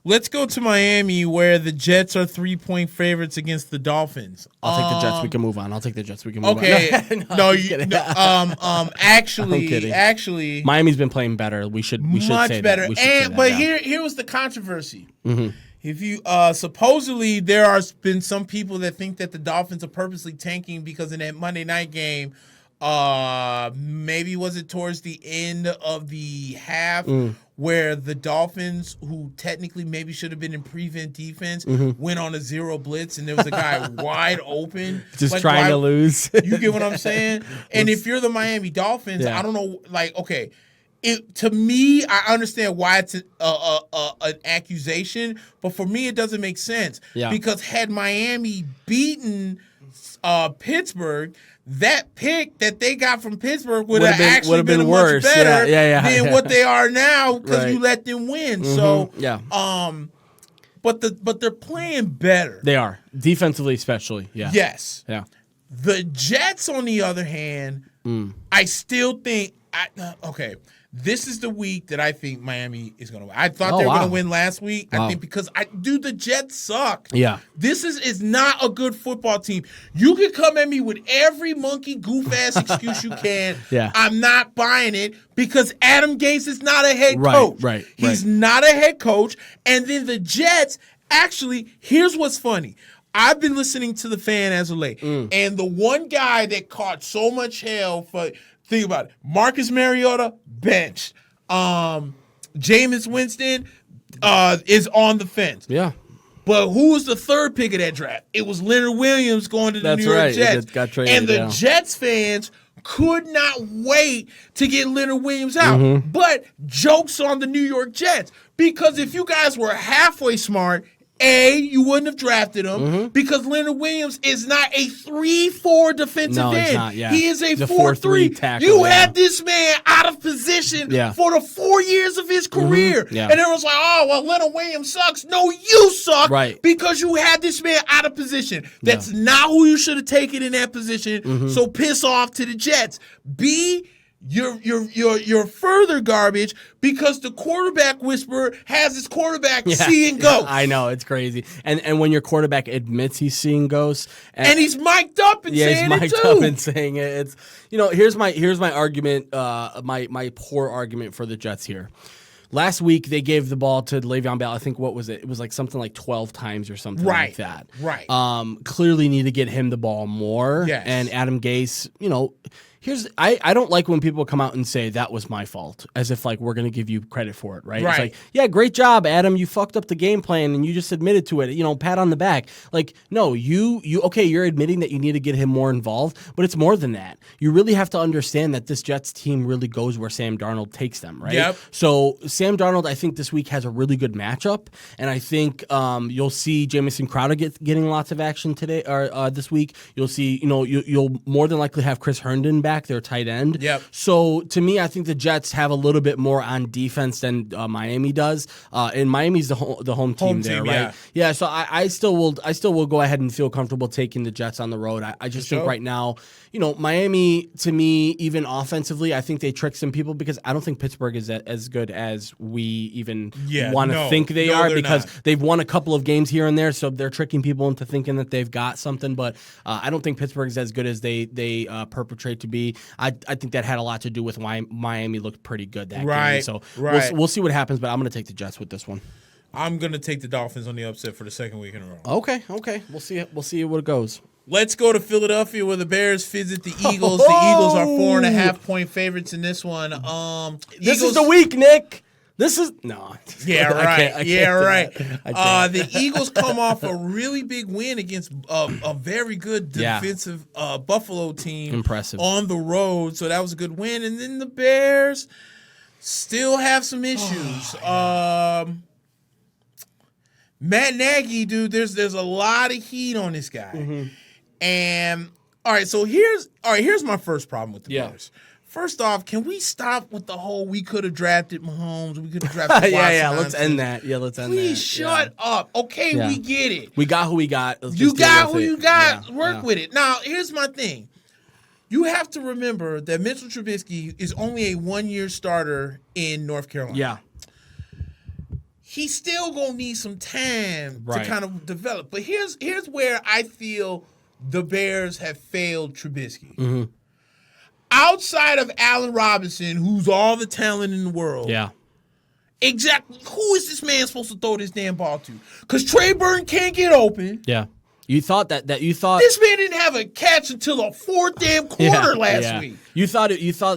Let's go to Miami, where the Jets are 3-point favorites against the Dolphins. I'll take the Jets. We can move on. Okay. Actually, Miami's been playing better. We should say better. That. But here was the controversy. If you supposedly there been some people that think that the Dolphins are purposely tanking because in that Monday night game, Maybe was it towards the end of the half where the Dolphins, who technically maybe should have been in prevent defense, went on a 0 blitz and there was a guy wide open. Just like, trying to lose. You get what I'm saying? And if you're the Miami Dolphins, I don't know, like, okay, to me, I understand why it's an accusation, but for me, it doesn't make sense. Yeah. Because had Miami beaten Pittsburgh, that pick that they got from Pittsburgh would have actually been worse. Much better than what they are now because you let them win. So, but they're playing better. They are defensively, especially. Yeah. Yes. Yeah. The Jets, on the other hand, I still think. Okay. This is the week that I think Miami is going to win. I thought they were going to win last week. I think because the Jets suck. Yeah. This is not a good football team. You can come at me with every monkey goof-ass excuse you can. Yeah. I'm not buying it because Adam Gase is not a head coach. Right. He's not a head coach. And then the Jets, actually, here's what's funny. I've been listening to the fan as of late. And the one guy that caught so much hell for... Think about it. Marcus Mariota, benched. Jameis Winston is on the fence. Yeah. But who was the third pick of that draft? It was Leonard Williams going to the New York Jets. Got traded, and the Jets fans could not wait to get Leonard Williams out. But jokes on the New York Jets. Because if you guys were halfway smart, you wouldn't have drafted him because Leonard Williams is not a 3-4 defensive end. He's not, yeah. He is a 4-3 tackle. You had this man out of position for the 4 years of his career. And everyone's like, oh, well, Leonard Williams sucks. No, you suck because you had this man out of position. That's not who you should have taken in that position. So piss off to the Jets. You're further garbage because the quarterback whisperer has his quarterback seeing ghosts. I know, it's crazy. And when your quarterback admits he's seeing ghosts, and he's mic'd up and saying it too. He's mic'd up and saying it. It's here's my argument, my poor argument for the Jets here. Last week they gave the ball to Le'Veon Bell. I think what was it? It was like something like 12 times or something like that. Right. Clearly need to get him the ball more. Yes. And Adam Gase, I don't like when people come out and say that was my fault, as if like we're going to give you credit for it, right? It's like, yeah, great job, Adam. You fucked up the game plan and you just admitted to it. Pat on the back. Like, no, you're admitting that you need to get him more involved, but it's more than that. You really have to understand that this Jets team really goes where Sam Darnold takes them, right? Yep. So Sam Darnold, I think this week has a really good matchup, and I think you'll see Jamison Crowder getting lots of action today or this week. You'll see, you'll more than likely have Chris Herndon back, their tight end. Yep. So to me, I think the Jets have a little bit more on defense than Miami does. And Miami's the home team there, right? Yeah. So I still will go ahead and feel comfortable taking the Jets on the road. I just think right now, Miami, to me, even offensively, I think they trick some people because I don't think Pittsburgh is as good as we even want to think they are because they've won a couple of games here and there, so they're tricking people into thinking that they've got something. But I don't think Pittsburgh is as good as they perpetrate to be. I think that had a lot to do with why Miami looked pretty good that game. So we'll see what happens, but I'm going to take the Jets with this one. I'm going to take the Dolphins on the upset for the second week in a row. Okay. We'll see what it goes. Let's go to Philadelphia where the Bears visit the Eagles. The Eagles are 4.5-point favorites in this one. This is the week, Nick. This is no. Yeah, right. I can't The Eagles come off a really big win against a very good defensive Buffalo team. Impressive. On the road, so that was a good win. And then the Bears still have some issues. Matt Nagy, dude, there's a lot of heat on this guy. And all right, so here's my first problem with the Bears. First off, can we stop with the whole we could have drafted Mahomes, we could have drafted Watson? Let's end that. Yeah, let's end that. Please shut up. Okay, we get it. We got who we got. You got who you got. Work with it. Now, here's my thing. You have to remember that Mitchell Trubisky is only a 1-year starter in North Carolina. Yeah. He's still going to need some time to kind of develop. But here's where I feel the Bears have failed Trubisky. Outside of Allen Robinson, who's all the talent in the world. Yeah. Exactly. Who is this man supposed to throw this damn ball to? Because Trey Burton can't get open. Yeah. You thought this man didn't have a catch until the fourth damn quarter last week. You thought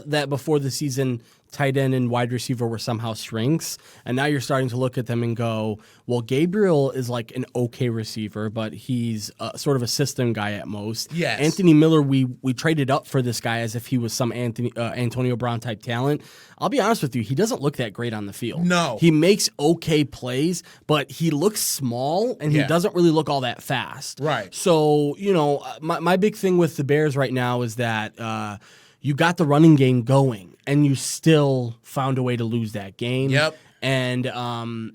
that before the season, tight end and wide receiver were somehow strengths, and now you're starting to look at them and go, well, Gabriel is like an okay receiver, but he's sort of a system guy at most. Yes. Anthony Miller, we traded up for this guy as if he was some Antonio Brown type talent. I'll be honest with you, he doesn't look that great on the field. No. He makes okay plays, but he looks small, and he doesn't really look all that fast. Right. So, my big thing with the Bears right now is that you got the running game going, and you still found a way to lose that game. Yep. And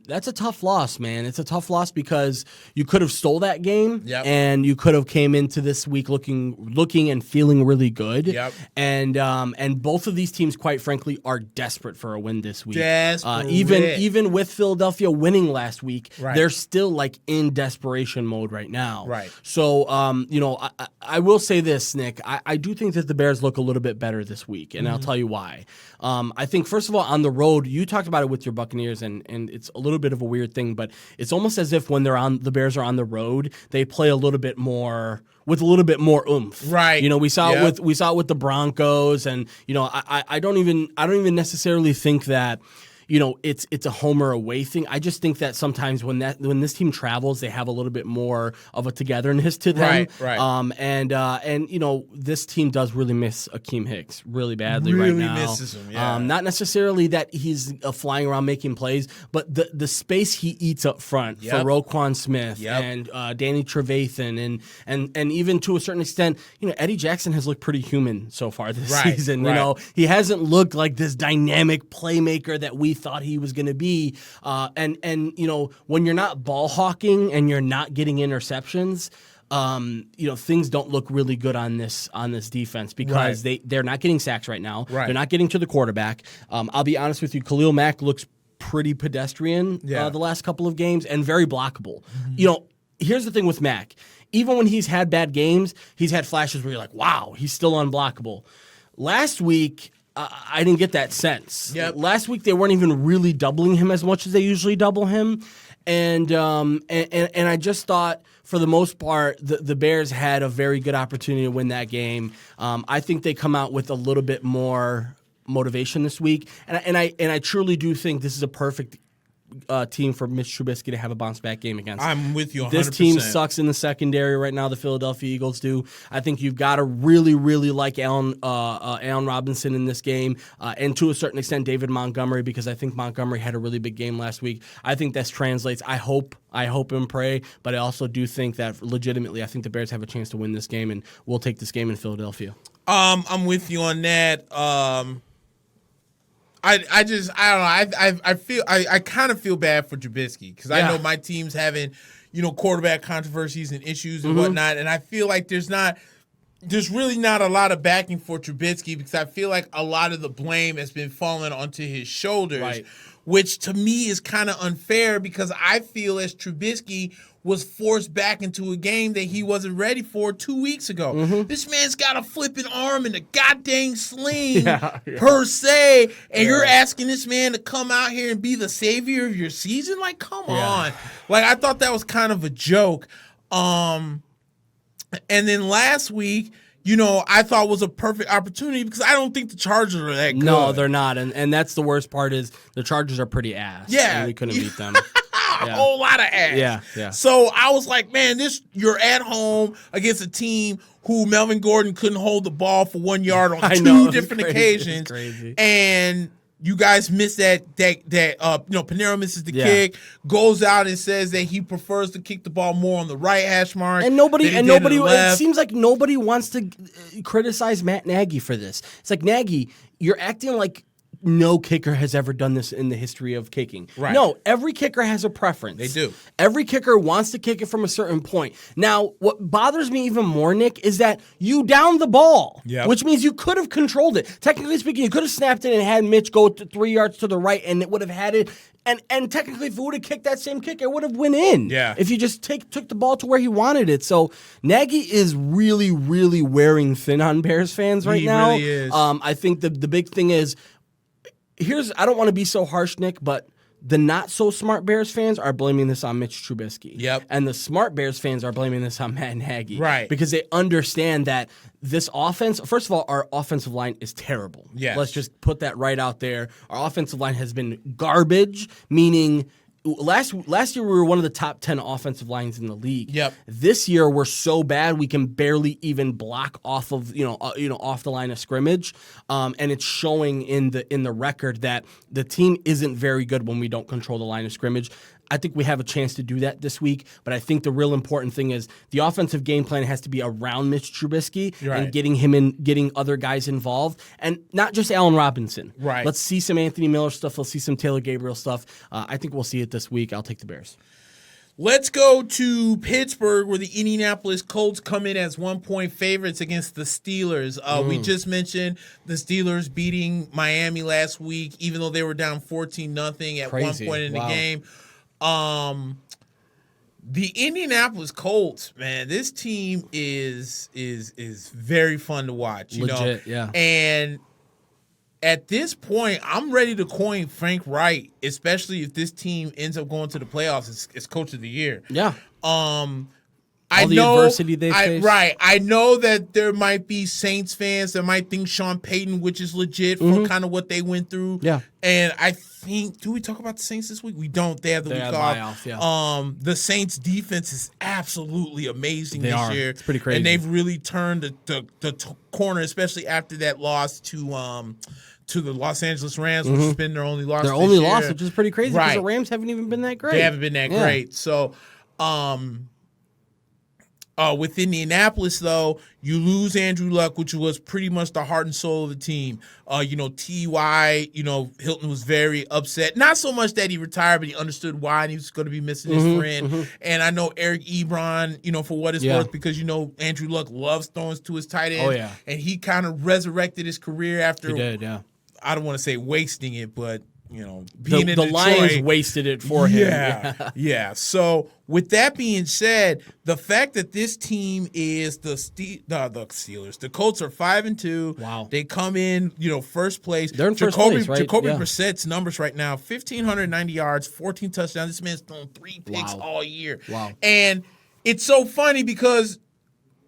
that's a tough loss, man. It's a tough loss because you could have stole that game, and you could have came into this week looking and feeling really good. Yep. And both of these teams, quite frankly, are desperate for a win this week. Desperate. Even with Philadelphia winning last week, right. they're still like in desperation mode right now. Right. So I will say this, Nick. I do think that the Bears look a little bit better this week, and I'll tell you why. I think first of all, on the road, you talked about it with your Buccaneers. And it's a little bit of a weird thing, but it's almost as if when the Bears are on the road, they play a little bit more with a little bit more oomph. Right. We saw it with the Broncos, and I don't even necessarily think that it's a home or away thing. I just think that sometimes when this team travels, they have a little bit more of a togetherness to them. Right. And this team does really miss Akeem Hicks really badly right now. Really misses him. Yeah. Not necessarily that he's flying around making plays, but the space he eats up front for Roquan Smith and Danny Trevathan and even to a certain extent, Eddie Jackson has looked pretty human so far this season. Right. He hasn't looked like this dynamic playmaker that we thought he was going to be. And when you're not ball hawking and you're not getting interceptions, things don't look really good on this defense because they're not getting sacks right now. Right. They're not getting to the quarterback. I'll be honest with you, Khalil Mack looks pretty pedestrian the last couple of games and very blockable. Mm-hmm. Here's the thing with Mack. Even when he's had bad games, he's had flashes where you're like, wow, he's still unblockable. Last week, I didn't get that sense. Yep. Last week, they weren't even really doubling him as much as they usually double him. And I just thought, for the most part, the Bears had a very good opportunity to win that game. I think they come out with a little bit more motivation this week. And I truly do think this is a perfect team for Mitch Trubisky to have a bounce back game against. I'm with you 100%. This team sucks in the secondary right now. The Philadelphia Eagles do. I think you've got to really, really like Allen Robinson in this game, and to a certain extent David Montgomery, because I think Montgomery had a really big game last week. I think this translates. I hope and pray, but I also do think that legitimately I think the Bears have a chance to win this game, and we'll take this game in Philadelphia. I'm with you on that. I kind of feel bad for Trubisky because I know my team's having, quarterback controversies and issues and whatnot, and I feel like there's really not a lot of backing for Trubisky because I feel like a lot of the blame has been falling onto his shoulders, which to me is kind of unfair because I feel as Trubisky was forced back into a game that he wasn't ready for 2 weeks ago. Mm-hmm. This man's got a flipping arm and a goddamn sling per se, and you're asking this man to come out here and be the savior of your season? Like, come on. Like, I thought that was kind of a joke. And then last week, I thought was a perfect opportunity because I don't think the Chargers are that good. No, they're not. And that's the worst part is the Chargers are pretty ass. Yeah. And we couldn't beat them. A whole lot of ass. Yeah. So I was like, man, you're at home against a team who Melvin Gordon couldn't hold the ball for 1 yard on two different occasions. It's crazy. And you guys miss that Pinero misses the kick, goes out and says that he prefers to kick the ball more on the right hash mark. And nobody it seems like nobody wants to criticize Matt Nagy for this. It's like, Nagy, you're acting like no kicker has ever done this in the history of kicking. Right. No, every kicker has a preference. They do. Every kicker wants to kick it from a certain point. Now, what bothers me even more, Nick, is that you downed the ball, which means you could have controlled it. Technically speaking, you could have snapped it and had Mitch go 3 yards to the right, and it would have had it. And technically, if it would have kicked that same kick, it would have went in. Yeah. If you just took the ball to where he wanted it. So Nagy is really, really wearing thin on Bears fans right now. He really is. I think the big thing is, I don't want to be so harsh, Nick, but the not so smart Bears fans are blaming this on Mitch Trubisky. Yep. And the smart Bears fans are blaming this on Matt Nagy. Right. Because they understand that this offense, first of all, our offensive line is terrible. Yes. Let's just put that right out there. Our offensive line has been garbage, meaning last year we were one of the top 10 offensive lines in the league. Yep. This year we're so bad we can barely even block off of off the line of scrimmage, and it's showing in the record that the team isn't very good when we don't control the line of scrimmage. I think we have a chance to do that this week, but I think the real important thing is the offensive game plan has to be around Mitch Trubisky and getting other guys involved, and not just Allen Robinson. Right. Let's see some Anthony Miller stuff. Let's see some Taylor Gabriel stuff. I think we'll see it this week. I'll take the Bears. Let's go to Pittsburgh, where the Indianapolis Colts come in as 1-point favorites against the Steelers. We just mentioned the Steelers beating Miami last week, even though they were down 14-0 at Crazy. one point in the Wow. game. The Indianapolis Colts, man, this team is very fun to watch. You Legit, know? yeah. And at this point, I'm ready to coin Frank Wright, especially if this team ends up going to the playoffs as Coach of the Year. Yeah. I the know, adversity they faced. Right. I know that there might be Saints fans that might think Sean Payton, which is legit for kind of what they went through. Yeah. And I think, do we talk about the Saints this week? We don't. They have the week off. Yeah. The Saints defense is absolutely amazing They this are. year. It's pretty crazy. And they've really turned the corner, especially after that loss to the Los Angeles Rams, which has been their only loss. Their this only year. loss, which is pretty crazy because Right. the Rams haven't even been that great. They haven't been that great. So, with Indianapolis, though, you lose Andrew Luck, which was pretty much the heart and soul of the team. T.Y., Hilton was very upset. Not so much that he retired, but he understood why, and he was going to be missing his friend. And I know Eric Ebron, for what it's worth, because, Andrew Luck loves throwing to his tight end. Oh, yeah. And he kind of resurrected his career after, He did, yeah. I don't want to say wasting it, but, being The in Detroit. Lions wasted it for him. Yeah. So with that being said, the fact that this team is the Steelers, the Colts are 5-2. Wow. They come in, first place. They're in first place, right? Jacoby Yeah. Brissett's numbers right now: 1,590 yards, 14 touchdowns. This man's thrown 3 picks all year. Wow. And it's so funny because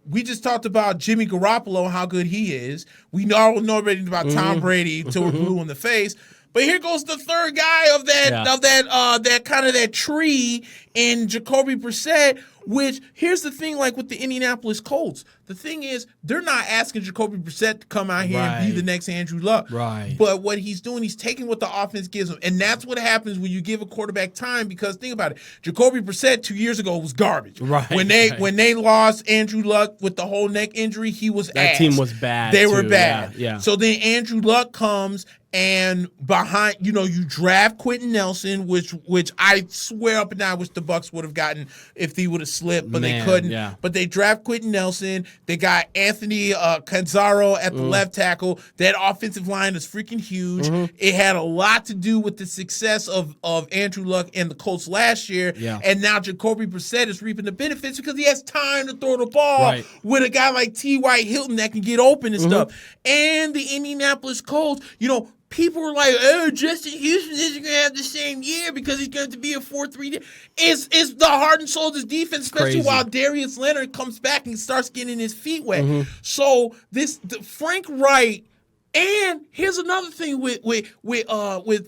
we just talked about Jimmy Garoppolo and how good he is. We all know everything about Tom Brady until we're blue in the face. But here goes the third guy of that kind of that tree in Jacoby Brissett. Which here's the thing, like with the Indianapolis Colts, the thing is they're not asking Jacoby Brissett to come out here and be the next Andrew Luck. Right. But what he's doing, he's taking what the offense gives him, and that's what happens when you give a quarterback time. Because think about it, Jacoby Brissett 2 years ago was garbage. Right. When they lost Andrew Luck with the whole neck injury, he was That ass. team was bad. They were too. bad. Yeah. So then Andrew Luck comes. And behind, you draft Quentin Nelson, which I swear up and down, wish the Bucs would have gotten if he would have slipped, but they couldn't. Yeah. But they draft Quentin Nelson. They got Anthony Canzaro at the left tackle. That offensive line is freaking huge. It had a lot to do with the success of Andrew Luck and the Colts last year. Yeah. And now Jacoby Brissett is reaping the benefits because he has time to throw the ball with a guy like T.Y. Hilton that can get open and stuff. And the Indianapolis Colts, people were like, "Oh, Justin Houston isn't going to have the same year because he's going to be a 4-3." It's the heart and soul of this defense, especially while Darius Leonard comes back and starts getting his feet wet. So Frank Wright. And here's another thing with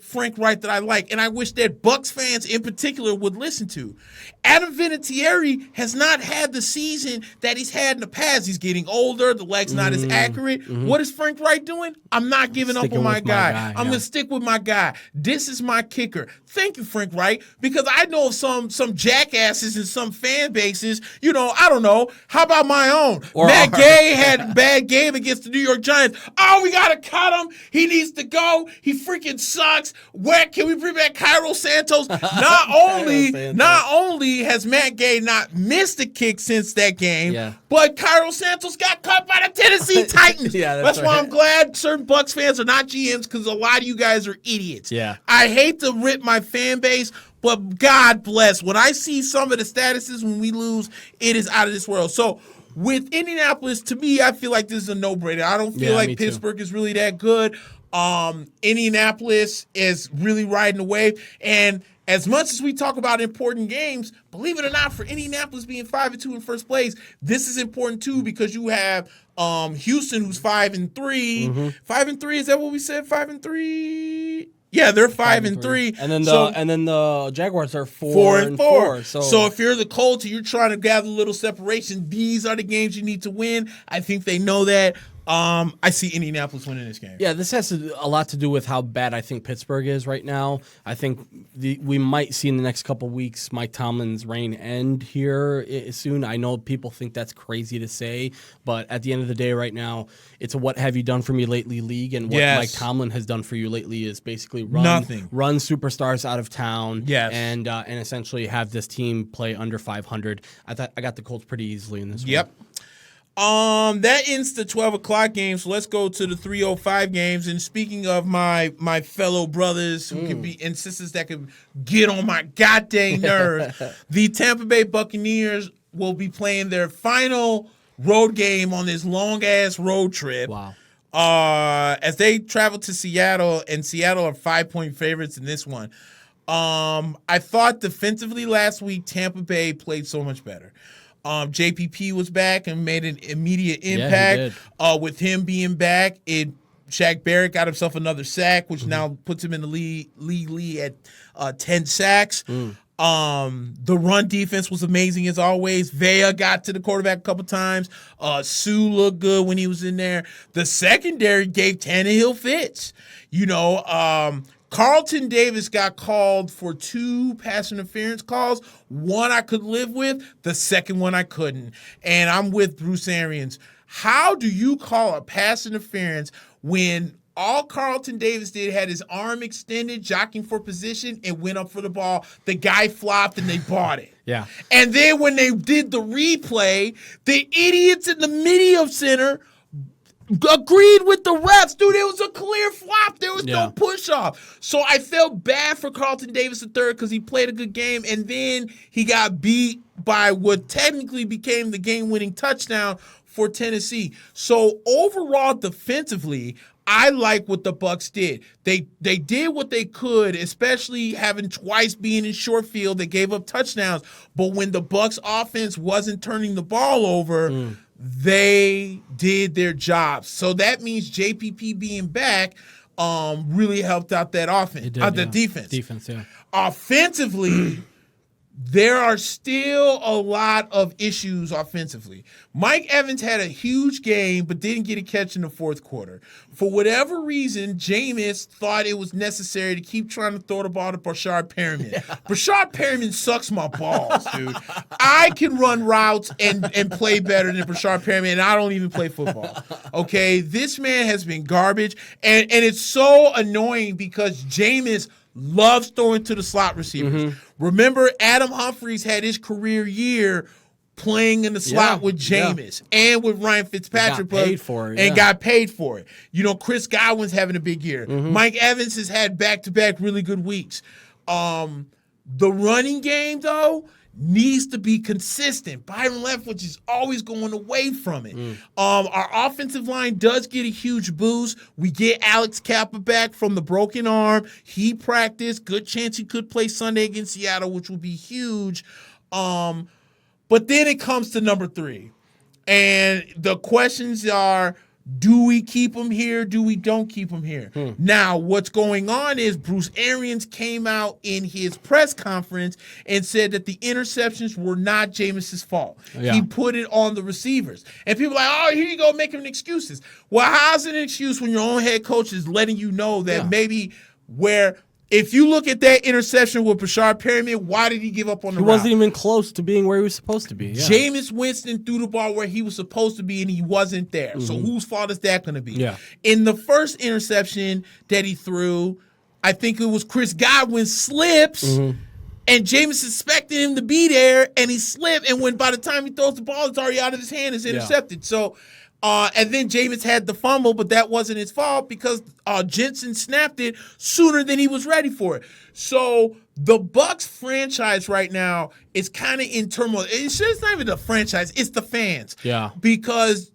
Frank Wright that I like, and I wish that Bucs fans in particular would listen to. Adam Vinatieri has not had the season that he's had in the past. He's getting older. The leg's not as accurate. What is Frank Wright doing? I'm not giving up on my guy. I'm going to stick with my guy. This is my kicker. Thank you, Frank Wright, because I know of some jackasses and some fan bases, I don't know. How about my own? Matt Gay had a bad game against the New York Giants. Oh, we got to cut him. He needs to go. He freaking sucks. Where can we bring back Cairo Santos? Not only has Matt Gay not missed a kick since that game, but Cairo Santos got cut by the Tennessee Titans. That's why I'm glad certain Bucs fans are not GMs, because a lot of you guys are idiots. I hate to rip my fan base, but God bless. When I see some of the statuses when we lose, it is out of this world. So with Indianapolis, to me, I feel like this is a no-brainer. I don't feel like Pittsburgh is really that good. Indianapolis is really riding the wave. And as much as we talk about important games, believe it or not, for Indianapolis being 5-2 in first place, this is important too because you have Houston, who's 5-3. 5-3, is that what we said? 5-3. Yeah, they're 5-3. And then the Jaguars are 4-4. So if you're the Colts and you're trying to gather a little separation, these are the games you need to win. I think they know that. I see Indianapolis winning this game. Yeah, this has a lot to do with how bad I think Pittsburgh is right now. I think we might see in the next couple weeks Mike Tomlin's reign end here soon. I know people think that's crazy to say, but at the end of the day right now, it's a what have you done for me lately league, and what Mike Tomlin has done for you lately is basically run superstars out of town and essentially have this team play under 500. I got the Colts pretty easily in this one. That ends the 12 o'clock game, so let's go to the 3:05 games. And speaking of my fellow brothers who can be and sisters that can get on my goddamn nerves, the Tampa Bay Buccaneers will be playing their final road game on this long-ass road trip. Wow. As they travel to Seattle, and Seattle are 5-point favorites in this one. I thought defensively last week, Tampa Bay played so much better. JPP was back and made an immediate impact. With him being back, Shaq Barrett got himself another sack, which now puts him in the league at 10 sacks. The run defense was amazing as always. Vea got to the quarterback a couple times. Sue looked good when he was in there. The secondary gave Tannehill fits. Carlton Davis got called for 2 pass interference calls. One I could live with. The second one I couldn't. And I'm with Bruce Arians. How do you call a pass interference when all Carlton Davis did had his arm extended, jockeying for position, and went up for the ball? The guy flopped and they bought it. Yeah. And then when they did the replay, the idiots in the media center agreed with the refs. Dude, it was a clear flop. There was no push-off. So I felt bad for Carlton Davis III because he played a good game, and then he got beat by what technically became the game-winning touchdown for Tennessee. So overall, defensively, I like what the Bucs did. They did what they could, especially having twice being in short field. They gave up touchdowns. But when the Bucs offense wasn't turning the ball over, they did their job. So that means JPP being back really helped out that offense, the defense. Defense, yeah. Offensively, there are still a lot of issues offensively. Mike Evans had a huge game but didn't get a catch in the fourth quarter. For whatever reason, Jameis thought it was necessary to keep trying to throw the ball to Brashard Perriman. Brashard Perriman sucks my balls, dude. I can run routes and play better than Brashard Perriman, and I don't even play football. Okay? This man has been garbage, and it's so annoying because Jameis loves throwing to the slot receivers. Remember, Adam Humphries had his career year playing in the slot with Jameis and with Ryan Fitzpatrick. Got paid for it. And got paid for it. Chris Godwin's having a big year. Mike Evans has had back-to-back really good weeks. The running game, though, needs to be consistent. Byron Leftwich is always going away from it. Our offensive line does get a huge boost. We get Alex Kappa back from the broken arm. He practiced. Good chance he could play Sunday against Seattle, which would be huge. But then it comes to number 3. And the questions are, do we keep him here? Do we don't keep him here? Now, what's going on is Bruce Arians came out in his press conference and said that the interceptions were not Jameis's fault. He put it on the receivers. And people are like, oh, here you go, making excuses. Well, how's it an excuse when your own head coach is letting you know that maybe if you look at that interception with Brashard Perriman, why did he give up on the route? He wasn't even close to being where he was supposed to be. Yeah. Jameis Winston threw the ball where he was supposed to be, and he wasn't there. So whose fault is that going to be? In the first interception that he threw, I think it was Chris Godwin slips, and Jameis expected him to be there, and he slipped, and by the time he throws the ball, it's already out of his hand, it's intercepted. So and then Jameis had the fumble, but that wasn't his fault because Jensen snapped it sooner than he was ready for it. So the Bucks franchise right now is kind of in turmoil. It's not even the franchise; it's the fans. Yeah. Because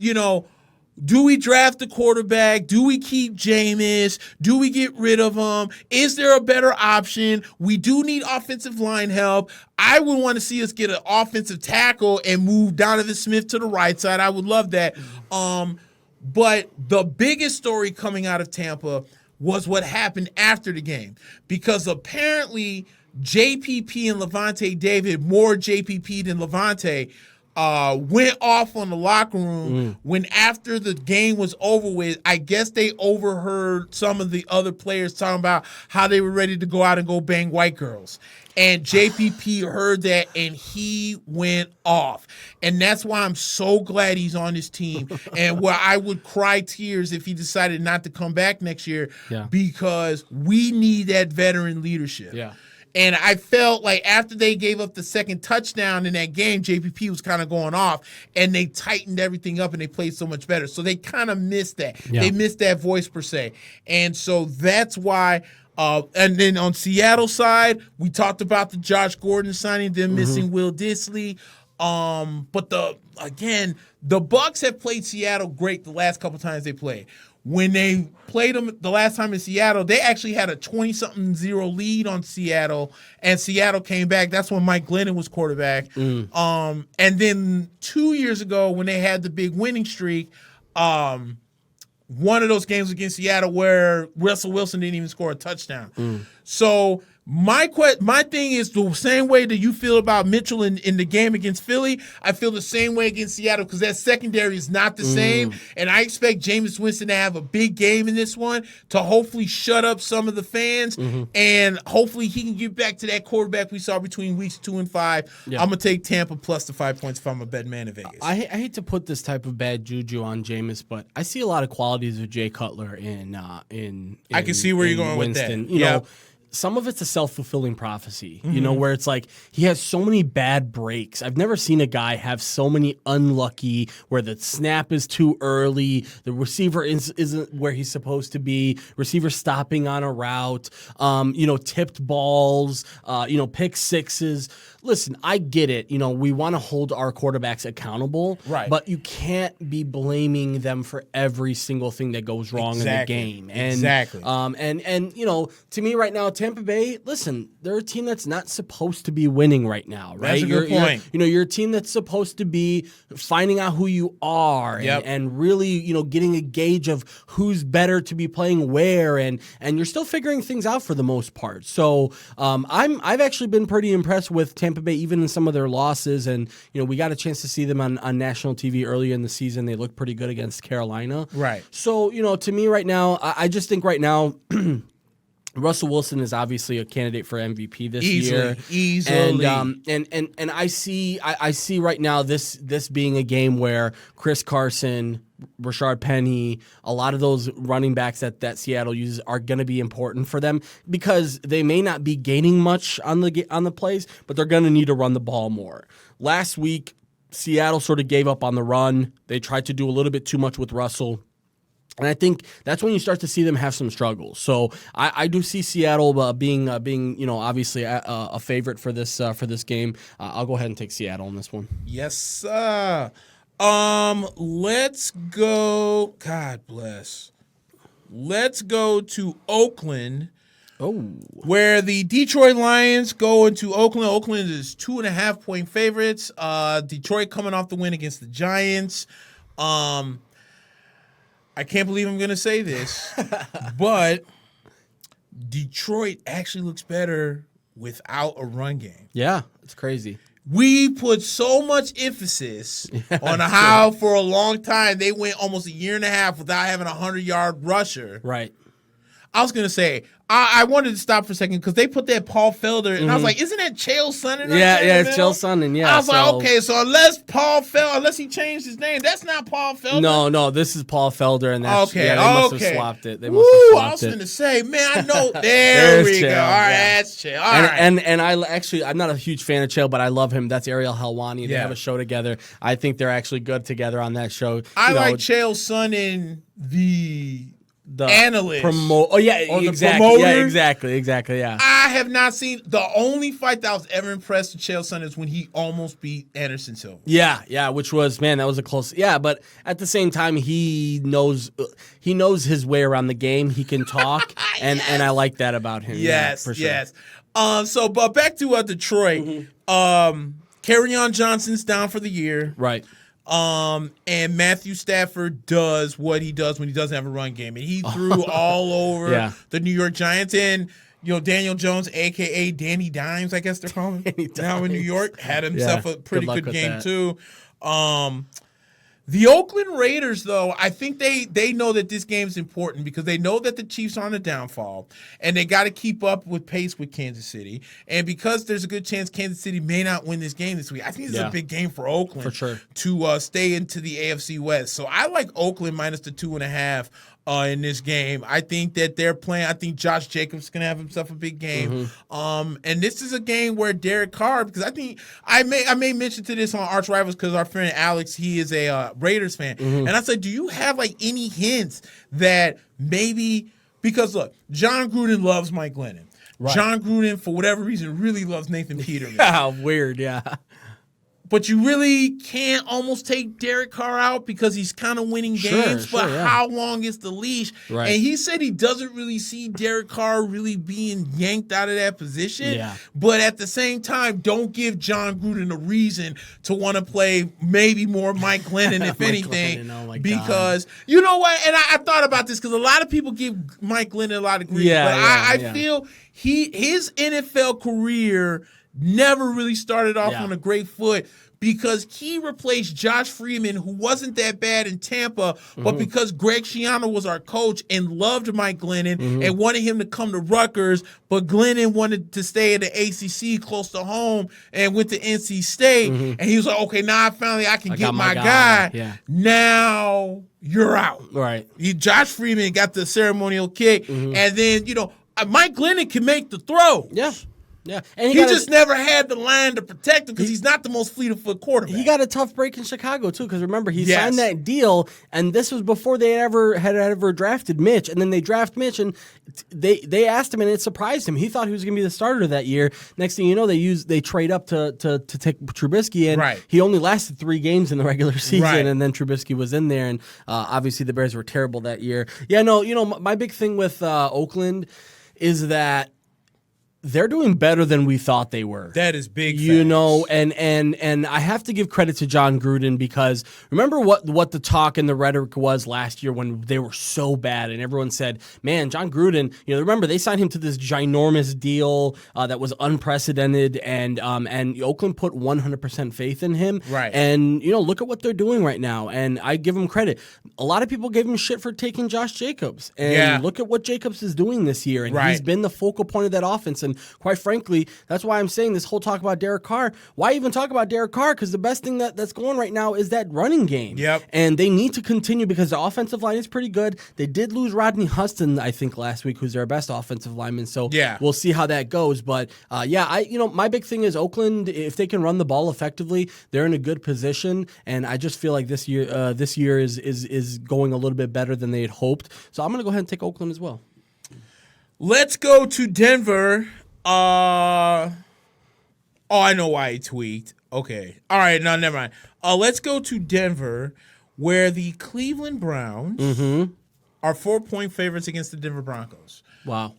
do we draft a quarterback? Do we keep Jameis? Do we get rid of him? Is there a better option? We do need offensive line help. I would want to see us get an offensive tackle and move Donovan Smith to the right side. I would love that. But the biggest story coming out of Tampa was what happened after the game, because apparently JPP and Levante David, more JPP than Levante, went off on the locker room when after the game was over with. I guess they overheard some of the other players talking about how they were ready to go out and go bang white girls. And JPP heard that and he went off. And that's why I'm so glad he's on this team. And where I would cry tears if he decided not to come back next year, because we need that veteran leadership. Yeah. And I felt like after they gave up the second touchdown in that game, JPP was kind of going off, and they tightened everything up and they played so much better. So they kind of missed that. Yeah. They missed that voice per se. And so that's why. And then on Seattle side, we talked about the Josh Gordon signing, them missing Will Dissly. But the Bucks have played Seattle great the last couple times they played. When they played them the last time in Seattle, they actually had a 20-something-0 lead on Seattle, and Seattle came back. That's when Mike Glennon was quarterback. And then 2 years ago, when they had the big winning streak, one of those games against Seattle where Russell Wilson didn't even score a touchdown. So my thing is the same way that you feel about Mitchell in the game against Philly, I feel the same way against Seattle, because that secondary is not the same. And I expect Jameis Winston to have a big game in this one to hopefully shut up some of the fans. And hopefully he can get back to that quarterback we saw between weeks 2 and 5. Yeah. I'm going to take Tampa plus the 5 points if I'm a bet man in Vegas. I hate to put this type of bad juju on Jameis, but I see a lot of qualities of Jay Cutler in I can see where you're going Winston. with that. You know, some of it's a self-fulfilling prophecy, where it's like he has so many bad breaks. I've never seen a guy have so many unlucky where the snap is too early, the receiver isn't where he's supposed to be, receiver stopping on a route, tipped balls, pick sixes. Listen, I get it. We want to hold our quarterbacks accountable, right? But you can't be blaming them for every single thing that goes wrong in the game. And, to me right now, Tampa Bay, listen, they're a team that's not supposed to be winning right now, right? That's a good point. You're a team that's supposed to be finding out who you are and really, getting a gauge of who's better to be playing where, and you're still figuring things out for the most part. So I've actually been pretty impressed with Tampa Bay, even in some of their losses, and we got a chance to see them on national TV earlier in the season. They looked pretty good against Carolina. Right. So, to me right now, I just think right now Russell Wilson is obviously a candidate for MVP this year. Easily. And I see right now this being a game where Chris Carson, Rashard Penny, a lot of those running backs that Seattle uses are going to be important for them, because they may not be gaining much on the plays, but they're going to need to run the ball more. Last week, Seattle sort of gave up on the run. They tried to do a little bit too much with Russell. And I think that's when you start to see them have some struggles. So I do see Seattle being obviously a favorite for this game. I'll go ahead and take Seattle in this one. Yes, sir. Let's go. God bless. Let's go to Oakland. Oh, where the Detroit Lions go into Oakland. Oakland is 2.5-point favorites. Detroit coming off the win against the Giants. I can't believe I'm going to say this, but Detroit actually looks better without a run game. Yeah, it's crazy. We put so much emphasis on how for a long time they went almost a year and a half without having a 100-yard rusher. Right. I was going to say, I wanted to stop for a second because they put that Paul Felder, and I was like, isn't that Chael Sonnen? Yeah, it's Chael Sonnen, yeah. I was like, okay, so unless he changed his name, that's not Paul Felder. No, this is Paul Felder, and that's, they must have swapped it. I was going to say, man, I know. There we go. All right, that's Chael. All right. And I'm not a huge fan of Chael, but I love him. That's Ariel Helwani. They have a show together. I think they're actually good together on that show. I like Chael Sonnen, the analyst. Exactly. Yeah, exactly. Yeah. I I have not seen the only fight that I was ever impressed with Chael Sonnen is when he almost beat Anderson Silva. Yeah, which was, man, that was a close. Yeah, but at the same time, he knows his way around the game. He can talk, and I like that about him. Yes, yeah, for sure. yes. But back to Detroit. Kerryon Johnson's down for the year. Right. And Matthew Stafford does what he does when he doesn't have a run game. And he threw all over the New York Giants. And, Daniel Jones, a.k.a. Danny Dimes, I guess they're calling him now in New York, had himself a pretty good game, too. The Oakland Raiders, though, I think they know that this game's important because they know that the Chiefs are on a downfall, and they got to keep up with pace with Kansas City. And because there's a good chance Kansas City may not win this game this week, I think it's a big game for Oakland for sure to stay into the AFC West. So I like Oakland minus the 2.5 in this game. I think that they're playing. I think Josh Jacobs is going to have himself a big game. And this is a game where Derek Carr, because I think I may mention to this on Arch Rivals because our friend Alex, he is a Raiders fan. And I said, do you have any hints that maybe, because look, John Gruden loves Mike Glennon. Right. John Gruden, for whatever reason, really loves Nathan Peterman. Yeah, weird, yeah. But you really can't almost take Derek Carr out because he's kind of winning games. But how long is the leash? Right. And he said he doesn't really see Derek Carr really being yanked out of that position. Yeah. But at the same time, don't give John Gruden a reason to want to play maybe more Mike Glennon, if anything. Glennon, because, you know what? And I thought about this because a lot of people give Mike Glennon a lot of grief. But I feel his NFL career never really started off on a great foot because he replaced Josh Freeman, who wasn't that bad in Tampa, but because Greg Schiano was our coach and loved Mike Glennon and wanted him to come to Rutgers, but Glennon wanted to stay at the ACC close to home and went to NC State. And he was like, okay, now I can get my guy. Yeah. Now you're out. Right. Josh Freeman got the ceremonial kick, and then, Mike Glennon can make the throw. Yeah. Yeah, and he just never had the line to protect him because he's not the most fleet-of-foot quarterback. He got a tough break in Chicago too, because remember he signed that deal, and this was before they had ever drafted Mitch, and then they draft Mitch, and they asked him, and it surprised him. He thought he was going to be the starter that year. Next thing you know, they trade up to take Trubisky, and he only lasted 3 games in the regular season, and then Trubisky was in there, and obviously the Bears were terrible that year. Yeah, no, my big thing with Oakland is that they're doing better than we thought they were. That is big. And I have to give credit to John Gruden because remember what the talk and the rhetoric was last year when they were so bad and everyone said, man, John Gruden, remember they signed him to this ginormous deal that was unprecedented and Oakland put 100% faith in him. Right. And, look at what they're doing right now. And I give him credit. A lot of people gave him shit for taking Josh Jacobs. And look at what Jacobs is doing this year. And he's been the focal point of that offense. And quite frankly, that's why I'm saying this whole talk about Derek Carr. Why even talk about Derek Carr? Because the best thing that's going right now is that running game. Yep. And they need to continue because the offensive line is pretty good. They did lose Rodney Hudson, I think, last week, who's their best offensive lineman. So we'll see how that goes. But my big thing is Oakland, if they can run the ball effectively, they're in a good position. And I just feel like this year is going a little bit better than they had hoped. So I'm going to go ahead and take Oakland as well. Let's go to Denver. I know why he tweaked. Okay. All right. No, never mind. Let's go to Denver, where the Cleveland Browns are 4-point favorites against the Denver Broncos. Wow.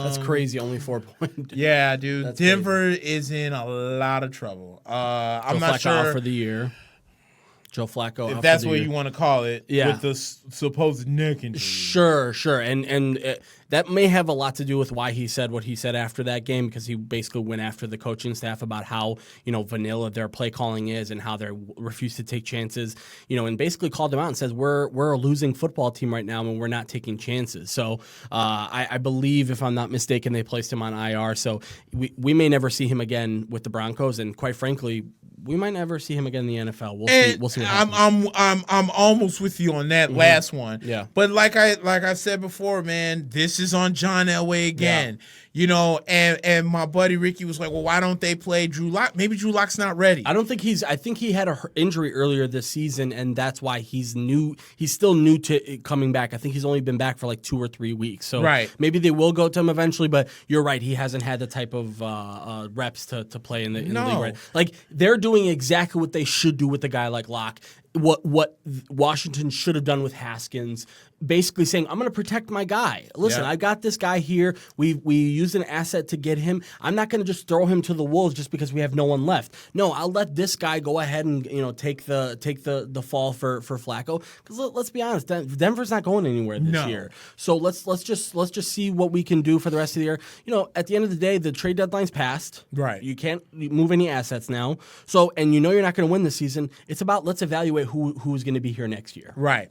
That's crazy. Only 4 points. Yeah, dude. That's Denver is in a lot of trouble. I'm not sure. Out for the year. Joe Flacco. If that's what you want to call it, with the supposed neck injury. Sure. And that may have a lot to do with why he said what he said after that game, because he basically went after the coaching staff about how, vanilla their play calling is and how they refuse to take chances, and basically called them out and says, we're a losing football team right now and we're not taking chances. So I believe, if I'm not mistaken, they placed him on IR. So we may never see him again with the Broncos, and quite frankly, we might never see him again in the NFL. We'll see what happens. I'm almost with you on that last one. Yeah. But like I said before, man, this is on John Elway again. and my buddy Ricky was like, well, why don't they play Drew Lock? Maybe Drew Lock's not ready. I think he had an injury earlier this season, and that's why he's new. He's still new to coming back. I think he's only been back for like 2 or 3 weeks. So maybe they will go to him eventually, but you're right. He hasn't had the type of reps to play in the league. Right? Like, they're doing exactly what they should do with a guy like Locke. What Washington should have done with Haskins, basically saying, I'm going to protect my guy. Listen, I got this guy here. We used an asset to get him. I'm not going to just throw him to the wolves just because we have no one left. No, I'll let this guy go ahead and take the fall for Flacco. Because let's be honest, Denver's not going anywhere this year. So let's just see what we can do for the rest of the year. At the end of the day, the trade deadline's passed. Right. You can't move any assets now. So, and you're not going to win this season. It's about, let's evaluate who's going to be here next year. Right.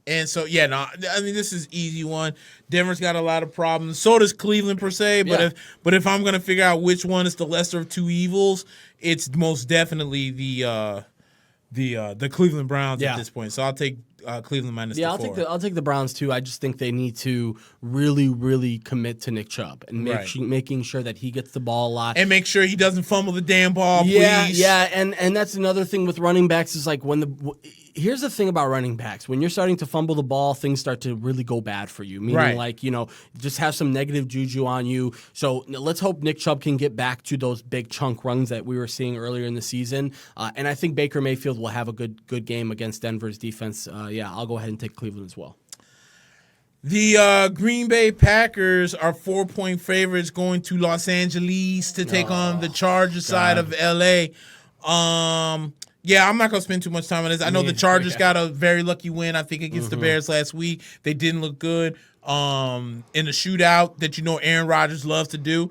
And so, this is easy one. Denver's got a lot of problems. So does Cleveland per se. But if I'm going to figure out which one is the lesser of two evils, it's most definitely the Cleveland Browns at this point. So I'll take Cleveland minus the 4. I'll take the Browns too. I just think they need to really, really commit to Nick Chubb and making sure that he gets the ball a lot and make sure he doesn't fumble the damn ball. Please. And that's another thing with running backs is like here's the thing about running backs. When you're starting to fumble the ball, things start to really go bad for you. Meaning just have some negative juju on you. So let's hope Nick Chubb can get back to those big chunk runs that we were seeing earlier in the season. And I think Baker Mayfield will have a good game against Denver's defense. I'll go ahead and take Cleveland as well. The Green Bay Packers are 4-point favorites going to Los Angeles to take on the Chargers side of L.A. I'm not going to spend too much time on this. I know the Chargers got a very lucky win, I think, against the Bears last week. They didn't look good in the shootout that Aaron Rodgers loves to do.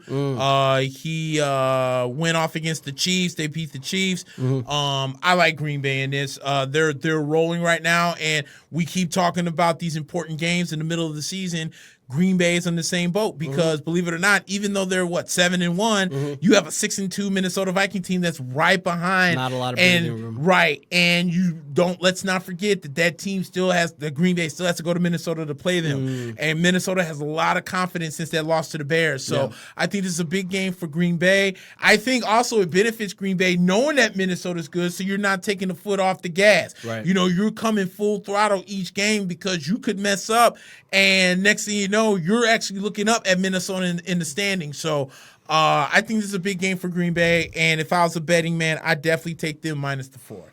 He went off against the Chiefs. They beat the Chiefs. I like Green Bay in this. They're rolling right now, and we keep talking about these important games in the middle of the season. Green Bay is on the same boat because, believe it or not, even though they're 7-1, you have a 6-2 Minnesota Viking team that's right behind. Not a lot of breathing room. Right, and let's not forget that team Green Bay still has to go to Minnesota to play them, and Minnesota has a lot of confidence since that loss to the Bears. So I think this is a big game for Green Bay. I think also it benefits Green Bay knowing that Minnesota's good, so you're not taking the foot off the gas. Right. You're coming full throttle each game because you could mess up, and next thing you know, you're actually looking up at Minnesota in the standings. So I think this is a big game for Green Bay, and if I was a betting man, I'd definitely take them minus the 4.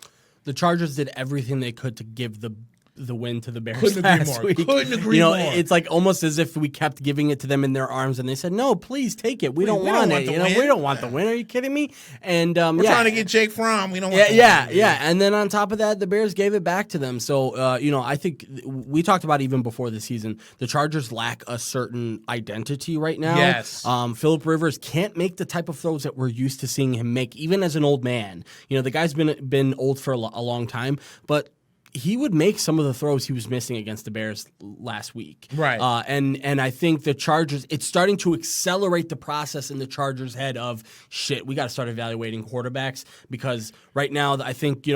The Chargers did everything they could to give the win to the Bears Couldn't last agree more. week. Couldn't agree more. It's like almost as if we kept giving it to them in their arms, and they said, "No, please take it. We don't want it. We don't want the win. Are you kidding me?" And we're trying to get Jake Fromm. We don't want And then on top of that, the Bears gave it back to them. So I think we talked about even before the season, the Chargers lack a certain identity right now. Yes. Phillip Rivers can't make the type of throws that we're used to seeing him make, even as an old man. The guy's been old for a long time, but he would make some of the throws he was missing against the Bears last week. Right. And I think the Chargers, it's starting to accelerate the process in the Chargers' head of, shit, we got to start evaluating quarterbacks, because right now I think,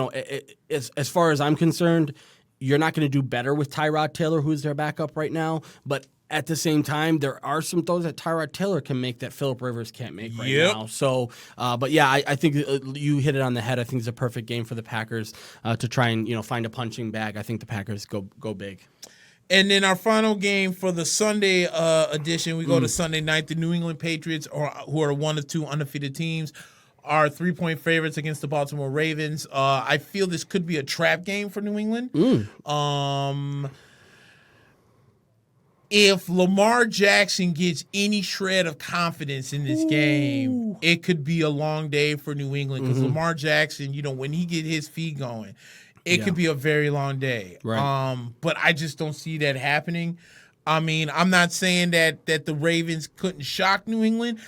as far as I'm concerned, you're not going to do better with Tyrod Taylor, who's their backup right now, but at the same time, there are some throws that Tyrod Taylor can make that Phillip Rivers can't make right now. So, I think you hit it on the head. I think it's a perfect game for the Packers to try and find a punching bag. I think the Packers go big. And then our final game for the Sunday edition, we go to Sunday night. The New England Patriots, who are one of two undefeated teams, are 3-point favorites against the Baltimore Ravens. I feel this could be a trap game for New England. If Lamar Jackson gets any shred of confidence in this game, it could be a long day for New England, because Lamar Jackson, when he get his feet going, it could be a very long day. Right. But I just don't see that happening. I mean, I'm not saying that the Ravens couldn't shock New England.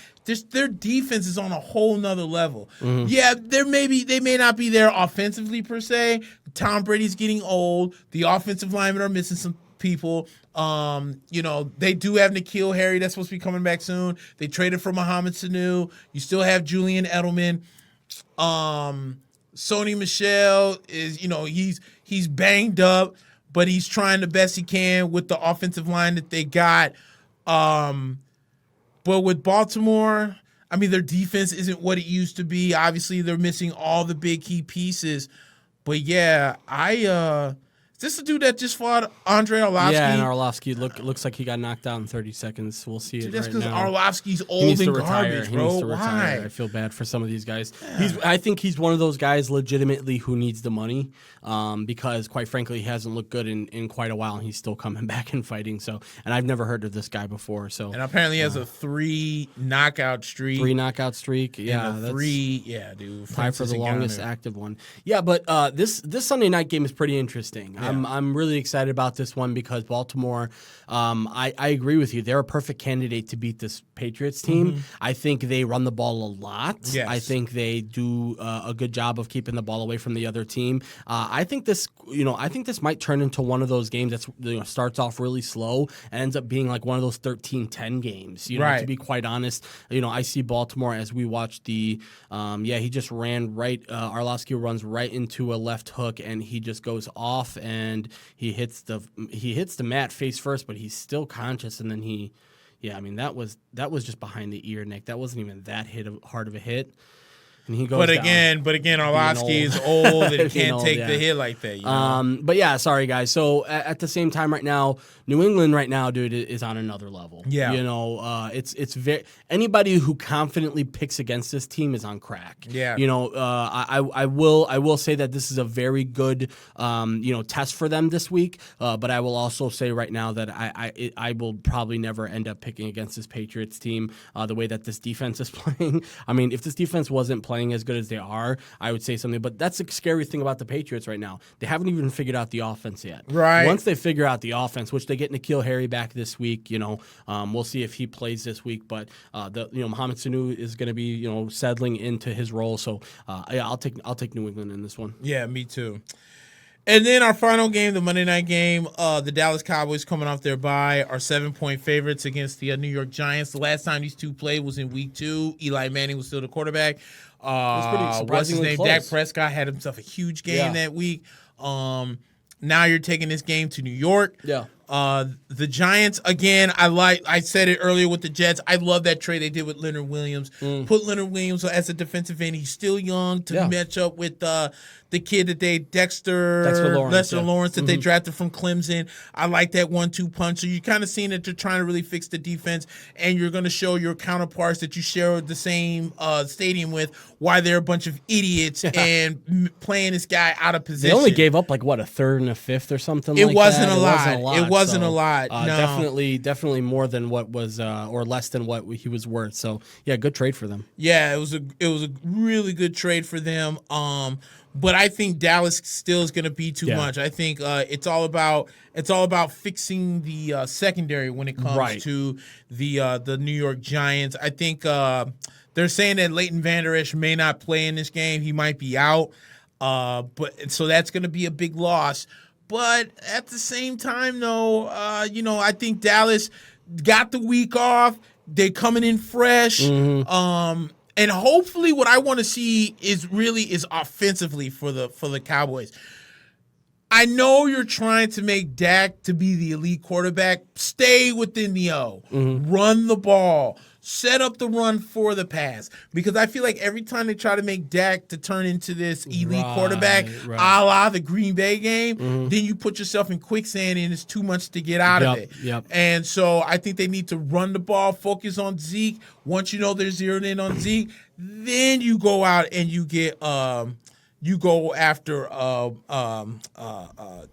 Their defense is on a whole nother level. Yeah, they may not be there offensively per se. Tom Brady's getting old. The offensive linemen are missing some people. They do have N'Keal Harry that's supposed to be coming back soon. They traded for Mohamed Sanu. You still have Julian Edelman. Sony Michel is, he's banged up, but he's trying the best he can with the offensive line that they got. But with Baltimore, I mean, their defense isn't what it used to be. Obviously, they're missing all the big key pieces. But yeah, is this the dude that just fought Andre Arlovsky? Yeah, and Arlovsky looks like he got knocked out in 30 seconds. We'll see it that's right because now. Arlovsky's old and garbage, bro. He needs to retire. Why? I feel bad for some of these guys. I think he's one of those guys legitimately who needs the money because, quite frankly, he hasn't looked good in quite a while, and he's still coming back and fighting. So, and I've never heard of this guy before. So, and apparently he has a 3 knockout streak. 3 knockout streak. Yeah, that's 3. Yeah, dude. Tied for the longest active one. Yeah, but this Sunday night game is pretty interesting. Yeah. I'm really excited about this one because Baltimore, I agree with you. They're a perfect candidate to beat this Patriots team. Mm-hmm. I think they run the ball a lot. Yes. I think they do a good job of keeping the ball away from the other team. I think this might turn into one of those games that starts off really slow and ends up being like one of those 13-10 games. Right. To be quite honest, I see Baltimore as we watch the. He just ran right. Arlovsky runs right into a left hook and he just goes off and he hits the mat face first, but he's still conscious, and then that was just behind the ear, Nick. That wasn't even that hard of a hit. And he goes but again, Arlovsky is old and can't take the hit like that. But yeah, sorry guys. So at the same time, right now, New England right now, dude, is on another level. Yeah, it's very anybody who confidently picks against this team is on crack. Yeah, I will say that this is a very good test for them this week. But I will also say right now that I will probably never end up picking against this Patriots team the way that this defense is playing. I mean, if this defense wasn't playing as good as they are, I would say something. But that's the scary thing about the Patriots right now. They haven't even figured out the offense yet. Right. Once they figure out the offense, which they get N'Keal Harry back this week, we'll see if he plays this week. But Mohamed Sanu is going to be settling into his role. So I'll take New England in this one. Yeah, me too. And then our final game, the Monday night game, the Dallas Cowboys coming off their bye are 7-point favorites against the New York Giants. The last time these two played was in week 2. Eli Manning was still the quarterback. What's his name? Close. Dak Prescott had himself a huge game that week. Now you're taking this game to New York. Yeah. The Giants, again, I said it earlier with the Jets. I love that trade they did with Leonard Williams. Put Leonard Williams as a defensive end. He's still young to match up with the kid that Dexter Lawrence that they drafted from Clemson. I like that 1-2 punch. So you're kind of seeing that they're trying to really fix the defense, and you're going to show your counterparts that you share the same stadium with why they're a bunch of idiots and playing this guy out of position. They only gave up like a third and a fifth or something. It wasn't a lot. No. Definitely more than what was or less than what he was worth. So yeah, good trade for them. Yeah, it was a really good trade for them. But I think Dallas still is going to be too much. I think it's all about fixing the secondary when it comes to the New York Giants. I think they're saying that Leighton Vander Esch may not play in this game. He might be out. But so that's going to be a big loss. But at the same time, though, I think Dallas got the week off. They're coming in fresh. Mm-hmm. And hopefully what I want to see is offensively for the Cowboys. I know you're trying to make Dak to be the elite quarterback. Stay within the O. Mm-hmm. Run the ball. Set up the run for the pass. Because I feel like every time they try to make Dak to turn into this elite quarterback, a la the Green Bay game, then you put yourself in quicksand and it's too much to get out of it. Yep. And so I think they need to run the ball, focus on Zeke. Once you know they're zeroed in on Zeke, then you go out and you get you go after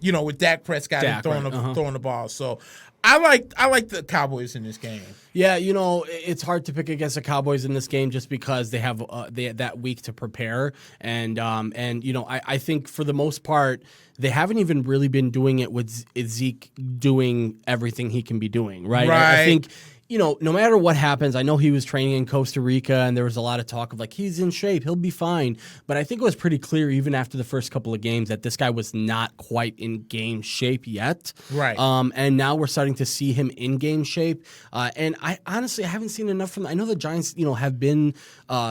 with Dak Prescott and throwing the ball. So I like the Cowboys in this game. Yeah, it's hard to pick against the Cowboys in this game just because they have that week to prepare, and I think for the most part they haven't even really been doing it with Zeke doing everything he can be doing. Right. I think. No matter what happens, I know he was training in Costa Rica and there was a lot of talk of he's in shape, he'll be fine. But I think it was pretty clear even after the first couple of games that this guy was not quite in game shape yet. Right. And now we're starting to see him in game shape. And I honestly haven't seen enough from. I know the Giants, have been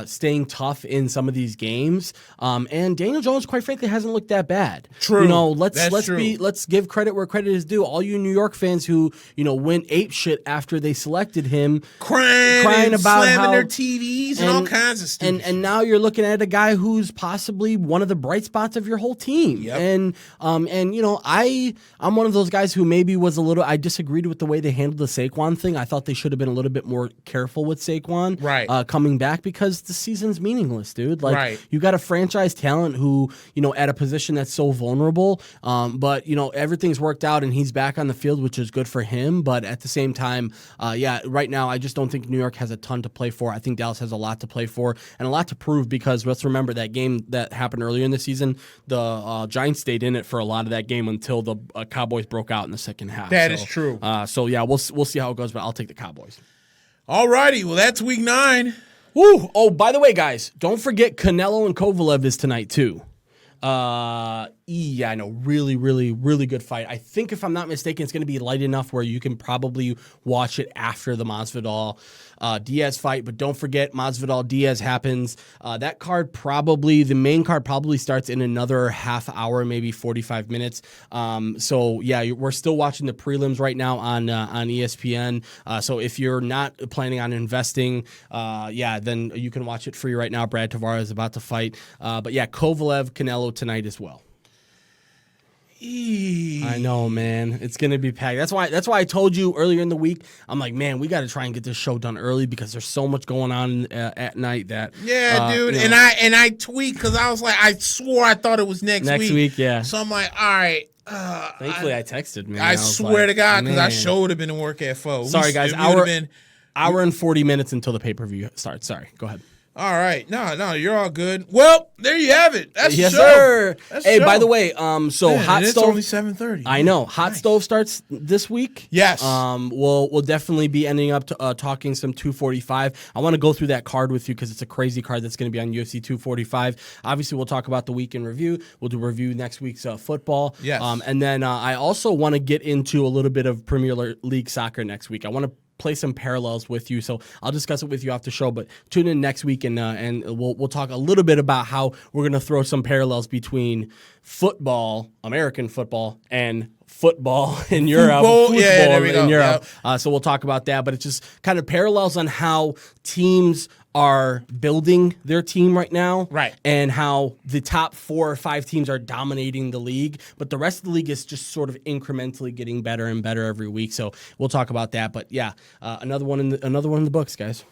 staying tough in some of these games. And Daniel Jones, quite frankly, hasn't looked that bad. True. Let's give credit where credit is due. All you New York fans who went ape shit after they selected expected him crying about slamming how their TVs and all kinds of stuff. And now you're looking at a guy who's possibly one of the bright spots of your whole team. Yep. And you know, I'm one of those guys who maybe was a little. I disagreed with the way they handled the Saquon thing. I thought they should have been a little bit more careful with Saquon, coming back, because the season's meaningless, dude. Like, you got a franchise talent who, you know, at a position that's so vulnerable. But you know, everything's worked out and he's back on the field, which is good for him. But at the same time, right now, I just don't think New York has a ton to play for. I think Dallas has a lot to play for and a lot to prove, because let's remember that game that happened earlier in the season, the Giants stayed in it for a lot of that game until the Cowboys broke out in the second half. That is true. So yeah, we'll see how it goes, but I'll take the Cowboys. All righty, well, that's week 9. Woo! Oh, by the way, guys, don't forget Canelo and Kovalev is tonight too. Yeah, I know. Really, really, really good fight. I think, if I'm not mistaken, it's going to be light enough where you can probably watch it after the Masvidal Diaz fight. But don't forget, Masvidal Diaz happens. That card the main card probably starts in another half hour, maybe 45 minutes. So yeah, we're still watching the prelims right now on ESPN. So if you're not planning on investing, then you can watch it free right now. Brad Tavares is about to fight. But yeah, Kovalev, Canelo tonight as well. I know, man. It's gonna be packed. That's why I told you earlier in the week. I'm like, man, we got to try and get this show done early, because there's so much going on at night that. Yeah, dude. You know, and I tweaked because I was like, I swore I thought it was next week. Yeah. So I'm like, all right. Thankfully, I texted, man. I swear to God, because I sure would have been to work at 4. Sorry, guys. Hour and 40 minutes until the pay-per-view starts. Sorry. Go ahead. All right. No, you're all good. Well, there you have it. That's yes, the show. Sir. That's hey, the show. By the way, Hot Stove. It's only 7:30. I know. Hot Stove starts this week. Yes. We'll definitely be ending up talking some 245. I want to go through that card with you, because it's a crazy card that's going to be on UFC 245. Obviously, we'll talk about the week in review. We'll do a review next week's football. Yes. And then I also want to get into a little bit of Premier League soccer next week. I want to play some parallels with you, so I'll discuss it with you after the show. But tune in next week, and we'll talk a little bit about how we're going to throw some parallels between football, American football, and football in Europe. There we go. In Europe. Yep. So we'll talk about that. But it's just kind of parallels on how teams are building their team right now, right? And how the top 4 or 5 teams are dominating the league, but the rest of the league is just sort of incrementally getting better and better every week. So we'll talk about that. But yeah, another one in the books, guys.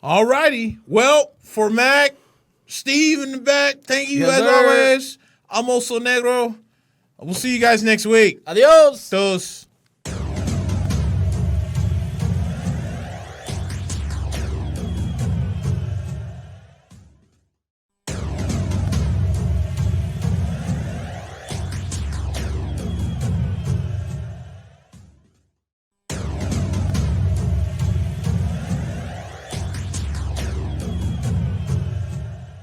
All righty. Well, for Mac, Steve in the back, thank you as always. I'm also Negro. We'll see you guys next week. Adios. Dos.